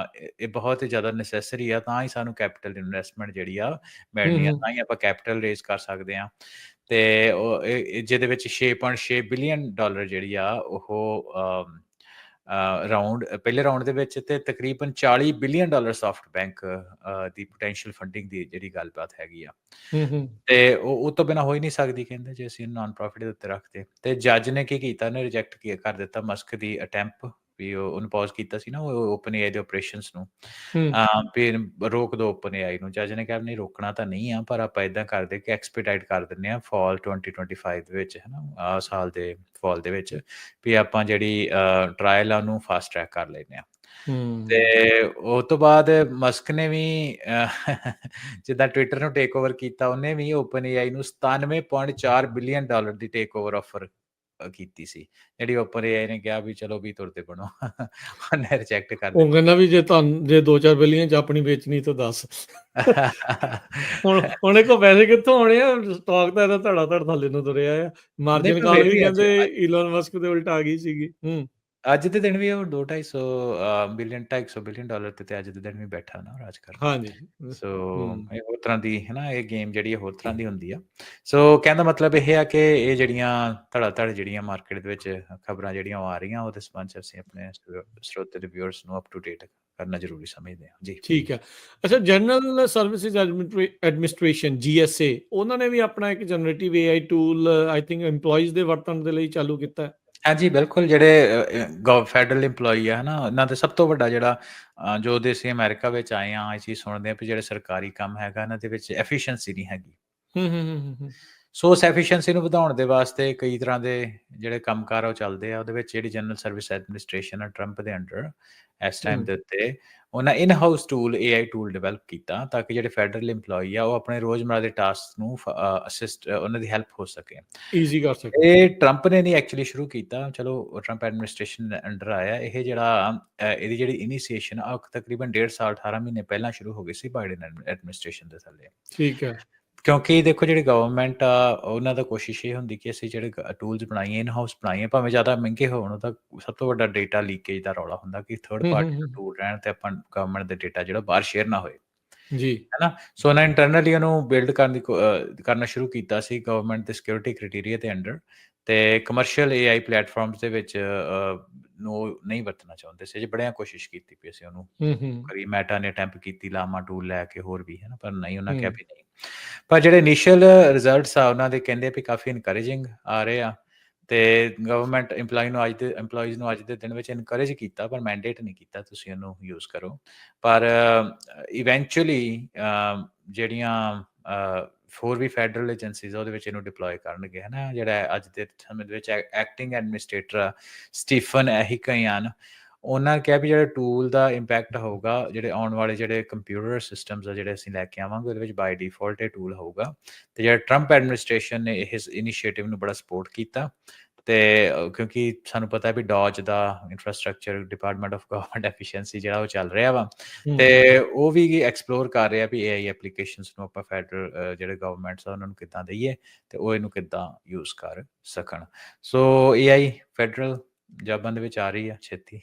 [SPEAKER 2] ਇਹ ਬਹੁਤ ਹੀ ਜ਼ਿਆਦਾ ਨੈਸੈਸਰੀ ਆ, ਤਾਂ ਹੀ ਸਾਨੂੰ ਕੈਪੀਟਲ ਇਨਵੈਸਟਮੈਂਟ ਜਿਹੜੀ ਆ
[SPEAKER 1] ਹੂੰ,
[SPEAKER 2] ਮਿਲਣੀ ਆ,
[SPEAKER 1] ਹੂੰ,
[SPEAKER 2] ਤਾਂ ਹੀ ਆਪਾਂ ਕੈਪੀਟਲ ਰੇਜ਼ ਕਰ ਸਕਦੇ ਆ। ਤੇ ਜਿਹਦੇ ਵਿੱਚ 6.6 ਬਿਲੀਅਨ ਡਾਲਰ ਜਿਹੜੀ ਆ ਉਹ ਰਾਉਂਡ ਪਹਿਲੇ ਰਾਉਂਡ ਦੇ ਵਿੱਚ ਤੇ ਤਕਰੀਬਨ 40 ਬਿਲੀਅਨ ਡਾਲਰ ਸੌਫਟ ਬੈਂਕ ਦੀ ਪੋਟੈਂਸ਼ੀਅਲ ਫੰਡਿੰਗ ਦੀ ਜਿਹੜੀ ਗੱਲਬਾਤ ਹੈਗੀ ਆ।
[SPEAKER 1] ਹੂੰ, ਹੂੰ,
[SPEAKER 2] ਤੇ ਉਹ ਤੋਂ ਬਿਨਾਂ ਹੋ ਹੀ ਨਹੀਂ ਸਕਦੀ ਕਹਿੰਦੇ, ਜੇ ਅਸੀਂ ਨਾਨ ਪ੍ਰੋਫਿਟ ਦੇ ਉੱਤੇ ਰੱਖਦੇ। ਤੇ ਜੱਜ ਨੇ ਕੀ ਕੀਤਾ, ਉਹਨੇ ਰਿਜੈਕਟ ਕਰ ਦਿੱਤਾ ਮਸਕ ਦੀ ਅਟੈਂਪ ਵੀ ਉਹਨੂੰ ਪੌਜ਼ ਕੀਤਾ ਸੀ ਨਾ ਉਹ ਓਪਨ ਏਆਈ ਦੇ ਆਪਰੇਸ਼ਨਸ ਨੂੰ।
[SPEAKER 1] ਹੂੰ,
[SPEAKER 2] ਫਿਰ ਰੋਕ ਦੋ ਓਪਨ ਏਆਈ ਨੂੰ। ਜੱਜ ਨੇ ਕਿਹਾ ਨਹੀਂ ਰੋਕਣਾ ਤਾਂ ਨਹੀਂ ਆ, ਪਰ ਆਪਾਂ ਇਦਾਂ ਕਰਦੇ ਕਿ ਐਕਸਪੀਡਾਈਟ ਕਰ ਦਿੰਦੇ ਆ ਫਾਲ 2025 ਦੇ ਵਿੱਚ, ਹੈ ਨਾ, ਸਾਲ ਦੇ ਫਾਲ ਦੇ ਵਿੱਚ ਵੀ ਆਪਾਂ ਜਿਹੜੀ ਟਰਾਇਲ ਆ ਉਹਨੂੰ ਫਾਸਟ ਟਰੈਕ ਕਰ ਲੈਂਦੇ ਆ। ਤੇ
[SPEAKER 1] ਹੂੰ।
[SPEAKER 2] ਉਹ ਤੋਂ ਬਾਅਦ ਮਸਕ ਨੇ ਵੀ ਜਿੱਦਾਂ ਟਵਿੱਟਰ ਨੂੰ ਟੇਕ ਓਵਰ ਕੀਤਾ, ਉਹਨੇ ਵੀ ਓਪਨ ਏਆਈ ਨੂੰ 97.4 ਬਿਲੀਅਨ ਡਾਲਰ ਦੀ ਟੇਕ ਓਵਰ ਆਫਰ ਕੀਤੀ ਸੀ, ਜਿਹੜੀ ਓਪਨ ਏਆਈ ਨੇ ਕਿਹਾ ਵੀ ਚਲੋ ਵੀ ਤੁਰਦੇ ਬਣੋ। ਉਹਨੇ ਰਿਜੈਕਟ ਕਰ
[SPEAKER 1] ਉਹ
[SPEAKER 2] ਦਿੱਤੀ।
[SPEAKER 1] ਕਹਿੰਦਾ ਵੀ ਜੇ 2-4 ਬਿਲੀਅਨ ਚ ਆਪਣੀ ਵੇਚਣੀ ਤਾਂ ਦੱਸ। ਹੁਣ ਉਹਨੇ ਕੋਲ ਪੈਸੇ ਕਿੱਥੋਂ ਆਉਣੇ ਆ? ਸਟਾਕ ਤਾਂ ਇਹਦਾ ਧੜਾ ਧੜ ਥੱਲੇ ਨੂੰ ਤੁਰਿਆ ਆ।
[SPEAKER 2] ਨਹੀਂ
[SPEAKER 1] ਮਾਰਜਿਨ
[SPEAKER 2] ਪਰ
[SPEAKER 1] ਕਾਲ
[SPEAKER 2] ਫਿਰ
[SPEAKER 1] ਵੀ
[SPEAKER 2] ਵੀ
[SPEAKER 1] ਕਹਿੰਦੇ ਈਲਨ ਮਸਕ ਦੇ ਉਲਟ ਆ ਗਈ ਸੀਗੀ।
[SPEAKER 2] ਅੱਜ ਦੇ ਦਿਨ ਵੀ ਉਹ 2-250 ਬਿਲੀਅਨ $250 ਤੇ ਅੱਜ ਦੇ ਦਿਨ ਵੀ ਬੈਠਾ ਨਾ ਰਾਜ ਕਰਨ।
[SPEAKER 1] ਹਾਂਜੀ।
[SPEAKER 2] ਸੋ
[SPEAKER 1] ਹੂੰ,
[SPEAKER 2] ਇਹ ਹੋਰ ਤਰ੍ਹਾਂ ਦੀ ਹੈ ਨਾ, ਇਹ ਗੇਮ ਜਿਹੜੀ ਹੋਰ ਤਰ੍ਹਾਂ ਦੀ ਹੁੰਦੀ ਆ। ਸੋ ਕਹਿਣ ਦਾ ਮਤਲਬ ਇਹ ਆ ਕਿ ਇਹ ਜਿਹੜੀਆਂ ਧੜਾ ਧੜ ਜਿਹੜੀਆਂ ਮਾਰਕੀਟ ਦੇ ਵਿੱਚ ਖਬਰਾਂ ਜਿਹੜੀਆਂ ਆ ਰਹੀਆਂ, ਉਹਦੇ ਸੰਬੰਧ 'ਚ ਅਸੀਂ ਆਪਣੇ ਸਰੋਤੇ ਦੇ ਵਿਊਅਰਸ ਨੂੰ ਅਪ ਟੂ ਡੇਟ ਕਰਨਾ ਜ਼ਰੂਰੀ ਸਮਝਦੇ ਹਾਂ ਜੀ।
[SPEAKER 1] ਠੀਕ ਹੈ। ਅੱਛਾ, ਜਨਰਲ ਸਰਵਿਸਿਜ਼ ਐਡਮਿਨਿਸਟ੍ਰੇਸ਼ਨ GSA, ਉਹਨਾਂ ਨੇ ਵੀ ਆਪਣਾ ਇੱਕ generative AI tool I think EMPLOYEES ਦੇ ਵਰਤਣ ਦੇ ਲਈ ਚਾਲੂ ਕੀਤਾ ਹੈ।
[SPEAKER 2] ਹਾਂਜੀ ਬਿਲਕੁਲ, ਜਿਹੜੇ ਫੈਡਰਲ EMPLOYEE ਆ ਨਾ, ਇਹਨਾਂ ਦੇ ਸਭ ਤੋਂ ਵੱਡਾ ਜਿਹੜਾ ਜੋ ਅਸੀਂ ਅਮਰੀਕਾ ਵਿੱਚ ਆਏ ਹਾਂ, ਇਹ ਚੀਜ਼ ਸੁਣਦੇ ਹਾਂ ਵੀ ਜਿਹੜੇ ਸਰਕਾਰੀ ਕੰਮ ਹੈਗਾ ਇਹਨਾਂ ਦੇ ਵਿੱਚ ਐਫੀਸ਼ੀਐਂਸੀ ਨਹੀਂ ਹੈਗੀ।
[SPEAKER 1] ਹੂੰ, ਹੂੰ, ਹੂੰ, ਹੂੰ,
[SPEAKER 2] ਸੋ ਉਸ ਐਫੀਸ਼ੀਐਂਸੀ ਨੂੰ ਵਧਾਉਣ ਦੇ ਵਾਸਤੇ ਕਈ ਤਰ੍ਹਾਂ ਦੇ ਜਿਹੜੇ ਕੰਮਕਾਰ ਉਹ ਚੱਲਦੇ ਆ। ਉਹਦੇ ਵਿੱਚ ਜਿਹੜੀ ਜਨਰਲ ਸਰਵਿਸ ਐਡਮਿਨਿਸਟ੍ਰੇਸ਼ਨ ਆ ਟਰੰਪ ਦੇ ਅੰਡਰ ਇਸ ਟਾਈਮ ਦੇ ਉੱਤੇ, ਉਹਨਾਂ in house tool AI tool develop ਕੀਤਾ ਤਾਂ ਕਿ ਜਿਹੜੇ ਫੈਡਰਲ EMPLOYEE ਆ ਉਹ ਆਪਣੇ ਰੋਜ਼ਮਰਾ ਦੇ ਟਾਸਕ ਨੂੰ ਅਸਿਸਟ, ਉਹਨਾਂ ਦੀ ਹੈਲਪ ਹੋ ਸਕੇ।
[SPEAKER 1] ਈਜ਼ੀ ਕਰ ਸਕੇ।
[SPEAKER 2] ਇਹ ਟਰੰਪ ਨੇ ਨਹੀਂ ਐਕਚੁਅਲੀ ਸ਼ੁਰੂ ਕੀਤਾ, ਚਲੋ ਟਰੰਪ ਐਡਮਿਨਿਸਟ੍ਰੇਸ਼ਨ ਦੇ ਅੰਡਰ ਆਇਆ ਇਹ ਜਿਹੜਾ ਇਹਦੀ ਜਿਹੜੀ ਇਨੀਸ਼ੀਏਸ਼ਨ ਆ ਤਕਰੀਬਨ 1.5 ਸਾਲ 18 ਮਹੀਨੇ ਪਹਿਲਾਂ ਸ਼ੁਰੂ ਹੋ ਗਈ ਸੀ ਬਾਈਡਨ ਐਡਮਿਨਿਸਟ੍ਰੇਸ਼ਨ ਦੇ ਥੱਲੇ।
[SPEAKER 1] ਠੀਕ ਹੈ।
[SPEAKER 2] ਕਿਉਂਕਿ ਦੇਖੋ ਜਿਹੜੀ ਗਵਰਨਮੈਂਟ ਆ ਉਹਨਾਂ ਦਾ ਕੋਸ਼ਿਸ਼ ਇਹ ਹੁੰਦੀ ਕਿ ਅਸੀਂ ਜਿਹੜੇ ਟੂਲਸ ਬਣਾਈਏ, ਇਨ ਹਾਊਸ ਬਣਾਈਏ, ਭਾਵੇਂ ਜ਼ਿਆਦਾ ਮਹਿੰਗੇ ਹੋਣ। ਉਹਦਾ ਸਭ ਤੋਂ ਵੱਡਾ ਡੇਟਾ ਲੀਕੇਜ ਦਾ ਰੌਲਾ ਹੁੰਦਾ ਕਿ ਥਰਡ
[SPEAKER 1] ਹੂੰ, ਹੂੰ,
[SPEAKER 2] ਪਾਰਟੀ
[SPEAKER 1] ਹੂੰ,
[SPEAKER 2] ਟੂਲ ਰਹਿਣ ਤੇ ਆਪਾਂ ਗਵਰਨਮੈਂਟ ਦੇ ਡੇਟਾ ਜਿਹੜਾ ਬਾਹਰ ਸ਼ੇਅਰ ਨਾ ਹੋਏ,
[SPEAKER 1] ਜੀ।
[SPEAKER 2] ਹੈ ਨਾ। ਸੋ ਉਹਨਾਂ ਇੰਟਰਨਲੀ ਉਹਨੂੰ ਬਿਲਡ ਕਰਨਾ ਸ਼ੁਰੂ ਕੀਤਾ ਸੀ ਗਵਰਨਮੈਂਟ ਦੇ ਸਿਕਿਉਰਿਟੀ ਕ੍ਰਾਈਟੇਰੀਆ ਦੇ ਅੰਡਰ। ਤੇ ਕਮਰਸ਼ੀਅਲ AI ਪਲੇਟਫਾਰਮਸ ਦੇ ਵਿੱਚ ਨੂੰ ਨਹੀਂ ਵਰਤਣਾ ਚਾਹੁੰਦੇ ਸੀ। ਜੇ ਬੜਿਆਂ ਕੋਸ਼ਿਸ਼ ਕੀਤੀ ਵੀ ਅਸੀਂ ਉਹਨੂੰ
[SPEAKER 1] ਹੂੰ, ਹੂੰ,
[SPEAKER 2] ਕਰੀ, ਮੈਟਾ ਨੇ ਅਟੈਂਪ ਕੀਤੀ ਲਾਮਾ ਟੂਲ ਲੈ ਕੇ, ਹੋਰ ਵੀ ਹੈ ਨਾ, ਪਰ ਨਹੀਂ, ਉਹਨਾਂ ਕਿਹਾ
[SPEAKER 1] ਹੂੰ,
[SPEAKER 2] ਵੀ ਨਹੀਂ। ਪਰ ਜਿਹੜੇ ਇਨੀਸ਼ੀਅਲ ਰਿਜ਼ਲਟਸ ਆ ਉਹਨਾਂ ਦੇ ਕਹਿੰਦੇ ਵੀ ਕਾਫੀ ਇਨਕਰੇਜਿੰਗ ਆ ਰਹੇ ਆ। ਤੇ ਗਵਰਨਮੈਂਟ EMPLOYEES ਨੂੰ ਅੱਜ ਦੇ ਦਿਨ ਵਿੱਚ ਇਨਕਰੇਜ ਕੀਤਾ, ਪਰ ਮੈਂਡੇਟ ਨਹੀਂ ਕੀਤਾ ਤੁਸੀਂ ਉਹਨੂੰ ਯੂਜ਼ ਕਰੋ। ਪਰ ਇਵੈਂਚੁਅਲੀ ਜਿਹੜੀਆਂ ਹੋਰ ਵੀ ਫੈਡਰਲ ਏਜੰਸੀਜ਼ ਉਹਦੇ ਵਿੱਚ ਇਹਨੂੰ ਡਿਪਲੋਏ ਕਰਨਗੇ, ਹੈ ਨਾ। ਜਿਹੜਾ ਅੱਜ ਦੇ ਸਮੇਂ ਦੇ ਵਿੱਚ ਐਕਟਿੰਗ ਐਡਮਿਨਿਸਟ੍ਰੇਟਰ ਸਟੀਫਨ ਐਹਿਕਯਾਨ, ਉਹਨਾਂ ਨੇ ਕਿਹਾ ਵੀ ਜਿਹੜਾ ਟੂਲ ਦਾ ਇੰਪੈਕਟ ਹੋਊਗਾ, ਜਿਹੜੇ ਆਉਣ ਵਾਲੇ ਜਿਹੜੇ ਕੰਪਿਊਟਰ ਸਿਸਟਮਸ ਆ ਜਿਹੜੇ ਅਸੀਂ ਲੈ ਕੇ ਆਵਾਂਗੇ, ਉਹਦੇ ਵਿੱਚ ਬਾਈ ਡਿਫਾਲਟ ਇਹ ਟੂਲ ਹੋਊਗਾ। ਤੇ ਜਿਹੜਾ ਟਰੰਪ ਐਡਮਿਨਿਸਟ੍ਰੇਸ਼ਨ ਨੇ ਇਸ ਇਨੀਸ਼ੀਏਟਿਵ ਨੂੰ ਬੜਾ ਸਪੋਰਟ ਕੀਤਾ। ਤੇ ਕਿਉਂਕਿ ਸਾਨੂੰ ਪਤਾ ਹੈ ਵੀ ਡੌਜ ਦਾ infrastructure department of government efficiency ਜਿਹੜਾ ਉਹ ਚੱਲ ਰਿਹਾ ਵਾ, ਤੇ ਉਹ ਵੀ ਐਕਸਪਲੋਰ ਕਰ ਰਿਹਾ ਵੀ AI ਐਪਲੀਕੇਸ਼ਨਸ ਨੂੰ ਆਪਾਂ ਫੈਡਰਲ ਜਿਹੜੇ ਗਵਰਨਮੈਂਟਸ ਆ ਉਹਨਾਂ ਨੂੰ ਕਿੱਦਾਂ ਦਈਏ ਤੇ ਉਹ ਇਹਨੂੰ ਕਿੱਦਾਂ ਯੂਜ਼ ਕਰ ਸਕਣ। ਸੋ AI ਫੈਡਰਲ ਜਾਬਾਂ ਦੇ ਵਿੱਚ ਆ ਰਹੀ ਆ ਛੇਤੀ।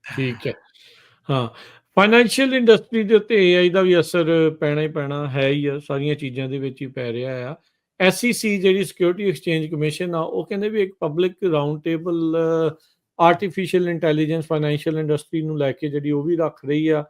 [SPEAKER 1] ਠੀਕ ਹੈ। ਹਾਂ, ਫਾਈਨੈਂਸ਼ੀਅਲ ਇੰਡਸਟਰੀ ਦੇ ਉੱਤੇ AI ਦਾ ਵੀ ਅਸਰ ਪੈਣਾ ਹੀ ਪੈਣਾ ਹੈ ਹੀ ਆ, ਸਾਰੀਆਂ ਚੀਜ਼ਾਂ ਦੇ ਵਿੱਚ ਹੀ ਪੈ ਰਿਹਾ ਆ। SEC ਜਿਹੜੀ ਸਿਕਿਉਰਿਟੀ ਐਕਸਚੇਂਜ ਕਮਿਸ਼ਨ ਆ, ਉਹ ਕਹਿੰਦੇ ਵੀ ਇੱਕ public round table artificial intelligence financial industry ਨੂੰ ਲੈ ਕੇ ਜਿਹੜੀ ਉਹ ਵੀ ਰੱਖ ਰਹੀ ਆ।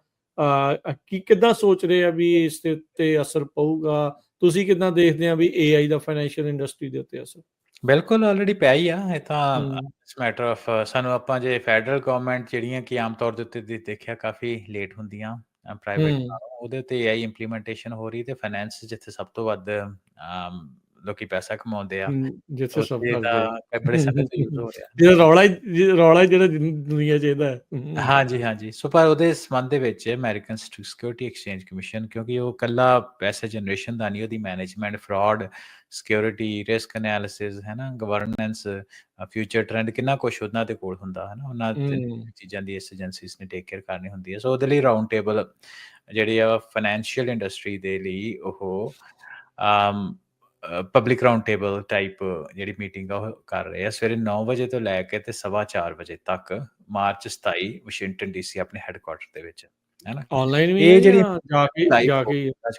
[SPEAKER 1] ਕਿੱਦਾਂ ਸੋਚ ਰਹੇ ਆ ਵੀ ਇਸ ਦੇ ਉੱਤੇ ਅਸਰ ਪਊਗਾ? ਤੁਸੀਂ ਕਿੱਦਾਂ ਦੇਖਦੇ ਆ ਵੀ AI ਦਾ ਫਾਈਨੈਂਸ਼ੀਅਲ ਇੰਡਸਟਰੀ ਦੇ ਉੱਤੇ ਅਸਰ?
[SPEAKER 2] ਬਿਲਕੁਲ ਆਲਰੇਡੀ ਪਿਆ ਹੀ ਆ ਇਹ ਤਾਂ।
[SPEAKER 1] ਹੂੰ,
[SPEAKER 2] ਇਟਸ ਮੈਟਰ ਆਫ ਸਾਨੂੰ ਆਪਾਂ ਜੇ ਫੈਡਰਲ ਗਵਰਨਮੈਂਟ ਜਿਹੜੀਆਂ ਕਿ ਆਮ ਤੌਰ ਦੇ ਉੱਤੇ ਦੇਖਿਆ ਕਾਫੀ ਲੇਟ ਹੁੰਦੀਆਂ ਪ੍ਰਾਈਵੇਟ
[SPEAKER 1] ਹੂੰ,
[SPEAKER 2] ਨਾਲੋਂ, ਉਹਦੇ ਉੱਤੇ AI ਇੰਪਲੀਮੈਂਟੇਸ਼ਨ ਹੋ ਰਹੀ ਤੇ ਫਾਈਨੈਂਸ ਜਿੱਥੇ ਸਭ ਤੋਂ ਵੱਧ ਲੋਕੀ ਪੈਸਾ ਕਮਾਉਂਦੇ ਆ,
[SPEAKER 1] ਜਿੱਥੇ ਸਭ
[SPEAKER 2] ਉੱਥੇ
[SPEAKER 1] ਕਰਦੇ ਆ।
[SPEAKER 2] ਤਾਂ ਬੜੇ ਸਮੇਂ ਤੋਂ ਯੂਜ਼ ਹੋ ਰਿਹਾ।
[SPEAKER 1] ਜਿਹੜਾ ਰੌਲਾ ਜਿਹੜਾ ਦੁਨੀਆ 'ਚ ਇਹਦਾ ਹੈ।
[SPEAKER 2] ਹਾਂਜੀ, ਹਾਂਜੀ। ਸੋ ਪਰ ਉਹਦੇ ਸੰਬੰਧ ਦੇ ਵਿੱਚ ਅਮਰੀਕਨ ਸਿਕਿਉਰਿਟੀ ਐਕਸਚੇਂਜ ਕਮਿਸ਼ਨ, ਕਿਉਂਕਿ ਉਹ ਇਕੱਲਾ ਪੈਸੇ ਜਨਰੇਸ਼ਨ ਦਾ ਨਹੀਂ, ਉਹਦੀ management, fraud, security, risk analysis, ਹੈ ਨਾ, ਗਵਰਨੈਂਸ, ਫਿਊਚਰ ਟ੍ਰੈਂਡ, ਕਿੰਨਾ ਕੁਛ ਉਹਨਾਂ ਦੇ ਕੋਲ ਹੁੰਦਾ, ਹੈ ਨਾ। ਉਹਨਾਂ ਚੀਜ਼ਾਂ ਦੀ ਇਸ ਏਜੰਸੀਜ਼ ਨੇ ਟੇਕ ਕੇਅਰ ਕਰਨੀ ਹੁੰਦੀ ਹੈ। ਸੋ ਉਹਦੇ ਲਈ ਰਾਊਂਡ ਟੇਬਲ ਜਿਹੜੀ ਆ ਫਾਈਨੈਂਸ਼ੀਅਲ ਇੰਡਸਟਰੀ ਦੇ ਲਈ ਉਹ ਪਬਲਿਕ ਰਾਊਂਡ ਟੇਬਲ ਟਾਈਪ ਜਿਹੜੀ ਮੀਟਿੰਗ ਆ ਉਹ ਕਰ ਰਹੇ ਆ ਸਵੇਰੇ 9 ਵਜੇ ਤੋਂ ਲੈ ਕੇ ਤੇ 4:15 ਵਜੇ ਤੱਕ ਮਾਰਚ 27 ਵਾਸ਼ਿੰਗਟਨ ਡੀਸੀ ਆਪਣੇ ਹੈੱਡਕੁਆਰਟਰ ਦੇ ਵਿੱਚ ਹੈ ਨਾ
[SPEAKER 1] ਆਨਲਾਈਨ ਵੀ
[SPEAKER 2] ਇਹ
[SPEAKER 1] ਹੈ
[SPEAKER 2] ਜਿਹੜੀ
[SPEAKER 1] ਜਾਂ ਜਾ ਕੇ ਹੀ ਹੈ?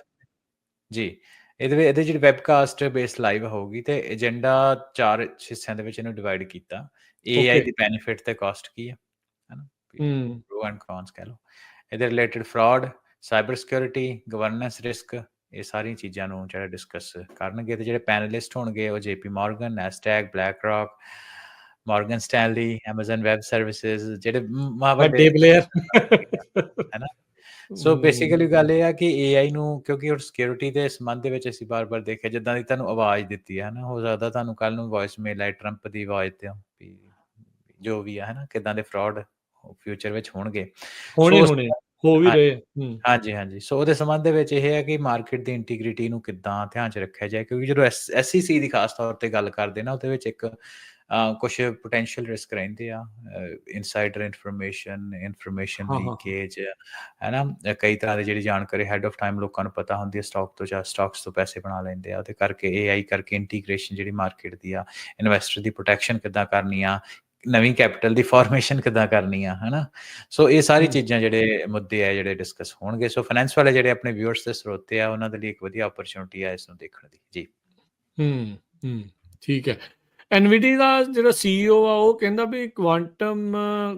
[SPEAKER 2] ਜੀ ਇਹਦੇ ਜਿਹੜੀ ਵੈਬਕਾਸਟ ਬੇਸ ਲਾਈਵ ਹੋਊਗੀ ਤੇ ਏਜੰਡਾ 4 ਹਿੱਸਿਆਂ ਦੇ ਵਿੱਚ ਇਹਨੂੰ ਡਿਵਾਈਡ ਕੀਤਾ AI
[SPEAKER 1] Okay.
[SPEAKER 2] ਦੀ ਬੈਨੀਫਿਟ ਤੇ ਕਾਸਟ ਕੀ ਹੈ ਨਾ
[SPEAKER 1] ਹੂੰ
[SPEAKER 2] ਪ੍ਰੋ ਐਂਡ ਕੌਨਸ ਕਹਿ ਲਓ ਇਹਦੇ related fraud cyber security governance risk ਇਹ ਸਾਰੀਆਂ ਚੀਜ਼ਾਂ ਨੂੰ ਜਿਹੜਾ ਡਿਸਕਸ ਕਰਨਗੇ ਤੇ ਜਿਹੜੇ ਪੈਨਲਿਸਟ ਹੋਣਗੇ ਉਹ JP Morgan NASDAQ BlackRock Morgan Stanley Amazon Web Services ਜਿਹੜੇ
[SPEAKER 1] ਵੱਡੇ ਪਲੇਅਰ
[SPEAKER 2] ਹੈ ਨਾ ਸੋ ਬੇਸਿਕਲੀ ਗੱਲ ਇਹ ਆ ਕਿ AI ਨੂੰ ਕਿਉਂਕਿ ਉਹ ਸਿਕਿਉਰਿਟੀ ਦੇ ਸੰਬੰਧ ਦੇ ਵਿੱਚ ਅਸੀਂ ਬਾਰ-ਬਾਰ ਦੇਖਿਆ ਜਿੱਦਾਂ ਦੀ ਤੁਹਾਨੂੰ ਆਵਾਜ਼ ਦਿੱਤੀ ਹੈ ਨਾ ਹੋ ਸਕਦਾ ਤੁਹਾਨੂੰ ਕੱਲ ਨੂੰ ਵੌਇਸ ਮੇਲ ਆਏ ਟਰੰਪ ਦੀ ਆਵਾਜ਼ ਤੇ ਵੀ ਜੋ ਵੀ ਹੈ ਨਾ ਕਿਦਾਂ ਦੇ ਫਰਾਡ ਫਿਊਚਰ ਵਿੱਚ ਹੋਣਗੇ
[SPEAKER 1] ਹੋਣੇ
[SPEAKER 2] ਸੋ
[SPEAKER 1] ਹੋ ਵੀ ਰਹੇ
[SPEAKER 2] ਹਾਂਜੀ ਸੋ ਉਹਦੇ ਸੰਬੰਧ ਦੇ ਵਿੱਚ ਇਹ ਹੈ ਕਿ ਮਾਰਕੀਟ ਦੀ ਇੰਟੀਗ੍ਰਿਟੀ ਨੂੰ ਕਿੱਦਾਂ ਧਿਆਨ 'ਚ ਰੱਖਿਆ ਜਾਏ ਕਿਉਂਕਿ ਜਦੋਂ SEC ਦੀ ਖਾਸ ਤੌਰ ਤੇ ਗੱਲ ਕਰਦੇ ਨਾ ਉਹਦੇ ਵਿੱਚ ਇੱਕ ਕੁਝ ਪੋਟੈਂਸ਼ੀਅਲ ਰਿਸਕ ਰਹਿੰਦੇ ਆ ਇਨਸਾਈਡਰ ਇਨਫੋਰਮੇਸ਼ਨ ਲੀਕੇਜ ਹੈ ਨਾ ਕਈ ਤਰ੍ਹਾਂ ਦੀ ਜਿਹੜੀ ਜਾਣਕਾਰੀ ਹੈਡ ਆਫ ਟਾਈਮ ਲੋਕਾਂ ਨੂੰ ਪਤਾ ਹੁੰਦੀ ਹੈ ਸਟਾਕਸ ਤੋਂ ਪੈਸੇ ਬਣਾ ਲੈਂਦੇ ਆ ਉਹਦੇ ਕਰਕੇ AI ਕਰਕੇ ਇੰਟੀਗ੍ਰੇਸ਼ਨ ਜਿਹੜੀ ਮਾਰਕੀਟ ਦੀ ਆ ਇਨਵੈਸਟਰ ਦੀ ਪ੍ਰੋਟੈਕਸ਼ਨ ਕਿੱਦਾਂ ਕਰਨੀ ਆ ਨਵੀਂ ਕੈਪੀਟਲ ਦੀ ਫਾਰਮੇਸ਼ਨ ਕਿੱਦਾਂ ਕਰਨੀ ਆ ਹਨਾ ਸੋ ਇਹ ਸਾਰੀ ਚੀਜ਼ਾਂ ਜਿਹੜੇ ਮੁੱਦੇ ਆ ਜਿਹੜੇ ਡਿਸਕਸ ਹੋਣਗੇ ਸੋ ਫਾਈਨੈਂਸ ਵਾਲੇ ਜਿਹੜੇ ਆਪਣੇ ਵਿਊਅਰਸ ਤੇ ਸਰੋਤੇ ਆ ਉਹਨਾਂ ਦੇ ਲਈ ਇੱਕ ਵਧੀਆ ਓਪਰਚੁਨਿਟੀ ਆ ਇਸ ਨੂੰ ਦੇਖਣ ਦੀ ਜੀ
[SPEAKER 1] ਠੀਕ ਹੈ NVIDIA ਦਾ ਜਿਹੜਾ CEO ਆ ਉਹ ਕਹਿੰਦਾ ਵੀ ਕੁਆਂਟਮ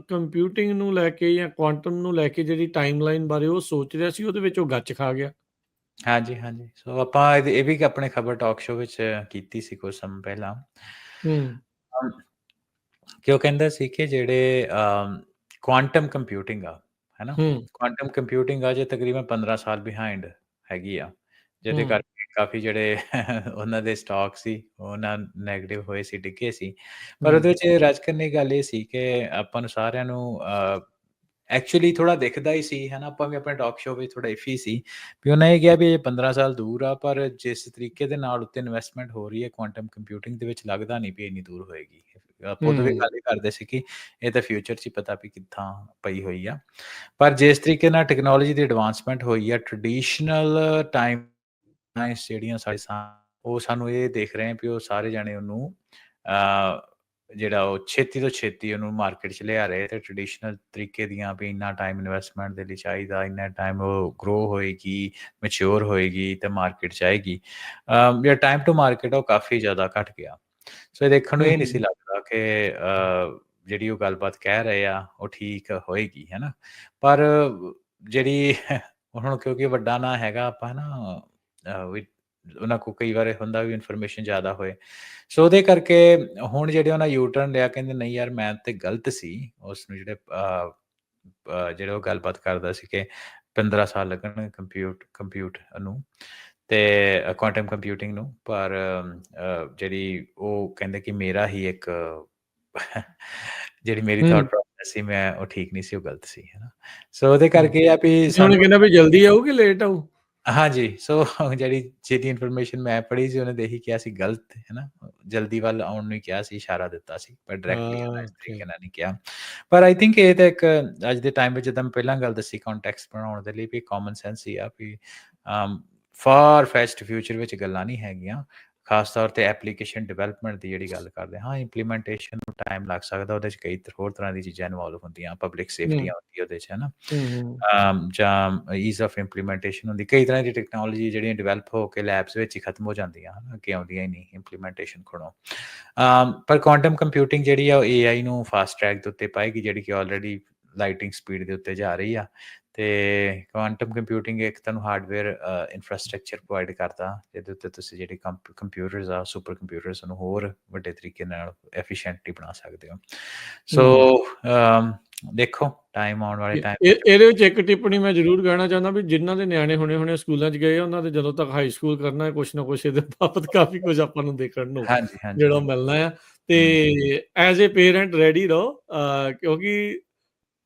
[SPEAKER 1] ਕੰਪਿਊਟਿੰਗ ਨੂੰ ਲੈ ਕੇ ਜਾਂ ਕੁਆਂਟਮ ਨੂੰ ਲੈ ਕੇ ਜਿਹੜੀ ਟਾਈਮਲਾਈਨ ਬਾਰੇ ਉਹ ਸੋਚ ਰਿਹਾ ਸੀ ਉਹਦੇ ਵਿੱਚ ਉਹ ਗੱਚ ਖਾ ਗਿਆ
[SPEAKER 2] ਹਾਂਜੀ ਸੋ ਆਪਾਂ ਇਹ ਵੀ ਆਪਣੇ ਖਬਰ ਟਾਕ ਸ਼ੋ ਵਿੱਚ ਕੀਤੀ ਸੀ ਕੁਝ ਸਮਾਂ ਪਹਿਲਾਂ ਕਿ ਉਹ ਕਹਿੰਦਾ ਸੀ ਕਿ ਜਿਹੜੇ ਕੁਆਂਟਮ ਕੰਪਿਊਟਿੰਗ ਆ ਹੈ ਨਾ ਕੁਆਂਟਮ ਕੰਪਿਊਟਿੰਗ ਆ ਜੇ ਤਕਰੀਬਨ 15 ਸਾਲ ਬਿਹਾਈਂਡ ਹੈਗੀ ਆ ਜਿਹਦੇ ਕਰਕੇ ਕਾਫੀ ਜਿਹੜੇ ਉਹਨਾਂ ਦੇ ਸਟਾਕ ਸੀ ਉਹਨਾਂ ਨੈਗੇਟਿਵ ਹੋਏ ਸੀ ਡਿੱਗੇ ਸੀ ਪਰ ਉਹਦੇ ਵਿੱਚ ਰਾਜ ਕਰਨੀ ਗੱਲ ਇਹ ਸੀ ਕਿ ਆਪਾਂ ਨੂੰ ਸਾਰਿਆਂ ਨੂੰ ਐਕਚੁਅਲੀ ਥੋੜਾ ਦਿਖਦਾ ਹੀ ਸੀ ਹੈ ਨਾ ਆਪਾਂ ਵੀ ਆਪਣੇ ਟਾਕ ਸ਼ੋ ਵਿੱਚ ਥੋੜਾ ਇਫੀ ਸੀ ਵੀ ਉਹਨਾਂ ਇਹ ਕਿਹਾ ਵੀ ਇਹ 15 ਸਾਲ ਦੂਰ ਆ ਪਰ ਜਿਸ ਤਰੀਕੇ ਦੇ ਨਾਲ ਉੱਤੇ ਇਨਵੈਸਟਮੈਂਟ ਹੋ ਰਹੀ ਹੈ ਕੁਆਂਟਮ ਕੰਪਿਊਟਿੰਗ ਦੇ ਵਿੱਚ ਲੱਗਦਾ ਨਹੀਂ ਵੀ ਇੰਨੀ ਦੂਰ ਹੋਏਗੀ ਆਪਾਂ ਉਦੋਂ ਵੀ ਗੱਲ ਕਰਦੇ ਸੀ ਕਿ ਇਹ ਤਾਂ ਫਿਊਚਰ 'ਚ ਪਤਾ ਵੀ ਕਿੱਥਾਂ ਪਈ ਹੋਈ ਆ ਪਰ ਜਿਸ ਤਰੀਕੇ ਨਾਲ ਟੈਕਨੋਲੋਜੀ ਦੀ ਐਡਵਾਂਸਮੈਂਟ ਹੋਈ ਆ ਟ੍ਰੈਡੀਸ਼ਨਲ ਟਾਈਮ ਜਿਹੜੀਆਂ ਉਹ ਸਾਨੂੰ ਇਹ ਦੇਖ ਰਹੇ ਵੀ ਉਹ ਸਾਰੇ ਜਾਣੇ ਉਹਨੂੰ ਜਿਹੜਾ ਉਹ ਛੇਤੀ ਤੋਂ ਛੇਤੀ ਉਹਨੂੰ ਮਾਰਕੀਟ 'ਚ ਲਿਆ ਰਹੇ ਤੇ ਟ੍ਰੈਡੀਸ਼ਨਲ ਤਰੀਕੇ ਦੀਆਂ ਵੀ ਇੰਨਾ ਟਾਈਮ ਇਨਵੈਸਟਮੈਂਟ ਦੇ ਲਈ ਚਾਹੀਦਾ ਇੰਨਾ ਟਾਈਮ ਉਹ ਗਰੋ ਹੋਏਗੀ ਮੈਚਿਓਰ ਹੋਏਗੀ ਤੇ ਮਾਰਕੀਟ 'ਚ ਆਏਗੀ ਜਿਹੜਾ ਟਾਈਮ ਟੂ ਮਾਰਕੀਟ ਉਹ ਕਾਫੀ ਜ਼ਿਆਦਾ ਘਟ ਗਿਆ ਸੋ ਇਹ ਦੇਖਣ ਨੂੰ ਇਹ ਨਹੀਂ ਸੀ ਲੱਗਦਾ ਕਿ ਜਿਹੜੀ ਉਹ ਗੱਲਬਾਤ ਕਹਿ ਰਹੇ ਆ ਉਹ ਠੀਕ ਹੋਏਗੀ ਹੈ ਨਾ ਪਰ ਜਿਹੜੀ ਹੁਣ ਕਿਉਂਕਿ ਵੱਡਾ ਨਾ ਹੈਗਾ ਆਪਾਂ ਨਾ ਉਹਨਾਂ ਕੋਲ ਕਈ ਵਾਰ ਹੁੰਦਾ ਵੀ ਇਨਫੋਰਮੇਸ਼ਨ ਜ਼ਿਆਦਾ ਹੋਏ ਸੋ ਉਹਦੇ ਕਰਕੇ ਹੁਣ ਜਿਹੜੇ ਉਹਨਾਂ ਯੂ ਟਰਨ ਲਿਆ ਕਹਿੰਦੇ ਨਹੀਂ ਯਾਰ ਮੈਂ ਤੇ ਗਲਤ ਸੀ ਉਸ ਨੂੰ ਜਿਹੜੇ ਉਹ ਗੱਲਬਾਤ ਕਰਦਾ ਸੀ ਕਿ 15 ਸਾਲ ਲੱਗਣ ਕੰਪਿਊਟ ਨੂੰ ਤੇ ਕੁਆਂਟਮ ਕੰਪਿਊਟਿੰਗ ਨੂੰ ਪਰ ਜਿਹੜੀ ਉਹ ਕਹਿੰਦੇ ਕਿ ਮੇਰਾ ਹੀ ਇੱਕ ਜਿਹੜੀ ਮੇਰੀ ਥਾਟ ਪ੍ਰੋਸੈਸ ਸੀ ਮੈਂ ਉਹ ਠੀਕ ਨਹੀਂ ਸੀ ਉਹ ਗਲਤ ਸੀ ਹੈ ਨਾ ਸੋ ਉਹਦੇ ਕਰਕੇ ਆ ਵੀ
[SPEAKER 1] ਉਹਨੇ ਕਹਿੰਦਾ ਵੀ ਜਲਦੀ ਆਊ ਕਿ ਲੇਟ ਆਊ
[SPEAKER 2] ਹਾਂਜੀ ਸੋ ਜਿਹਦੀ ਇਨਫੋਰਮੇਸ਼ਨ ਮੈਂ ਪੜ੍ਹੀ ਸੀ ਉਹਨੇ ਦੇਖੀ ਕਿਹਾ ਸੀ ਗਲਤ ਹੈ ਨਾ ਜਲਦੀ ਵੱਲ ਆਉਣ ਨੂੰ ਕਿਹਾ ਸੀ ਇਸ਼ਾਰਾ ਦਿੱਤਾ ਸੀ ਪਰ ਡਾਇਰੈਕਟਲੀ ਇਸ ਤਰੀਕੇ ਨਾਲ ਨਹੀਂ ਕਿਹਾ ਪਰ ਆਈ ਥਿੰਕ ਇਹ ਤਾਂ ਇੱਕ ਅੱਜ ਦੇ ਟਾਈਮ ਵਿੱਚ ਜਿੱਦਾਂ ਮੈਂ ਪਹਿਲਾਂ ਗੱਲ ਦੱਸੀ ਕੰਟੈਕਸਟ ਬਣਾਉਣ ਦੇ ਲਈ ਵੀ ਕਾਮਨ ਸੈਂਸ ਹੀ ਆ ਵੀ ਫਾਰ ਫੈਸਟ ਫਿਊਚਰ ਵਿੱਚ ਗੱਲਾਂ ਨਹੀਂ ਹੈਗੀਆਂ ਖਾਸ ਤੌਰ ਤੇ ਐਪਲੀਕੇਸ਼ਨ ਡਿਵੈਲਪਮੈਂਟ ਦੀ ਜਿਹੜੀ ਗੱਲ ਕਰਦੇ ਹਾਂ ਇੰਪਲੀਮੈਂਟੇਸ਼ਨ ਨੂੰ ਟਾਈਮ ਲੱਗ ਸਕਦਾ ਉਹਦੇ 'ਚ ਕਈ ਹੋਰ ਤਰ੍ਹਾਂ ਦੀ ਚੀਜ਼ਾਂ ਇਨਵੋਲਵ ਹੁੰਦੀਆਂ ਪਬਲਿਕ ਸੇਫਟੀ ਆਉਂਦੀ ਉਹਦੇ 'ਚ ਹੈ ਨਾ ਜਾਂ ਈਜ਼ ਆਫ ਇੰਪਲੀਮੈਂਟੇਸ਼ਨ ਹੁੰਦੀ ਕਈ ਤਰ੍ਹਾਂ ਦੀ ਟੈਕਨੋਲੋਜੀ ਜਿਹੜੀਆਂ ਡਿਵੈਲਪ ਹੋ ਕੇ ਲੈਬਸ ਵਿੱਚ ਹੀ ਖਤਮ ਹੋ ਜਾਂਦੀਆਂ ਹਨ ਅੱਗੇ ਆਉਂਦੀਆਂ ਹੀ ਨਹੀਂ ਇੰਪਲੀਮੈਂਟੇਸ਼ਨ ਖੜੋ ਪਰ ਕੁਆਂਟਮ ਕੰਪਿਊਟਿੰਗ ਜਿਹੜੀ ਆ ਉਹ AI ਨੂੰ ਫਾਸਟ ਟਰੈਕ ਦੇ ਉੱਤੇ ਪਾਏਗੀ ਜਿਹੜੀ ਕਿ ਆਲਰੇਡੀ ਲਾਈਟਿੰਗ ਸਪੀਡ ਦੇ ਉੱਤੇ ਜਾ ਰਹੀ ਆ ਤੇ ਕੁਆਂਟਮ ਕੰਪਿਊਟਿੰਗ ਇੱਕ ਤੁਹਾਨੂੰ ਹਾਰਡਵੇਅਰ ਇਨਫਰਾਸਟ੍ਰਕਚਰ ਪ੍ਰੋਵਾਈਡ ਕਰਦਾ ਜਿਹਦੇ ਉੱਤੇ ਤੁਸੀਂ ਜਿਹੜੀ ਕੰਪਿਊਟਰਸ ਆ ਸੁਪਰ ਕੰਪਿਊਟਰਸ ਨੂੰ ਹੋਰ ਵੱਡੇ ਤਰੀਕੇ ਨਾਲ ਐਫੀਸ਼ੀਐਂਟਲੀ ਬਣਾ ਸਕਦੇ ਹੋ ਸੋ ਦੇਖੋ ਟਾਈਮ ਆਉਣ ਵਾਲੇ ਟਾਈਮ
[SPEAKER 1] ਇਹਦੇ ਵਿੱਚ ਇੱਕ ਟਿੱਪਣੀ ਮੈਂ ਜ਼ਰੂਰ ਕਹਿਣਾ ਚਾਹੁੰਦਾ ਵੀ ਜਿਨ੍ਹਾਂ ਦੇ ਨਿਆਣੇ ਹੁਣੇ ਸਕੂਲਾਂ 'ਚ ਗਏ ਉਹਨਾਂ ਦੇ ਜਦੋਂ ਤੱਕ ਹਾਈ ਸਕੂਲ ਕਰਨਾ ਹੈ ਕੁਛ ਨਾ ਕੁਛ ਇਹਦੇ ਬਾਬਤ ਕਾਫੀ ਕੁਝ ਆਪਾਂ ਨੂੰ ਦੇਖਣ ਨੂੰ ਜਿਹੜਾ ਮਿਲਣਾ ਆ ਤੇ ਐਜ਼ ਏ ਪੇਰੈਂਟ ਰੈਡੀ ਰਹੋ ਕਿਉਂਕਿ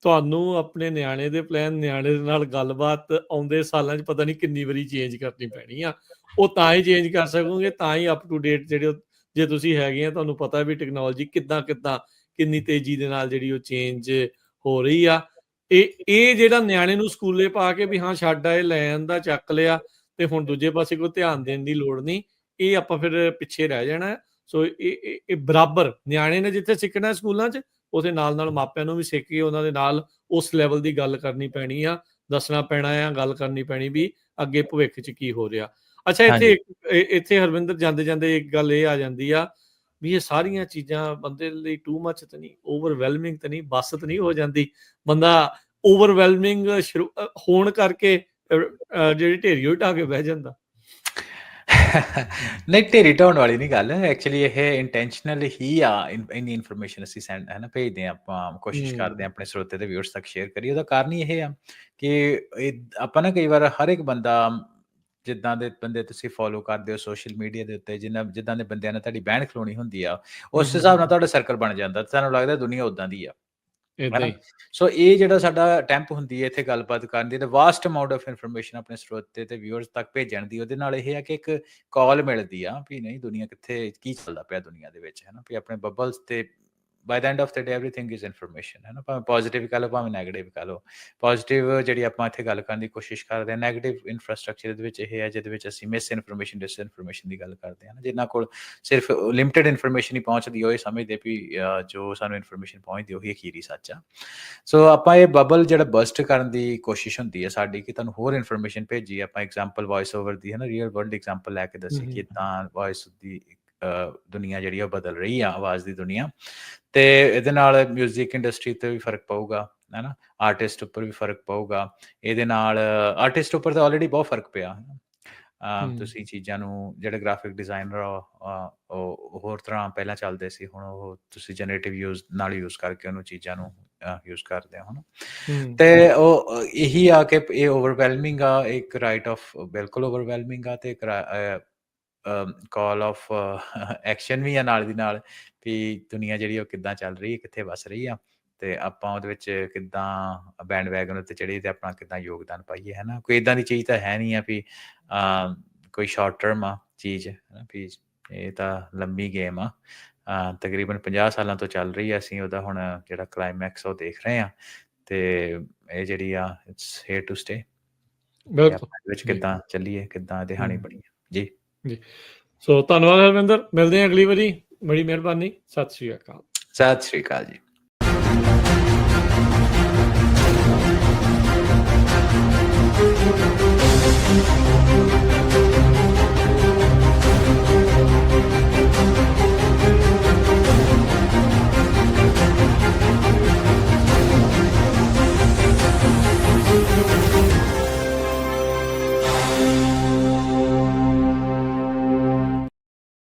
[SPEAKER 1] ਤੁਹਾਨੂੰ ਆਪਣੇ ਨਿਆਣੇ ਦੇ ਪਲਾਨ ਨਿਆਣੇ ਦੇ ਨਾਲ ਗੱਲਬਾਤ ਆਉਂਦੇ ਸਾਲਾਂ 'ਚ ਪਤਾ ਨਹੀਂ ਕਿੰਨੀ ਵਾਰੀ ਚੇਂਜ ਕਰਨੀ ਪੈਣੀ ਆ ਉਹ ਤਾਂ ਹੀ ਚੇਂਜ ਕਰ ਸਕੋਗੇ ਤਾਂ ਹੀ ਅਪ ਟੂ ਡੇਟ ਜਿਹੜੇ ਜੇ ਤੁਸੀਂ ਹੈਗੇ ਆ ਤੁਹਾਨੂੰ ਪਤਾ ਵੀ ਟੈਕਨੋਲੋਜੀ ਕਿੱਦਾਂ ਕਿੰਨੀ ਤੇਜ਼ੀ ਦੇ ਨਾਲ ਜਿਹੜੀ ਉਹ ਚੇਂਜ ਹੋ ਰਹੀ ਆ ਇਹ ਜਿਹੜਾ ਨਿਆਣੇ ਨੂੰ ਸਕੂਲੇ ਪਾ ਕੇ ਵੀ ਹਾਂ ਛੱਡ ਆਏ ਲੈ ਆਂਦਾ ਚੱਕ ਲਿਆ ਤੇ ਹੁਣ ਦੂਜੇ ਪਾਸੇ ਕੋਈ ਧਿਆਨ ਦੇਣ ਦੀ ਲੋੜ ਨਹੀਂ ਇਹ ਆਪਾਂ ਫਿਰ ਪਿੱਛੇ ਰਹਿ ਜਾਣਾ ਹੈ। ਸੋ ਇਹ ਬਰਾਬਰ ਨਿਆਣੇ ਨੇ ਜਿੱਥੇ ਸਿੱਖਣਾ ਸਕੂਲਾਂ 'ਚ, ਉਹਦੇ ਨਾਲ ਮਾਪਿਆਂ ਨੂੰ ਵੀ ਸਿੱਖ ਕੇ ਉਹਨਾਂ ਦੇ ਨਾਲ ਉਸ ਲੈਵਲ ਦੀ ਗੱਲ ਕਰਨੀ ਪੈਣੀ ਆ, ਦੱਸਣਾ ਪੈਣਾ ਆ, ਗੱਲ ਕਰਨੀ ਪੈਣੀ ਵੀ ਅੱਗੇ ਭਵਿੱਖ 'ਚ ਕੀ ਹੋ ਰਿਹਾ। ਅੱਛਾ, ਇੱਥੇ ਹਰਵਿੰਦਰ ਜਾਂਦੇ ਇੱਕ ਗੱਲ ਇਹ ਆ ਜਾਂਦੀ ਆ ਵੀ ਇਹ ਸਾਰੀਆਂ ਚੀਜ਼ਾਂ ਬੰਦੇ ਲਈ ਟੂ ਮੱਚ ਤਾਂ ਨਹੀਂ, ਓਵਰਵੈਲਮਿੰਗ ਤਾਂ ਨਹੀਂ, ਬੱਸ ਤਾਂ ਨਹੀਂ ਹੋ ਜਾਂਦੀ, ਬੰਦਾ ਓਵਰਵੈਲਮਿੰਗ ਹੋਣ ਕਰਕੇ ਜਿਹੜੀ ਢੇਰੀ ਉਹ ਢਾਹ ਕੇ ਬਹਿ ਜਾਂਦਾ।
[SPEAKER 2] ਨਹੀਂ, ਢੇਰੀ ਢਾਉਣ ਵਾਲੀ ਨਹੀਂ ਗੱਲ, ਐਕਚੁਅਲੀ ਇਹ ਇੰਟੈਂਸ਼ਨਲ ਹੀ ਆ। ਇੰਨੀ ਇਨਫੋਰਮੇਸ਼ਨ ਅਸੀਂ ਸੈਂਡ ਹੈ ਨਾ ਭੇਜਦੇ ਹਾਂ, ਆਪਾਂ ਕੋਸ਼ਿਸ਼ ਕਰਦੇ ਹਾਂ ਆਪਣੇ ਸਰੋਤੇ ਤੇ ਵਿਊਅਰਸ ਤੱਕ ਸ਼ੇਅਰ ਕਰੀਏ। ਉਹਦਾ ਕਾਰਨ ਹੀ ਇਹ ਆ ਕਿ ਆਪਾਂ ਨਾ ਕਈ ਵਾਰ ਹਰ ਇੱਕ ਬੰਦਾ, ਜਿੱਦਾਂ ਦੇ ਬੰਦੇ ਤੁਸੀਂ ਫੋਲੋ ਕਰਦੇ ਹੋ ਸੋਸ਼ਲ ਮੀਡੀਆ ਦੇ ਉੱਤੇ, ਜਿੱਦਾਂ ਦੇ ਬੰਦਿਆਂ ਨਾਲ ਤੁਹਾਡੀ ਬਹਿਣ ਖਲੋਣੀ ਹੁੰਦੀ ਆ, ਉਸ ਹਿਸਾਬ ਨਾਲ ਤੁਹਾਡਾ ਸਰਕਲ ਬਣ ਜਾਂਦਾ, ਤੁਹਾਨੂੰ ਲੱਗਦਾ ਦੁਨੀਆ ਉੱਦਾਂ ਦੀ ਆ। ਸੋ ਇਹ ਜਿਹੜਾ ਸਾਡਾ ਅਟੈਂਪ ਹੁੰਦੀ ਹੈ ਇੱਥੇ ਗੱਲਬਾਤ ਕਰਨ ਦੀ, ਤੇ ਵਾਸਟ ਅਮਾਊਂਟ ਆਫ ਇਨਫੋਰਮੇਸ਼ਨ ਆਪਣੇ ਸਰੋਤੇ ਤੇ ਵਿਊਅਰਸ ਤੱਕ ਭੇਜਣ ਦੀ, ਉਹਦੇ ਨਾਲ ਇਹ ਆ ਕਿ ਇੱਕ ਕਾਲ ਮਿਲਦੀ ਆ ਵੀ ਨਹੀਂ, ਦੁਨੀਆ ਕਿੱਥੇ ਕੀ ਚੱਲਦਾ ਪਿਆ ਦੁਨੀਆ ਦੇ ਵਿੱਚ, ਹੈ ਨਾ, ਵੀ ਆਪਣੇ ਬਬਲਸ ਤੇ by the end of the day everything is information, ਹੈ ਨਾ, ਭਾਵੇਂ ਪੋਜ਼ੀਟਿਵ ਕਹਿ ਲਓ ਭਾਵੇਂ ਨੈਗੇਟਿਵ ਕਹਿ ਲਓ। ਪੋਜ਼ੀਟਿਵ ਜਿਹੜੀ ਆਪਾਂ ਇੱਥੇ ਗੱਲ ਕਰਨ ਦੀ ਕੋਸ਼ਿਸ਼ ਕਰਦੇ ਹਾਂ, ਨੈਗੇਟਿਵ ਇਨਫਰਾਸਟਰਕਚਰ ਦੇ ਵਿੱਚ ਇਹ ਹੈ ਜਿਹਦੇ ਵਿੱਚ ਅਸੀਂ ਮਿਸ ਇਨਫੋਰਮੇਸ਼ਨ, ਡਿਸ ਇਨਫੋਰਮੇਸ਼ਨ ਦੀ ਗੱਲ ਕਰਦੇ ਹਾਂ, ਜਿਨ੍ਹਾਂ ਕੋਲ ਸਿਰਫ ਲਿਮਿਟਿਡ ਇਨਫੋਰਮੇਸ਼ਨ ਹੀ ਪਹੁੰਚਦੀ, ਉਹ ਇਹ ਸਮਝਦੇ ਵੀ ਜੋ ਸਾਨੂੰ ਇਨਫੋਰਮੇਸ਼ਨ ਪਹੁੰਚਦੀ ਉਹੀ ਅਖੀਰੀ ਸੱਚ ਆ। ਸੋ ਆਪਾਂ ਇਹ ਬਬਲ ਜਿਹੜਾ ਬਸਟ ਕਰਨ ਦੀ ਕੋਸ਼ਿਸ਼ ਹੁੰਦੀ ਹੈ ਸਾਡੀ ਕਿ ਤੁਹਾਨੂੰ ਹੋਰ ਇਨਫੋਰਮੇਸ਼ਨ ਭੇਜੀ, ਆਪਾਂ ਐਗਜ਼ਾਮਪਲ ਵੌਇਸ ਓਵਰ ਦੀ, ਹੈ ਨਾ, ਰੀਅਲ ਵਰਲਡ ਐਗਜ਼ਾਮਪਲ ਲੈ ਕੇ ਦੱਸੀ ਕਿ ਇੱਦਾਂ ਵੌਇਸ ਦੀ ਦੁਨੀਆ ਜਿਹੜੀ ਉਹ ਬਦਲ ਰਹੀ ਆ, ਆਵਾਜ਼ ਦੀ ਦੁਨੀਆ, ਤੇ ਇਹਦੇ ਨਾਲ ਮਿਊਜ਼ਿਕ ਇੰਡਸਟਰੀ ਤੇ ਵੀ ਫਰਕ ਪਊਗਾ, ਹੈ ਨਾ, ਆਰਟਿਸਟ ਉੱਪਰ ਵੀ ਫਰਕ ਪਊਗਾ। ਇਹਦੇ ਨਾਲ ਆਰਟਿਸਟ ਉੱਪਰ ਤਾਂ ਆਲਰੇਡੀ ਬਹੁਤ ਫਰਕ ਪਿਆ। ਤੁਸੀਂ ਚੀਜ਼ਾਂ ਨੂੰ, ਜਿਹੜੇ ਗ੍ਰਾਫਿਕ ਡਿਜ਼ਾਈਨਰ ਉਹ ਹੋਰ ਤਰ੍ਹਾਂ ਪਹਿਲਾਂ ਚੱਲਦੇ ਸੀ, ਹੁਣ ਉਹ ਤੁਸੀਂ ਜਨਰੇਟਿਵ ਨਾਲ ਯੂਜ਼ ਕਰਕੇ ਉਹਨੂੰ ਚੀਜ਼ਾਂ ਨੂੰ ਯੂਜ਼ ਕਰਦੇ ਹੋ, ਤੇ ਉਹ ਇਹੀ ਆ ਕਿ ਇਹ ਓਵਰਵੈਲਮਿੰਗ ਆ, ਇੱਕ ਰਾਈਟ ਆਫ ਬਿਲਕੁਲ ਓਵਰਵੈਲਮਿੰਗ ਆ, ਤੇ ਇੱਕ ਕਾਲ ਆਫ ਐਕਸ਼ਨ ਵੀ ਆ ਨਾਲ ਦੀ ਨਾਲ, ਵੀ ਦੁਨੀਆ ਜਿਹੜੀ ਉਹ ਕਿੱਦਾਂ ਚੱਲ ਰਹੀ ਹੈ, ਕਿੱਥੇ ਵਸ ਰਹੀ ਆ, ਤੇ ਆਪਾਂ ਉਹਦੇ ਵਿੱਚ ਕਿੱਦਾਂ ਬੈਂਡ ਵੈਗਨ ਉੱਤੇ ਚੜ੍ਹੀ ਤੇ ਆਪਣਾ ਕਿੱਦਾਂ ਯੋਗਦਾਨ ਪਾਈਏ, ਹੈ ਨਾ। ਕੋਈ ਇੱਦਾਂ ਦੀ ਚੀਜ਼ ਤਾਂ ਹੈ ਨਹੀਂ ਆ ਵੀ ਕੋਈ ਸ਼ਾਰਟ ਟਰਮ ਆ ਚੀਜ਼, ਹੈ ਨਾ, ਵੀ ਇਹ ਤਾਂ ਲੰਬੀ ਗੇਮ ਆ, ਤਕਰੀਬਨ 50 ਸਾਲਾਂ ਤੋਂ ਚੱਲ ਰਹੀ ਆ। ਅਸੀਂ ਉਹਦਾ ਹੁਣ ਜਿਹੜਾ ਕਲਾਈਮੈਕਸ ਉਹ ਦੇਖ ਰਹੇ ਹਾਂ, ਤੇ ਇਹ ਜਿਹੜੀ ਆ ਇਟਸ ਹੇਅਰ ਟੂ ਸਟੇ, ਵਿੱਚ ਕਿੱਦਾਂ ਚੱਲੀਏ, ਕਿੱਦਾਂ ਇਹਦੀ ਹਾਣੀ ਬਣੀ ਜੀ।
[SPEAKER 1] ਸੋ ਧੰਨਵਾਦ ਹਰਵਿੰਦਰ, ਮਿਲਦੇ ਹਾਂ ਅਗਲੀ ਵਾਰੀ, ਬੜੀ ਮਿਹਰਬਾਨੀ, ਸਤਿ ਸ਼੍ਰੀ ਅਕਾਲ।
[SPEAKER 2] ਸਤਿ ਸ਼੍ਰੀ ਅਕਾਲ ਜੀ।
[SPEAKER 4] Thank you.